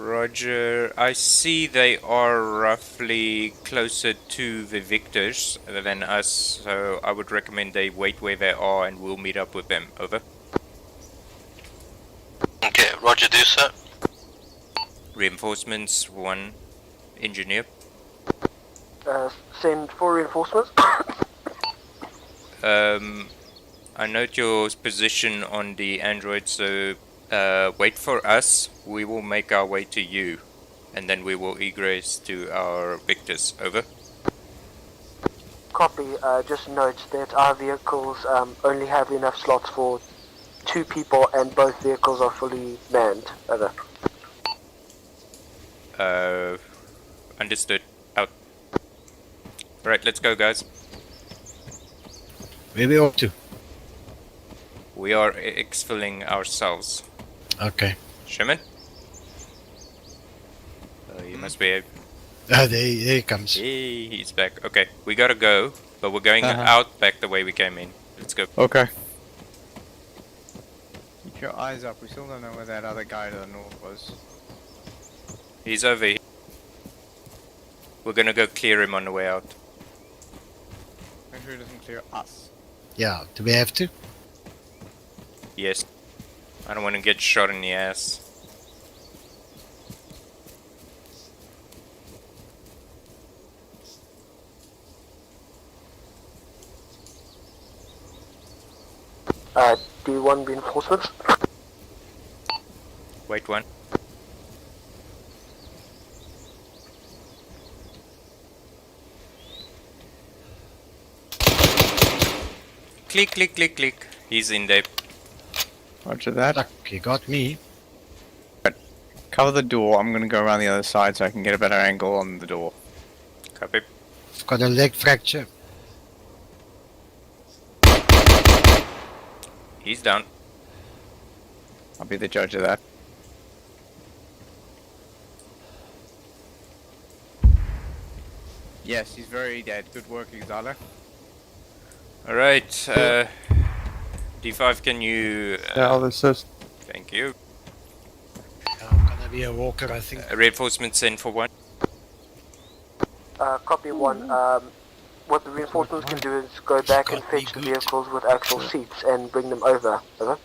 Roger. I see they are roughly closer to the victors than us, so I would recommend they wait where they are and we'll meet up with them. Over. Okay, roger, do so. Reinforcements, 1 engineer. Send 4 reinforcements. I note your position on the android, so wait for us. We will make our way to you, and then we will egress to our victors. Over. Copy. Just note that our vehicles only have enough slots for 2 people, and both vehicles are fully manned. Over. Understood. Out. Right, let's go, guys. Where we off to? We are exfilling ourselves. Okay. Sherman? You must be... There he comes. Hey, he's back. Okay, we gotta go, but we're going out back the way we came in. Let's go. Okay. Keep your eyes up. We still don't know where that other guy to the north was. He's over here. We're gonna go clear him on the way out. Make sure he doesn't clear us. Yeah, do we have to? Yes. I don't want to get shot in the ass. Do you want reinforcements? Wait, 1. Click, click, click, click. He's in there. Roger that. Fuck, you got me. But cover the door. I'm gonna go around the other side so I can get a better angle on the door. Copy. I've got a leg fracture. He's down. I'll be the judge of that. Yes, he's very dead. Good work, Exala. Alright, D5, can you... Yeah, I'll assist. Thank you. I'm gonna be a walker, I think. Reinforcements send for 1. Copy 1. What the reinforcements can do is go back and fetch the vehicles with actual seats and bring them over. Over.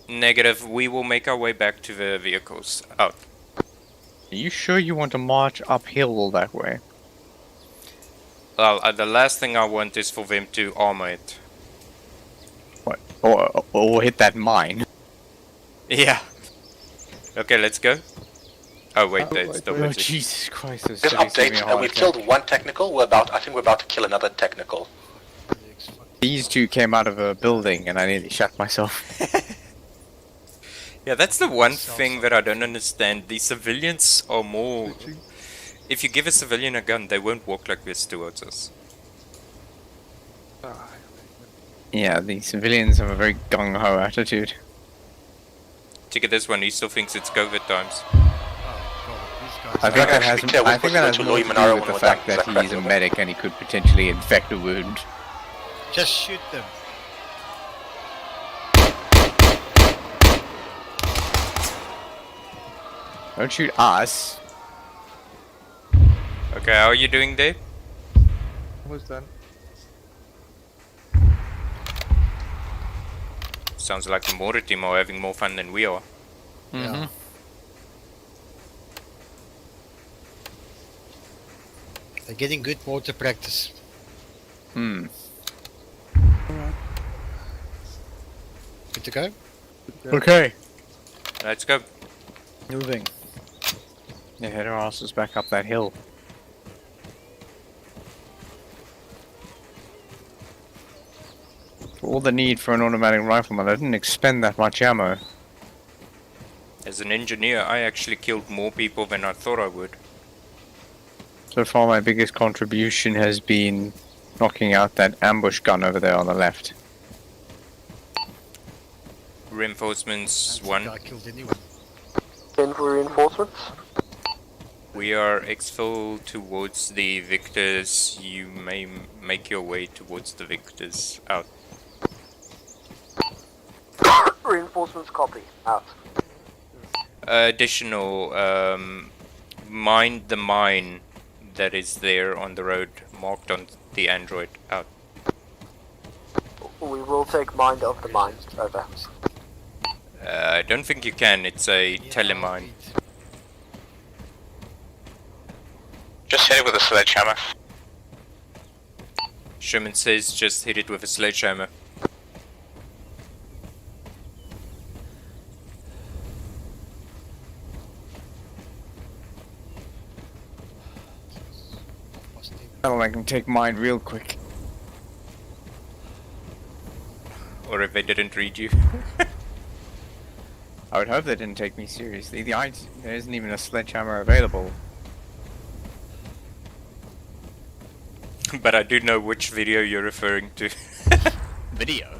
Negative, we will make our way back to the vehicles. Out. Are you sure you want to march uphill all that way? Well, the last thing I want is for them to armor it. What? Or hit that mine? Yeah. Okay, let's go. Oh wait, that's still Oh Jesus Christ! Just update. We've killed 1 technical. I think we're about to kill another technical. These 2 came out of a building, and I nearly shot myself. Yeah, that's the one thing that I don't understand. The civilians are more... If you give a civilian a gun, they won't walk like this towards us. Yeah, the civilians have a very gung-ho attitude. Check at this one, he still thinks it's COVID times. I think that has more to do with the fact that he's a medic and he could potentially infect a wound. Just shoot them. Don't shoot us. Okay, how are you doing, Dave? Almost done. Sounds like the mortar team are having more fun than we are. Yeah. They're getting good mortar practice. Hmm. Good to go? Okay. Let's go. Moving. Yeah, head our asses back up that hill. For all the need for an automatic rifleman, I didn't expend that much ammo. As an engineer, I actually killed more people than I thought I would. So far, my biggest contribution has been knocking out that ambush gun over there on the left. Reinforcements 1. I killed anyone. 10 for reinforcements. We are exfil towards the victors. You may make your way towards the victors. Out. Reinforcements copy. Out. Additional, mind the mine that is there on the road, marked on the Android out. We will take mind of the mine. Over. I don't think you can, it's a telemine. Just hit it with a sledgehammer. Sherman says just hit it with a sledgehammer. That'll make them take mine real quick. Or if they didn't read you. I would hope they didn't take me seriously. There isn't even a sledgehammer available. But I do know which video you're referring to. Video?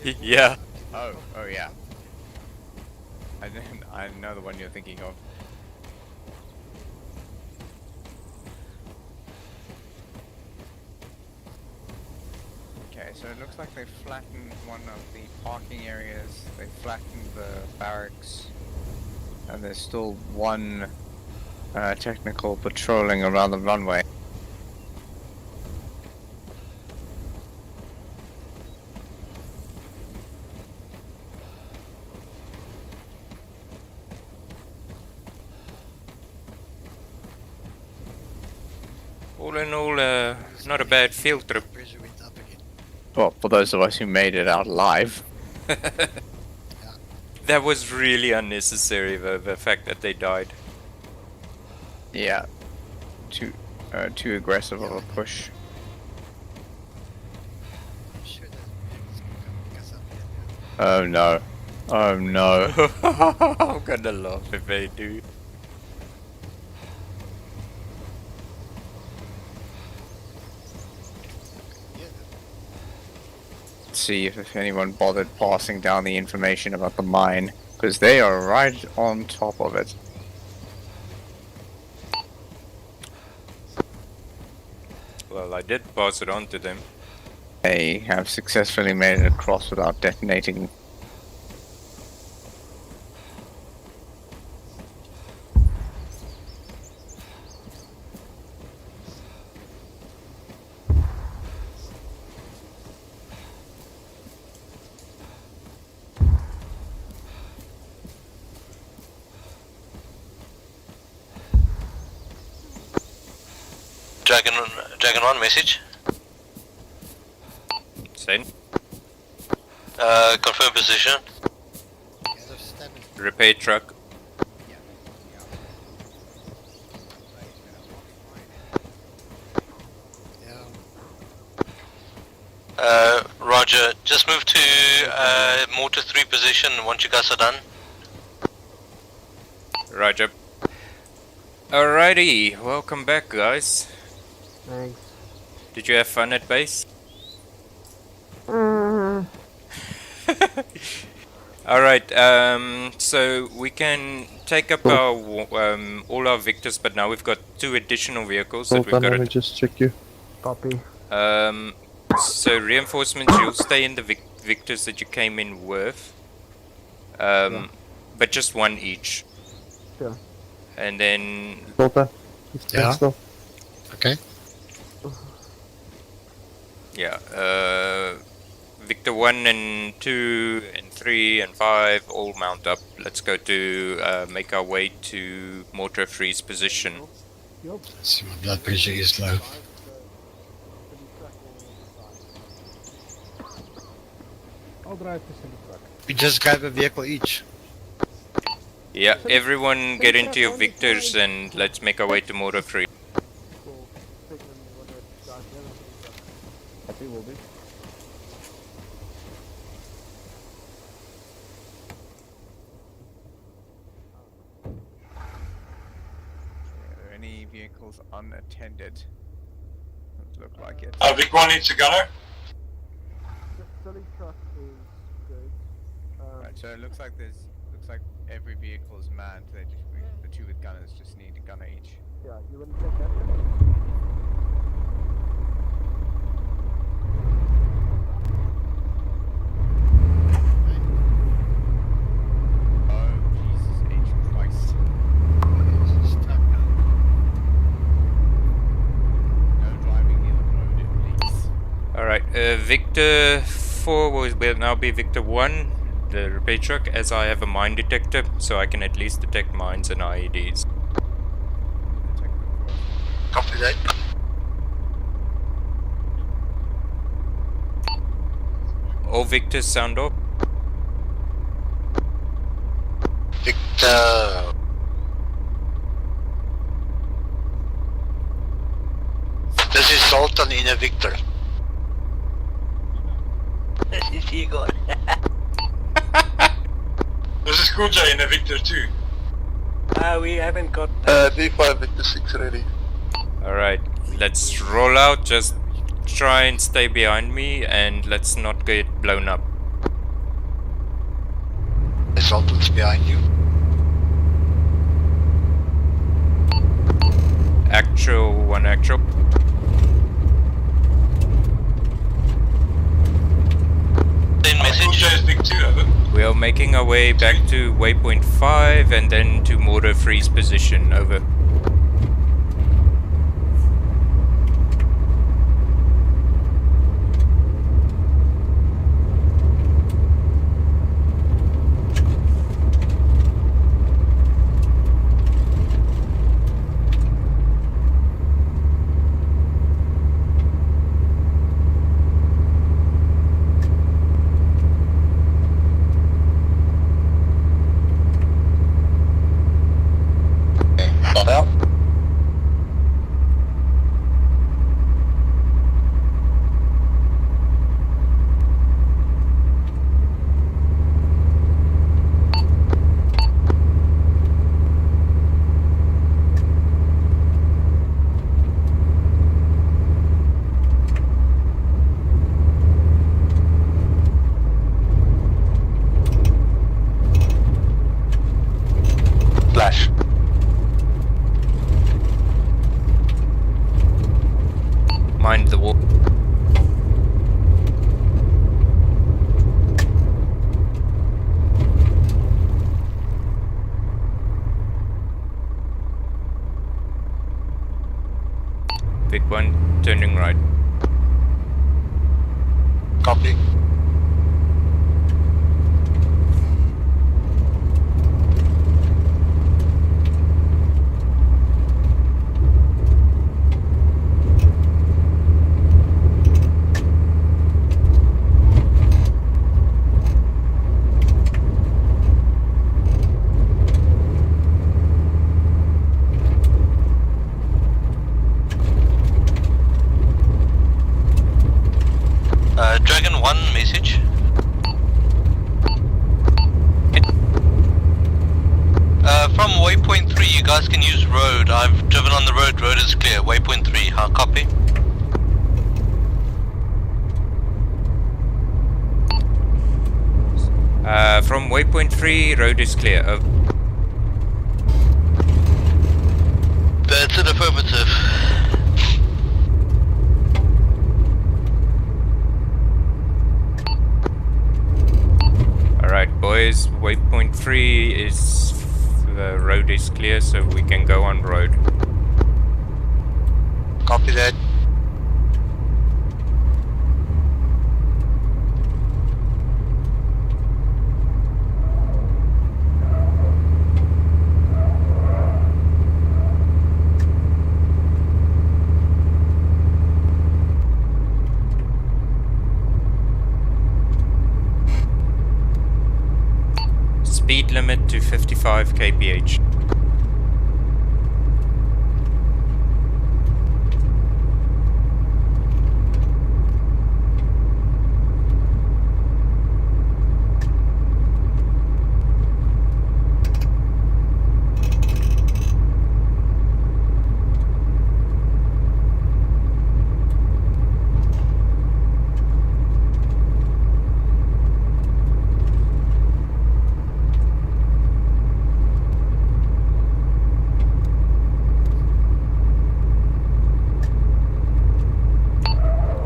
Yeah. Oh yeah. I know the one you're thinking of. Okay, so it looks like they flattened one of the parking areas, they flattened the barracks, and there's still one technical patrolling around the runway. All in all, not a bad field trip. Well, for those of us who made it out alive. That was really unnecessary, though, the fact that they died. Yeah. Too aggressive of a push. Oh no. Oh no. I'm gonna laugh if they do. See if anyone bothered passing down the information about the mine, because they are right on top of it. Well, I did pass it on to them. They have successfully made it across without detonating. Dragon 1 message. Send. Confirm position. Repair truck. Roger. Just move to mortar 3 position once you guys are done. Roger. Alrighty, welcome back, guys. Thanks. Did you have fun at base? Alright, so we can take up our all our victors, but now we've got 2 additional vehicles that we've got. Let me just check you. Copy. So reinforcements, you'll stay in the victors that you came in with. But just 1 each. Sure. And then... Yeah. Okay. Yeah, Victor 1 and 2 and 3 and 5 all mount up. Let's go to make our way to Mortar 3's position. See, my blood pressure is low. I'll drive to the truck. We just grab a vehicle each. Yeah, everyone get into your victors and let's make our way to Mortar 3. Happy will be. Are there any vehicles unattended? Doesn't look like it. Vic 1 needs a gunner. Silly truck is good. Right, so it looks like every vehicle is manned. The 2 with gunners just need a gunner each. Yeah, you want to take that? Oh, Jesus H. Victor 4 will now be Victor 1, the repair truck, as I have a mine detector, so I can at least detect mines and IEDs. Copy that. All Victors sound off. Victor. This is Sultan in a Victor. This is Igor. This is Cool J in a Victor too. We haven't got... D5 Victor 6 ready. Alright, let's roll out, just try and stay behind me and let's not get blown up. The Sultan's behind you. Actual, one actual. We are making our way back to waypoint 5 and then to mortar freeze position, over. Start out. Flash. Mind the wall. Big one, turning right. Copy. Dragon 1 message. From waypoint 3 you guys can use road. I've driven on the road, road is clear. Waypoint 3, how copy? From waypoint 3, road is clear. That's an affirmative. Alright boys, waypoint 3 is... the road is clear, so we can go on road. Copy that. Speed limit to 55 kph.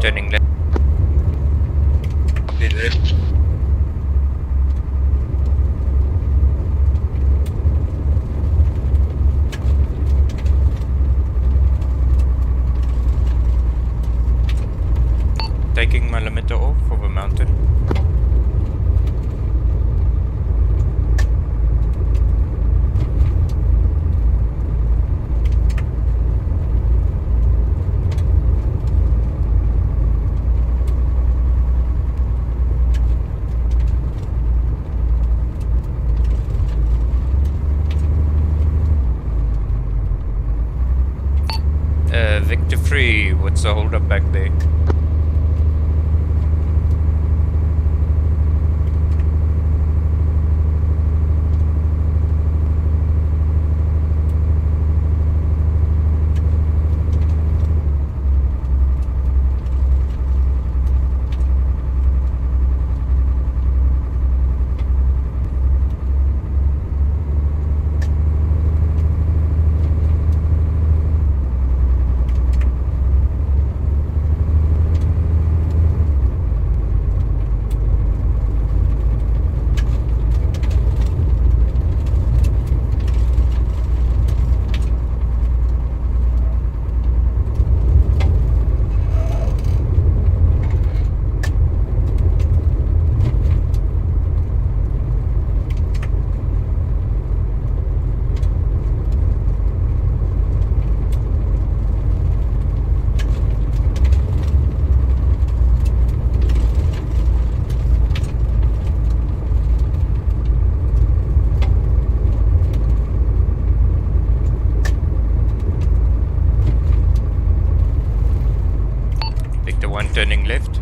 Turning left. Copy left. taking my limiter off of a mountain. Victor 3, what's the hold up back there? Victor 1 turning left.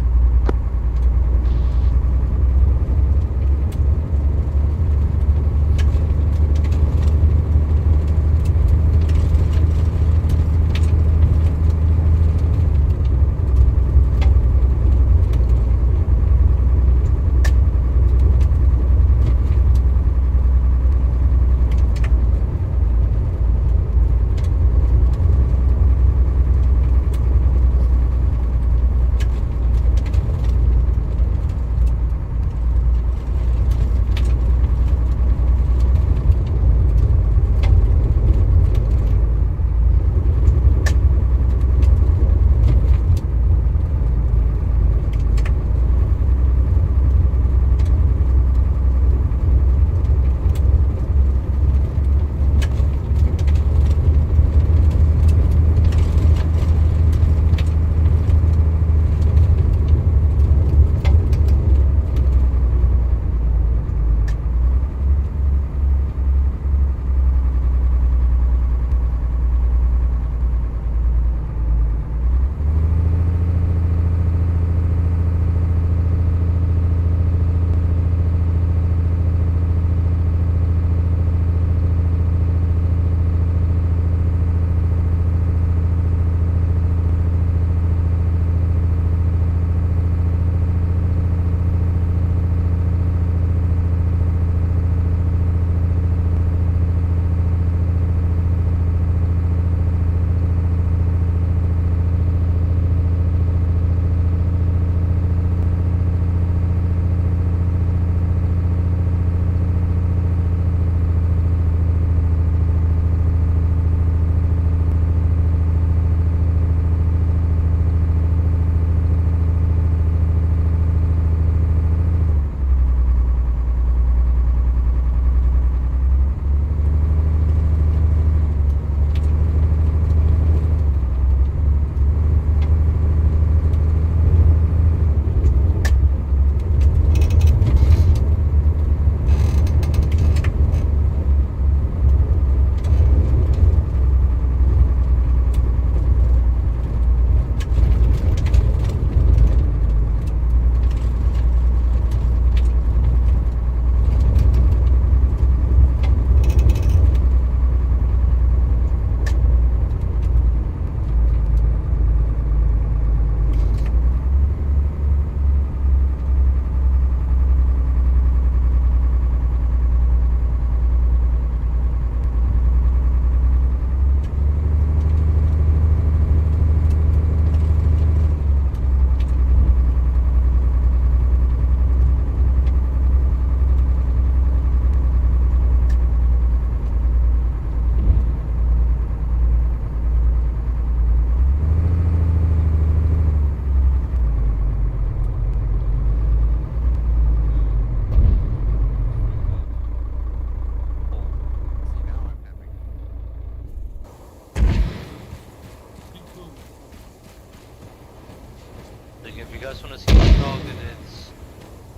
guys want to see the target, it's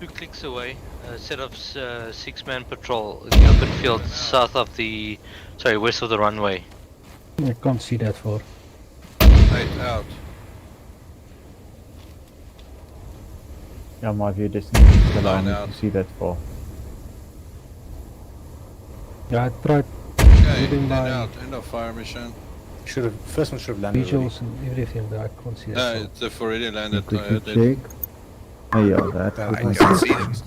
2 clicks away. Set up 6-man patrol in the open field south of the, west of the runway. I can't see that far. 8 out. Yeah, my view distance is allow Line me out. to see that far. Yeah, I tried Okay, moving 10 my out. End of fire mission. First one should have landed already. visuals and everything, but I can't see that No, far. it's already landed. Quickly check. Oh yeah, that. I was can't my see suspicion. it.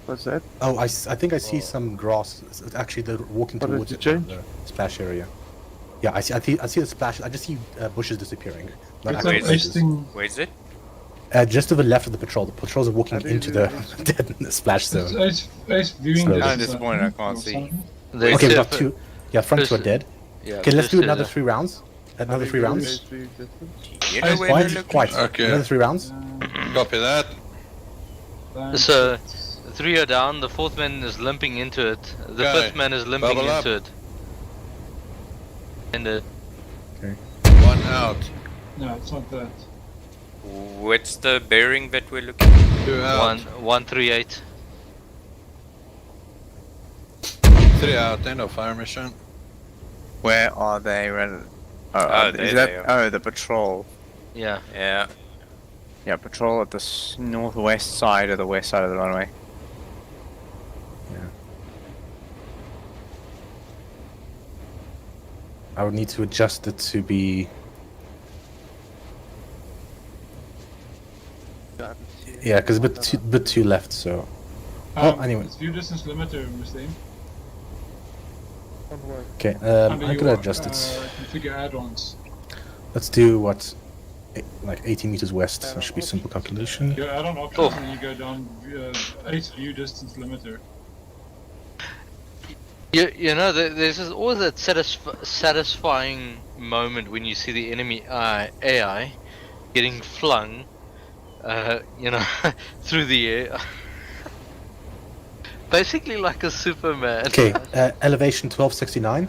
What's that? Oh, I think I see some grass. Actually, they're walking What did towards you it, change? the splash area. Yeah, I see the splash. I just see bushes disappearing. Not It's actual like places. wasting. Where is it? Just to the left of the patrol. The patrols are walking How do you into do the splash zone. It's viewing So- distance, Kinda disappointed I think, can't or see. something. There's Okay, we a- got 2. Yeah, front 2 are dead. Yeah. Okay, let's do There's another a- 3 rounds. Another 3 rounds. You know where they're looking? Quite. Okay. Another 3 rounds. Copy that. So, 3 are down, the 4th man is limping into it, the Okay, 5th man is limping bubble up. into it. And 1 out. No, it's not that. What's the bearing that we're looking at? 2 out. 138. 3 out. End of fire mission. Where are they? Is there that? they are. Oh, the patrol. Yeah. Yeah. Yeah, patrol at the northwest side or the west side of the runway. I would need to adjust it to be. Yeah, because a bit too left. So. Anyway. It's view distance limiter, Muslim. Okay. Under I could your, adjust it. Configure add-ons. Let's do what, like 80 meters west. That should be a simple calculation. Your add-on options, and you go down 8 view distance limiter. You know, there's always that satisfying moment when you see the enemy AI getting flung, through the air. Basically like a Superman. Okay. Elevation 1269.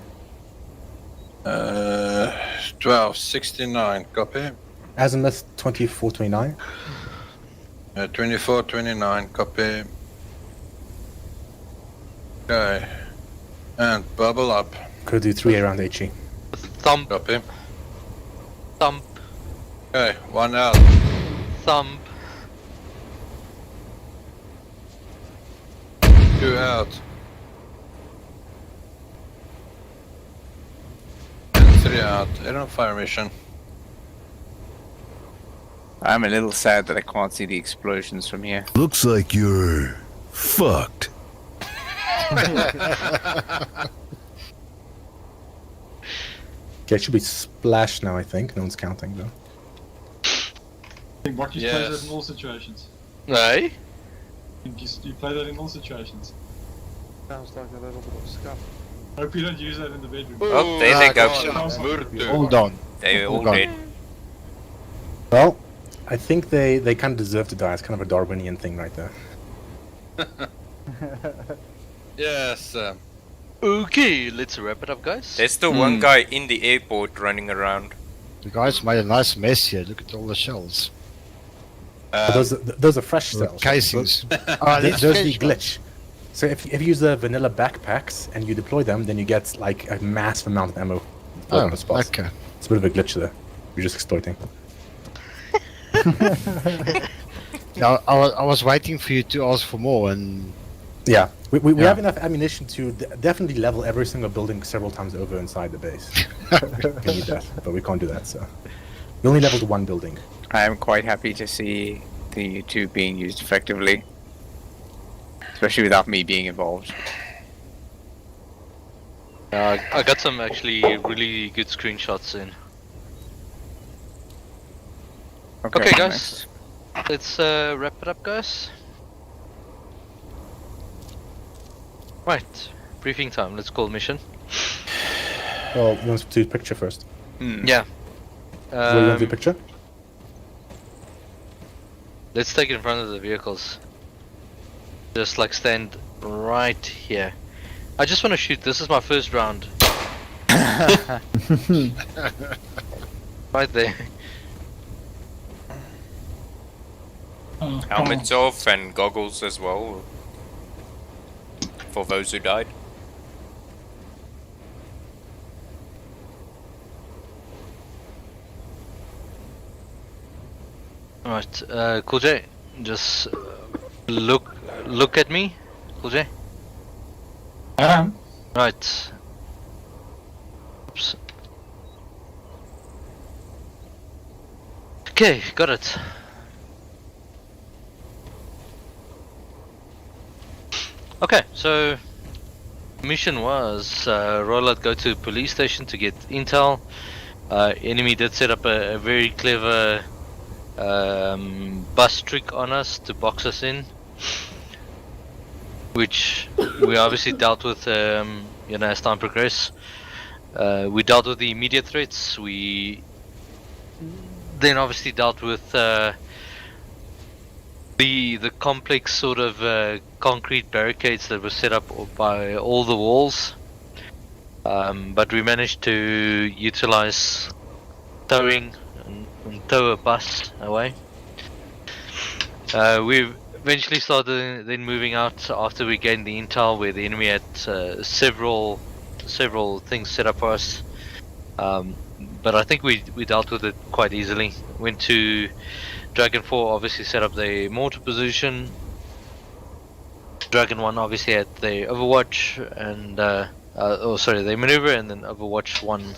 1269. Copy. Azimuth 2429. 2429. Copy. Okay. And bubble up. Could do 3 around HE. Thump. Copy. Thump. Okay. 1 out. Thump. 2 out. And 3 out. End of fire mission. I'm a little sad that I can't see the explosions from here. Looks like you're fucked. Okay, it should be splashed now, I think. No one's counting, though. I think Bucky's plays that in all situations. Hey? You play that in all situations. Sounds like a little bit of scuff. Hope you don't use that in the bedroom. Oh, there they go. Hold on. They all Hold on. dead. Well, I think they kind of deserve to die. It's kind of a Darwinian thing right there. Yes. Okay, let's wrap it up, guys. There's still one guy in the airport running around. The guys made a nice mess here. Look at all the shells. But those are fresh cells. Casings. Those the glitch. So if you use the vanilla backpacks and you deploy them, then you get like a massive amount of ammo. Oh, on the spot. okay. It's a bit of a glitch there. You're just exploiting. Now, I was waiting for you to ask for more, and Yeah, we Yeah. have enough ammunition to definitely level every single building several times over inside the base. We need that, but we can't do that. So we only leveled 1 building. I am quite happy to see the 2 being used effectively. Especially without me being involved. I got some actually really good screenshots in. Okay, guys. Let's wrap it up, guys. Right, briefing time. Let's call mission. Well, you want to do picture first? Yeah. Where you want to do picture? Let's take it in front of the vehicles. Just like stand right here. I just want to shoot. This is my first round. Right there. Helmets off and goggles as well. For those who died. Alright, Cool J, just look at me, Cool J. I am. Right. Oops. Okay, got it. Okay, so mission was roll out, go to police station to get intel. Enemy did set up a very clever bus trick on us to box us in, which we obviously dealt with, you know, as time progressed. We dealt with the immediate threats. We then obviously dealt with the complex sort of concrete barricades that were set up by all the walls. But we managed to utilize towing and tow a bus away. We eventually started then moving out after we gained the intel where the enemy had several things set up for us. But I think we dealt with it quite easily. Went to Dragon 4, obviously set up the mortar position. Dragon 1 obviously had the overwatch and the maneuver, and then Overwatch 1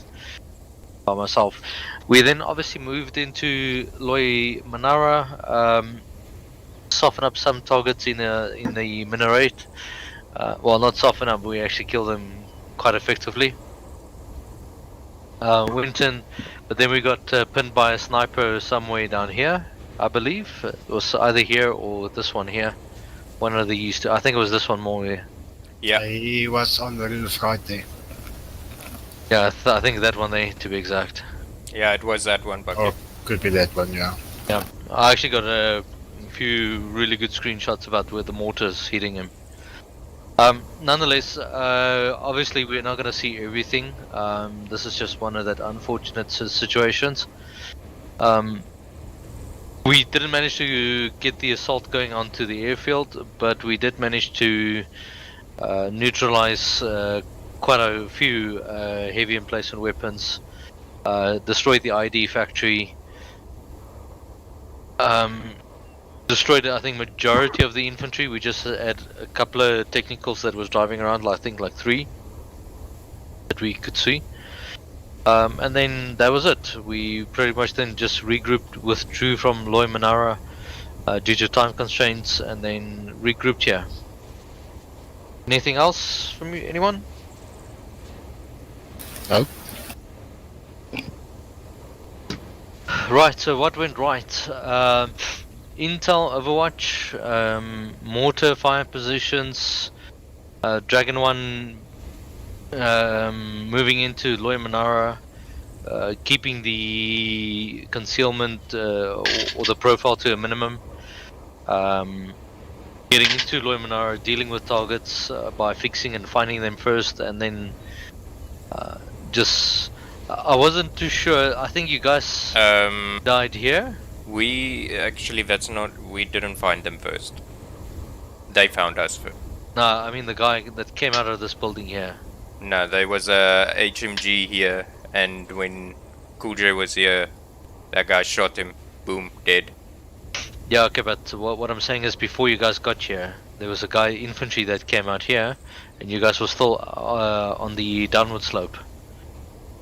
by myself. We then obviously moved into Loy Manara, soften up some targets in the minaret. Well, not soften up, we actually killed them quite effectively. Went in, but then we got pinned by a sniper somewhere down here, I believe. It was either here or this one here. One of the used to, I think it was this one more here. Yeah. He was on the roof right there. Yeah, I think that one there, to be exact. Yeah, it was that one, but oh, could be that one, yeah. Yeah, I actually got a few really good screenshots about where the mortar's hitting him. Nonetheless, obviously we're not going to see everything. This is just one of that unfortunate situations. We didn't manage to get the assault going onto the airfield, but we did manage to neutralize quite a few heavy emplacement weapons, destroyed the ID factory, destroyed I think majority of the infantry. We just had a couple of technicals that was driving around, I think like 3 that we could see. And then that was it. We pretty much then just regrouped, withdrew from Loy Manara due to time constraints, and then regrouped here. Anything else from you, anyone? No. Right, so what went right? Intel, Overwatch, mortar fire positions, Dragon 1 moving into Loy Manara, keeping the concealment or the profile to a minimum, getting into Loy Manara, dealing with targets by fixing and finding them first, and then just I wasn't too sure. I think you guys died here. We actually, we didn't find them first. They found us first. No, I mean the guy that came out of this building here. No, there was a HMG here, and when Cool J was here, that guy shot him. Boom, dead. Yeah, okay, but what I'm saying is before you guys got here, there was a guy infantry that came out here, and you guys were still on the downward slope.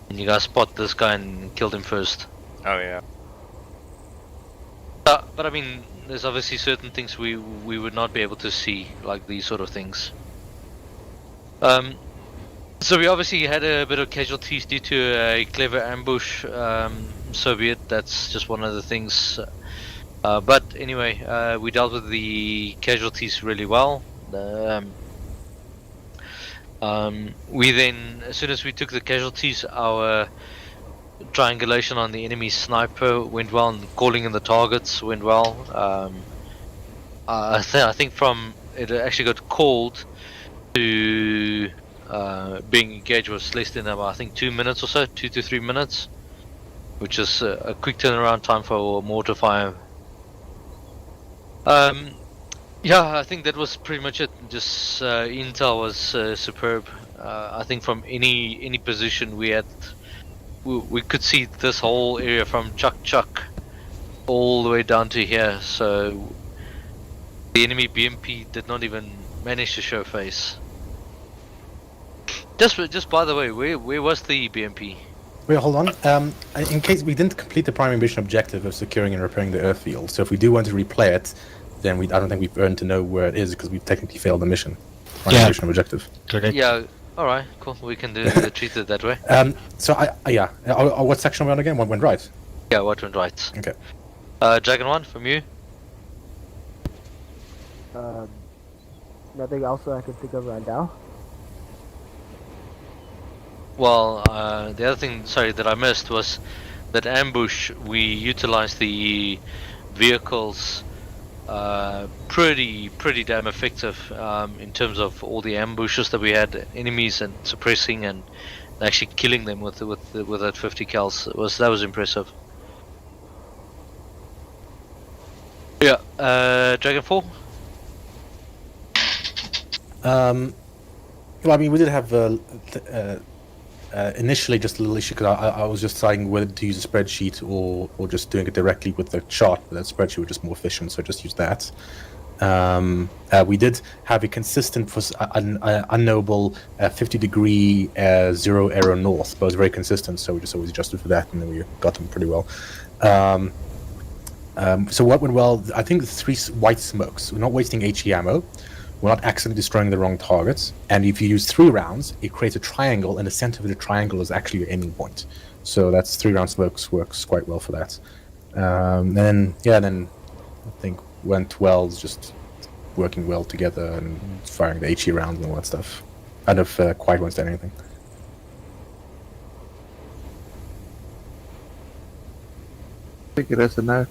And you guys spot this guy and killed him first. Oh yeah. But I mean, there's obviously certain things we would not be able to see, like these sort of things. So we obviously had a bit of casualties due to a clever ambush, so be it, that's just one of the things. But anyway, we dealt with the casualties really well. We then, as soon as we took the casualties, our triangulation on the enemy sniper went well, and calling in the targets went well. I think from it actually got called to being engaged was less than about, I think 2 minutes or so, 2 to 3 minutes, which is a quick turnaround time for mortar fire. Yeah, I think that was pretty much it. Just intel was superb. I think from any position we could see this whole area from Chuck all the way down to here. So the enemy BMP did not even manage to show face. Just by the way, where was the BMP? Wait, hold on. In case we didn't complete the primary mission objective of securing and repairing the airfield, so if we do want to replay it, then I don't think we've earned to know where it is because we've technically failed the mission. Primary mission objective. Correct. Yeah. All right. Cool. We can treat it that way. So what section are we on again? What went right? Yeah. What went right? Okay. Dragon 1 from you. Nothing else I can think of right now. Well, the other thing, sorry, that I missed was that ambush. We utilized the vehicles pretty damn effective in terms of all the ambushes that we had, enemies, and suppressing and actually killing them with that 50 cals. That was impressive. Yeah, Dragon 4. Well, I mean, we did have initially just a little issue because I was just deciding whether to use a spreadsheet or just doing it directly with the chart, but that spreadsheet was just more efficient, so I just used that. We did have a consistent, unknowable 50-degree zero error north, but it was very consistent, so we just always adjusted for that, and then we got them pretty well. So what went well, I think the 3 white smokes. We're not wasting HE ammo. We're not accidentally destroying the wrong targets. And if you use 3 rounds, it creates a triangle, and the center of the triangle is actually your aiming point. So that's 3-round smokes works quite well for that. Then I think went well, just working well together and firing the HE rounds and all that stuff. I don't know if Quiet wants to add anything. I think it is a no.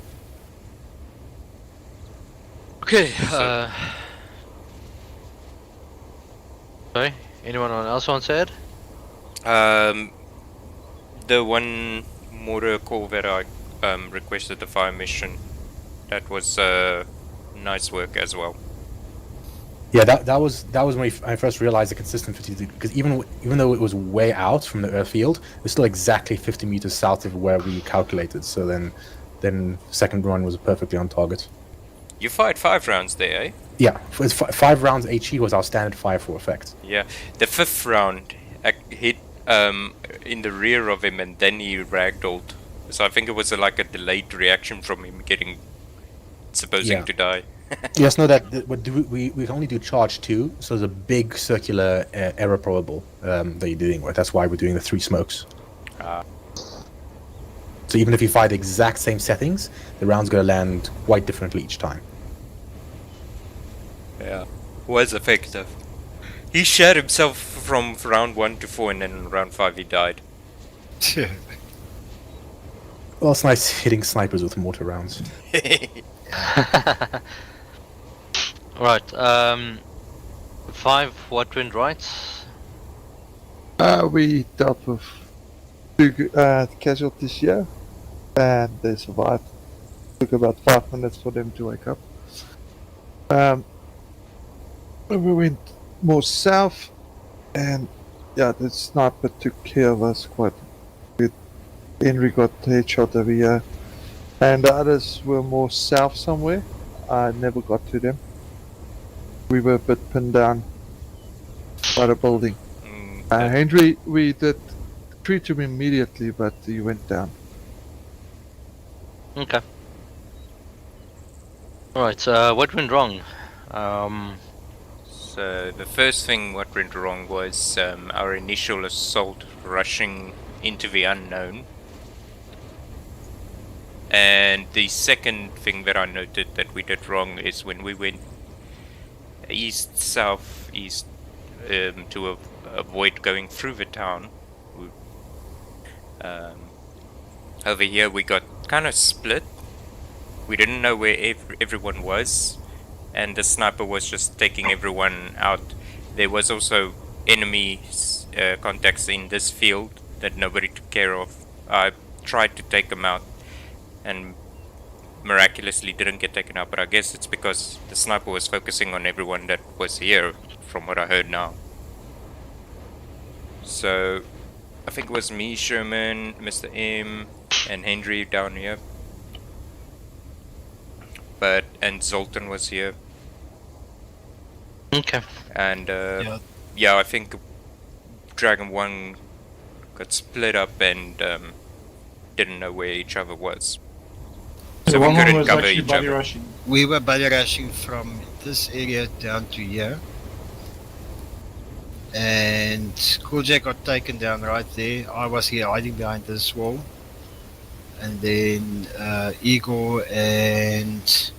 Okay. Sorry, anyone else want to add? The one mortar call that I requested the fire mission, that was nice work as well. Yeah, that was when I first realized the consistent 50, because even though it was way out from the airfield, it was still exactly 50 meters south of where we calculated. So then second run was perfectly on target. You fired 5 rounds there, eh? Yeah, 5 rounds HE was our standard fire for effect. Yeah, the 5th round hit in the rear of him, and then he ragdolled. So I think it was like a delayed reaction from him supposing to die. Yes, no, we can only do charge 2, so there's a big circular error probable that you're dealing with. That's why we're doing the 3 smokes. So even if you fire the exact same settings, the round's going to land quite differently each time. Yeah, was effective. He shot himself from round 1 to 4, and then round 5 he died. Well, it's nice hitting snipers with mortar rounds. Right, 5, what went right? We dealt with 2 casualties here, and they survived. Took about 5 minutes for them to wake up. We went more south, and yeah, the sniper took care of us quite good. Henry got the headshot over here, and the others were more south somewhere. I never got to them. We were a bit pinned down by the building. Henry, we did treat him immediately, but he went down. Okay. Alright, what went wrong? So the first thing what went wrong was our initial assault rushing into the unknown. And the second thing that I noted that we did wrong is when we went east, south, east to avoid going through the town. Over here we got kind of split. We didn't know where everyone was, and the sniper was just taking everyone out. There was also enemy contacts in this field that nobody took care of. I tried to take them out, and miraculously didn't get taken out, but I guess it's because the sniper was focusing on everyone that was here, from what I heard now. So, I think it was me, Sherman, Mr. M, and Henry down here. And Zoltan was here. Okay. And, yeah, I think Dragon 1 got split up and didn't know where each other was. So we couldn't cover each other. Rushing. We were buddy rushing from this area down to here. And Cool J got taken down right there. I was here hiding behind this wall. And then Igor and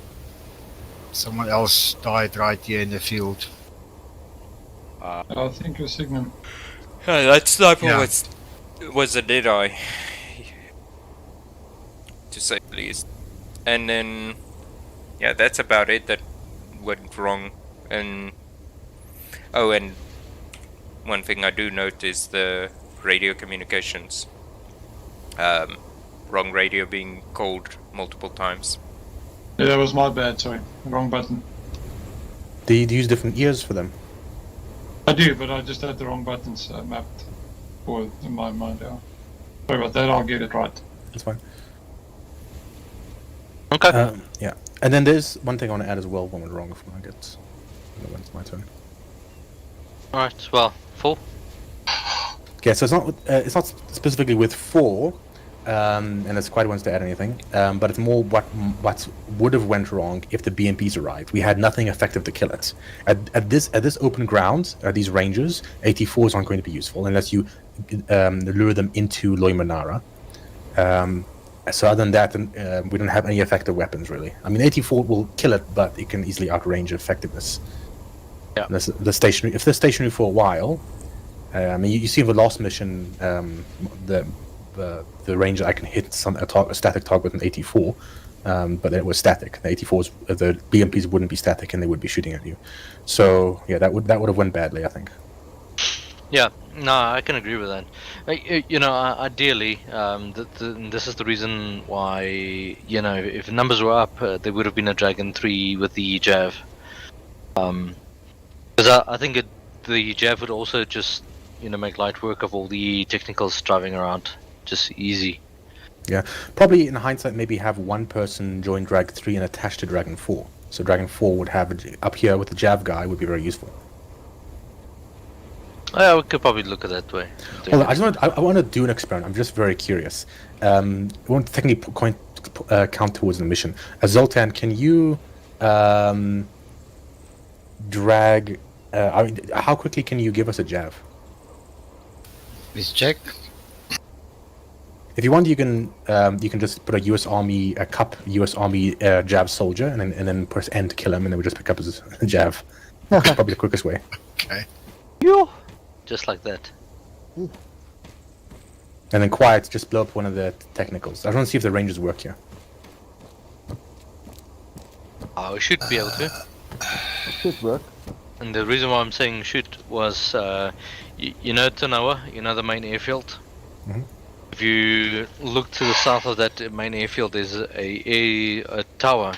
someone else died right here in the field. I think you're Signum. That sniper was a deadeye, to say the least. And then, yeah, that's about it that went wrong. And and one thing I do note is the radio communications. Wrong radio being called multiple times. Yeah, that was my bad, sorry. Wrong button. Do you use different ears for them? I do, but I just had the wrong buttons mapped in my mind now. Sorry about that, I'll get it right. That's fine. Okay. Yeah. And then there's one thing I want to add as well when we're wrong if I get when it's my turn. Alright, well, 4. Okay, so it's not specifically with 4, and it's quite wants to add anything, but it's more what would have went wrong if the BMPs arrived. We had nothing effective to kill it. At this open ground, these ranges, 84s aren't going to be useful unless you lure them into Loimanara. So other than that, we don't have any effective weapons really. I mean, 84 will kill it, but it can easily outrange effectiveness. Yeah. If they're stationary for a while, I mean, you see in the last mission, the range that I can hit a static target with an 84, but it was static. The 84s, the BMPs wouldn't be static, and they would be shooting at you. So yeah, that would have went badly, I think. Yeah, no, I can agree with that. You know, ideally, this is the reason why, you know, if the numbers were up, there would have been a Dragon 3 with the Jav. Because I think the Jav would also just, you know, make light work of all the technicals driving around. Just easy. Yeah, probably in hindsight, maybe have one person join Dragon 3 and attach to Dragon 4. So Dragon 4 would have up here with the Jav guy would be very useful. Yeah, we could probably look at that way. Hold on, I want to do an experiment. I'm just very curious. I won't technically count towards the mission. Zoltan, can you drag? I mean, how quickly can you give us a Jav? Let's check. If you want, you can just put a US Army Jav soldier, and then press N to kill him, and then we just pick up his Jav. That's probably the quickest way. Okay. Yo. Just like that. And then quiet, just blow up one of the technicals. I want to see if the ranges work here. We should be able to. It should work. And the reason why I'm saying shoot was, you know Tanawa, you know the main airfield? Mm-hmm. If you look to the south of that main airfield, there's a tower.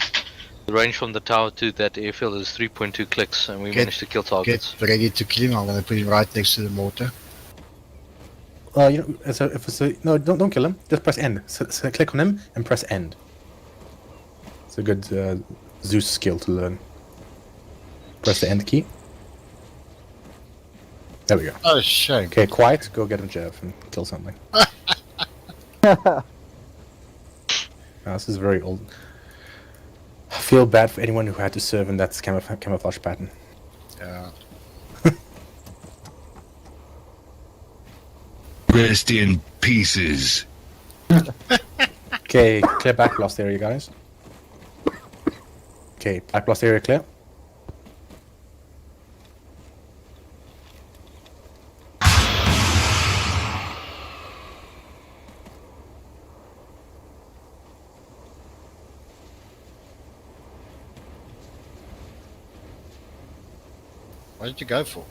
The range from the tower to that airfield is 3.2 clicks, and we managed to kill targets. Get ready to kill him. I'm gonna put him right next to the mortar. You know, so if it's no, don't kill him. Just press N. So click on him and press N. It's a good Zeus skill to learn. Press the End key. There we go. Oh, shame. Okay, quiet. Go get a Jeff and kill something. This is very old. I feel bad for anyone who had to serve in that camouflage pattern. Yeah. Rest in pieces. Okay, clear back blast area, guys. Okay, back blast area clear. What did you go for?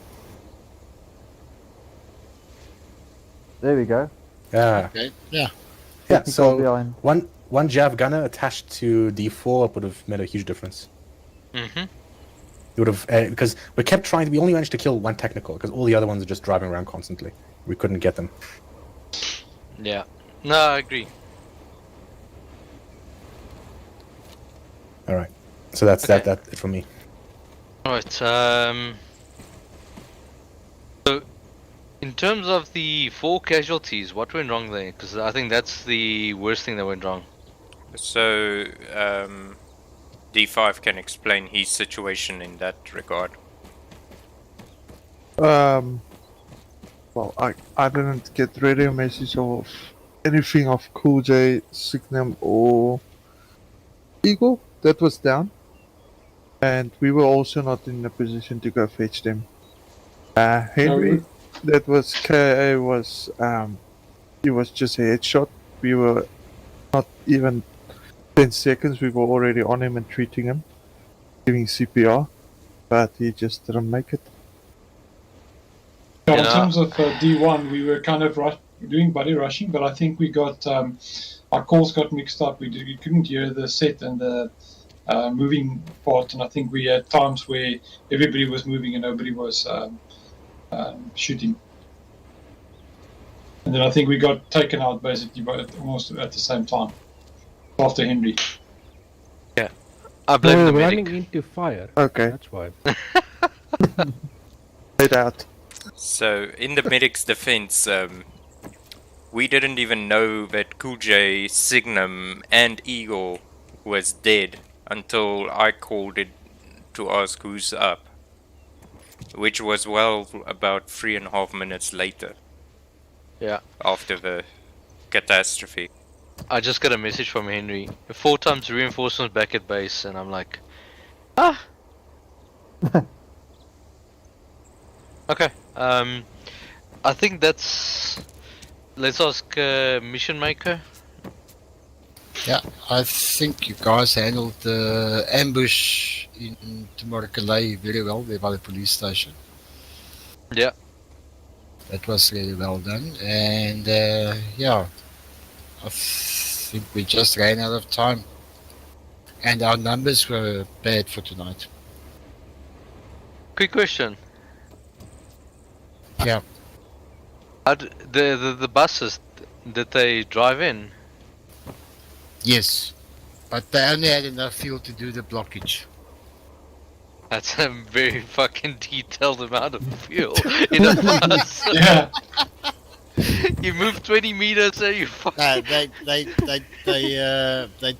There we go. Yeah. Okay. Yeah. Yeah. So one one Jav gunner attached to D4 would have made a huge difference. Mm-hmm. It would have because we kept trying. We only managed to kill one technical because all the other ones are just driving around constantly. We couldn't get them. Yeah. No, I agree. All right. So that's Okay. that for me. Alright, so in terms of the 4 casualties, what went wrong there? Because I think that's the worst thing that went wrong. So, D5 can explain his situation in that regard. Well, I didn't get radio message of anything of Cool J, Signum, or Eagle. That was down. And we were also not in a position to go fetch them. Henry, that was KA, was he was just a headshot. We were not even 10 seconds, we were already on him and treating him, giving CPR, but he just didn't make it. In terms of D1, we were kind of doing buddy rushing, but I think we got our calls got mixed up. We couldn't hear the set and the moving part, and I think we had times where everybody was moving and nobody was shooting. And then I think we got taken out basically almost at the same time after Henry. Yeah, I blame the running medic. into fire. Okay. That's why. Get out. So, in the medic's defense, we didn't even know that Cool J, Signum, and Eagle was dead until I called it to ask who's up, which was well about 3.5 minutes later. Yeah. After the catastrophe. I just got a message from Henry. 4 times reinforcements back at base, and I'm like, ah. Okay. I think that's. Let's ask Mission Maker. Yeah, I think you guys handled the ambush in Tomorrow-Calais very well there by the police station. Yeah. That was really well done, and yeah, I think we just ran out of time, and our numbers were bad for tonight. Quick question. Yeah. The buses, did they drive in? Yes, but they only had enough fuel to do the blockage. That's a very fucking detailed amount of fuel in a bus. Yeah. You move 20 meters, so you fucking. They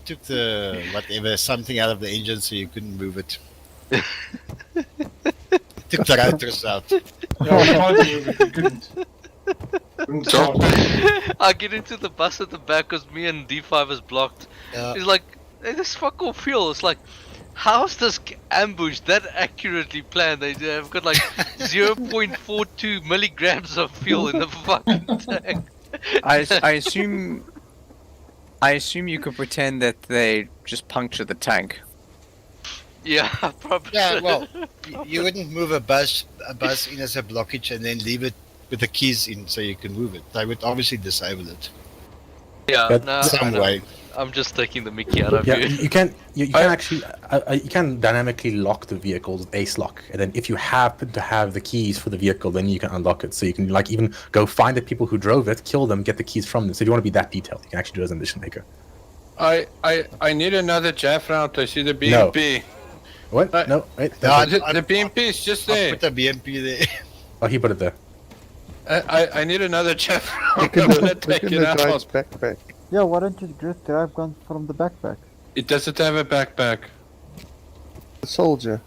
took the whatever something out of the engine, so you couldn't move it. Took the rotors out. Yeah, we tried to move it, we couldn't. I get into the bus at the back because me and D5 is blocked. It's like, hey, this fuck all fuel. It's like, how's this ambush that accurately planned? They have got like 0.42 milligrams of fuel in the fucking tank. I assume you could pretend that they just puncture the tank. Yeah, probably. Yeah, well, you wouldn't move a bus in as a blockage and then leave it with the keys in so you can move it. They would obviously disable it. Yeah, But- no, Some way. I'm just taking the mickey out of Yeah, you. you can actually you can dynamically lock the vehicles with ace lock, and then if you happen to have the keys for the vehicle, then you can unlock it. So you can like even go find the people who drove it, kill them, get the keys from them. So if you want to be that detailed, you can actually do it as a mission maker. I need another Jaff round. I see the BMP. What? No, wait. The BMP is just I there. put the BMP there. Oh, he put it there. I need another Jaff round. Look I'm in gonna the, take look it in the out. guy's backpack. Yeah, why don't you just grab guns from the backpack? It doesn't have a backpack. The soldier.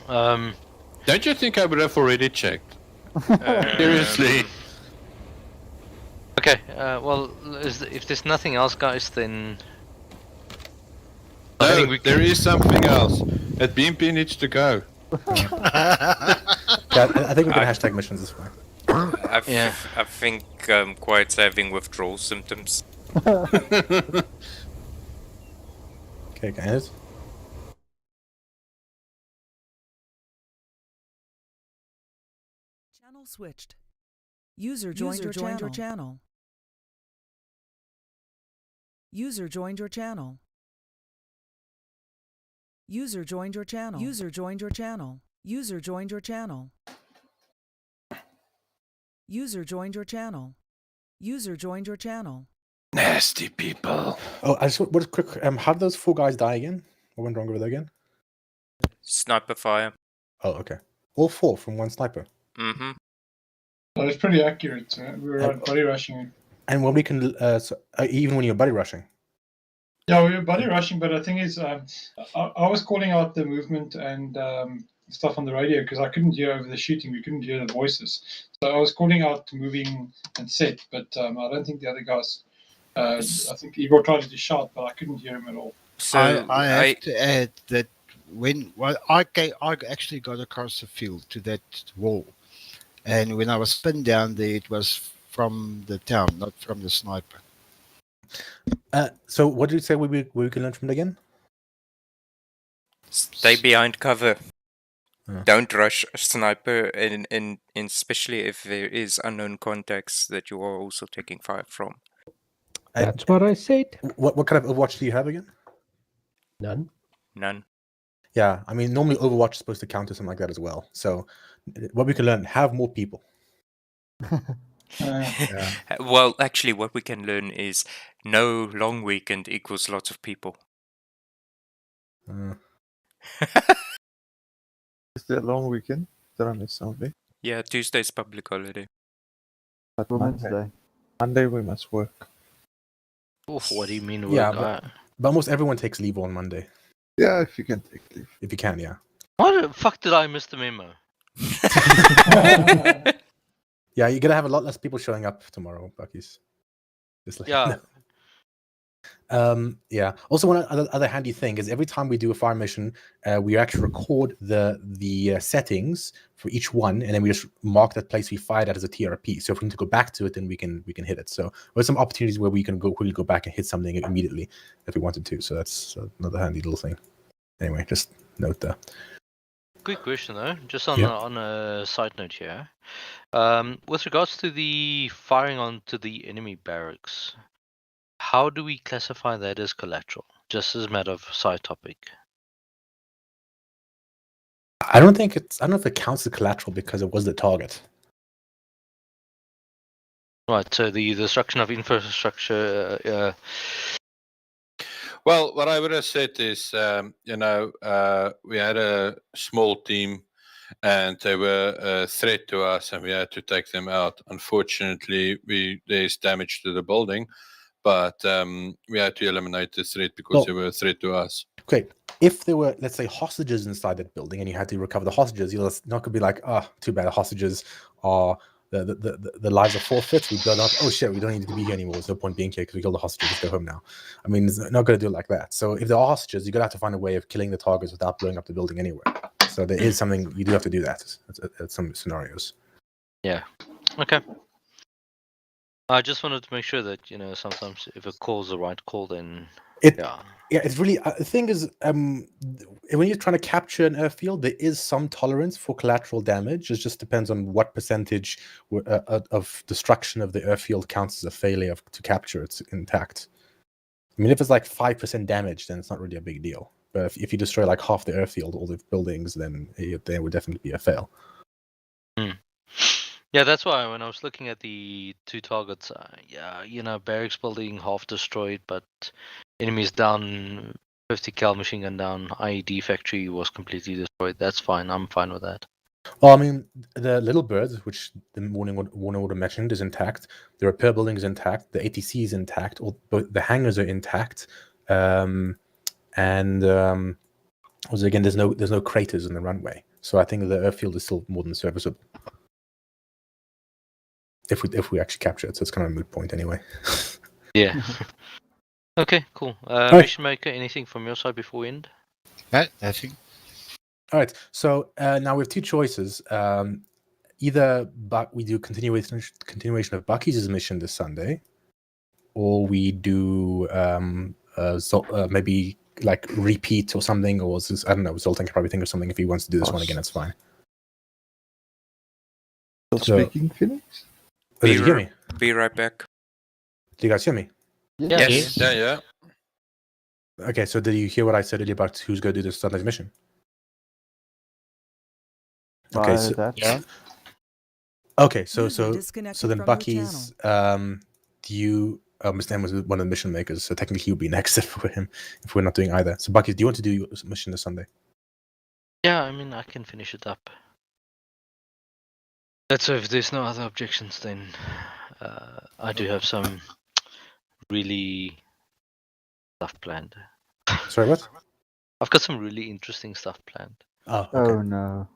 Don't you think I would have already checked? Seriously. Okay, well, if there's nothing else, guys, then. No, there is something else. That BMP needs to go. Yeah, I think we can hashtag missions this way. I think Quiet's having withdrawal symptoms. Okay, guys. Channel switched. User joined your channel. User joined your channel. User joined your channel. User joined your channel. User joined your channel. User joined your channel. User joined your channel. Nasty people. Oh, I just what quick. How did those 4 guys die again? What went wrong over there again? Sniper fire. Oh, okay. All 4 from one sniper. Mm-hmm. That was pretty accurate. We were body rushing. And when we can, even when you're buddy rushing. Yeah, we were buddy rushing, but the thing is, I was calling out the movement and stuff on the radio because I couldn't hear over the shooting. We couldn't hear the voices. So I was calling out moving and set, but I don't think the other guys. I think Igor tried to shout, but I couldn't hear him at all. So I have to add that I actually got across the field to that wall, and when I was pinned down there, it was from the town, not from the sniper. So what did you say we can learn from it again? Stay behind cover. Don't rush a sniper, and especially if there is unknown contacts that you are also taking fire from. That's what I said. What kind of Overwatch do you have again? None. None. Yeah, I mean, normally Overwatch is supposed to counter something like that as well. So what we can learn, have more people. Yeah. Well, actually, what we can learn is no long weekend equals lots of people. Is there a long weekend? Did I miss something? Yeah, Tuesday's public holiday. But Wednesday. Monday we must work. Oof, what do you mean work? Yeah, but almost everyone takes leave on Monday. Yeah, if you can take leave. If you can, yeah. Why the fuck did I miss the memo? Yeah, you're gonna have a lot less people showing up tomorrow, Buckies. Just like, Yeah. Yeah. Also, one other handy thing is every time we do a fire mission, we actually record the settings for each one, and then we just mark that place we fired at as a TRP. So if we need to go back to it, then we can hit it. So there's some opportunities where we can quickly go back and hit something immediately if we wanted to. So that's another handy little thing. Anyway, just note that. Quick question though, just on a side note here. With regards to the firing onto the enemy barracks, how do we classify that as collateral? Just as a matter of side topic. I don't know if it counts as collateral because it was the target. Right. So the destruction of infrastructure. Well, what I would have said is, we had a small team and they were a threat to us and we had to take them out. Unfortunately, there's damage to the building, but we had to eliminate the threat because they were a threat to us. Great. If there were, let's say, hostages inside that building and you had to recover the hostages, you're not going to be like, too bad, the hostages are... The lives are forfeit. We blow up. Oh shit, we don't need to be here anymore. There's no point being here because we killed the hostages. Let's go home now. I mean, it's not going to do it like that. So if there are hostages, you're going to have to find a way of killing the targets without blowing up the building anywhere. So there is something you do have to do that at some scenarios. Yeah. Okay. I just wanted to make sure that sometimes if a call's the right call, then Yeah, it's really the thing is when you're trying to capture an airfield, there is some tolerance for collateral damage. It just depends on what percentage of destruction of the airfield counts as a failure to capture it's intact. I mean, if it's like 5% damage, then it's not really a big deal. But if you destroy like half the airfield, all the buildings, then there would definitely be a fail. Yeah, that's why when I was looking at the 2 targets, barracks building half destroyed, but enemies down, 50 cal machine gun down, IED factory was completely destroyed. That's fine. I'm fine with that. Well, I mean, the Little Bird, which the Warnord mentioned, is intact. The repair building is intact. The ATC is intact. The hangars are intact. Also, again, there's no craters in the runway. So I think the airfield is still more than serviceable. If we actually capture it, so it's kind of a moot point anyway. Yeah. Okay, cool. Right. Mission Maker, anything from your side before we end? Nothing. All right. So now we have 2 choices. Either we do continuation of Bucky's mission this Sunday, or we do maybe like repeat or something, or I don't know. Zoltan can probably think of something if he wants to do this one again. That's fine. Still speaking, Phoenix? Did you hear me? Be right back. Do you guys hear me? Yes. Yeah. Okay, so did you hear what I said earlier about who's going to do the Sunday's mission? Okay, so that. okay, so User disconnected then from your Bucky's do you Mr. M was one of the mission makers, so technically he would be next if we're not doing either. So Bucky's, do you want to do your mission this Sunday? Yeah, I mean, I can finish it up. That's if there's no other objections, then I do have some really stuff planned. Sorry, what? I've got some really interesting stuff planned. Oh, okay. Oh no.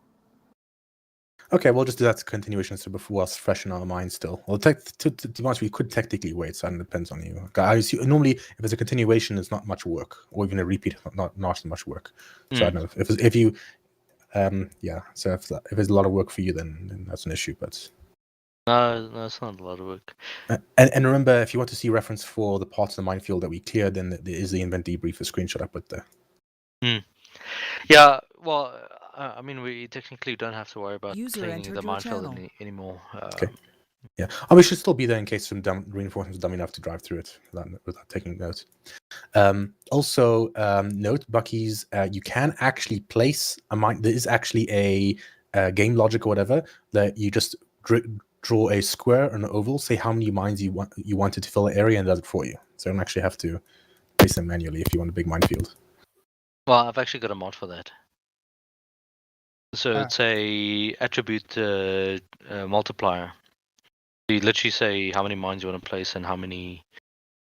Okay, we'll just do that continuation so before it's fresh in our minds still. Well, to be honest, we could technically wait, so it depends on you. I assume, normally, if it's a continuation, it's not much work, or even a repeat, not much work. So I don't know if you, yeah. So if it's a lot of work for you, then that's an issue. But no, it's not a lot of work. And remember, if you want to see reference for the parts of the minefield that we cleared, then there is the invent debrief, a screenshot I put there. Yeah, well, I mean, we technically don't have to worry about User cleaning entered the your minefield channel. anymore. Okay. Yeah, we should still be there in case some reinforcements dumb enough to drive through it without taking notes. Also, note, Bucky's, you can actually place a mine. There is actually a game logic or whatever that you just draw a square or an oval, say how many mines you wanted to fill the area, and it does it for you. So you don't actually have to place them manually if you want a big minefield. Well, I've actually got a mod for that. So it's a attribute multiplier. You literally say how many mines you want to place and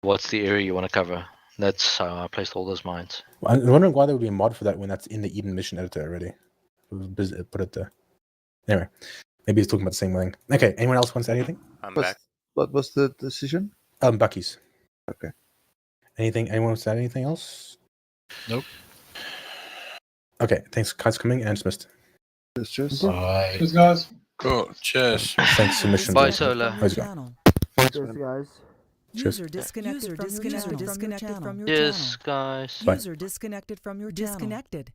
what's the area you want to cover. That's how I placed all those mines. I'm wondering why there would be a mod for that when that's in the Eden mission editor already. Put it there. Anyway, maybe he's talking about the same thing. Okay, anyone else wants anything? I'm back. What was the decision? Bucky's. Okay. Anyone wants to add anything else? Nope. Okay, thanks guys for coming and dismissed. Cheers. Bye. Cheers, guys. Cool. Cheers. Thanks for mission. Bye, Solar. How's it going? Cheers, guys. User disconnected from your channel. Yes, guys. Bye. User disconnected from your channel. Disconnected.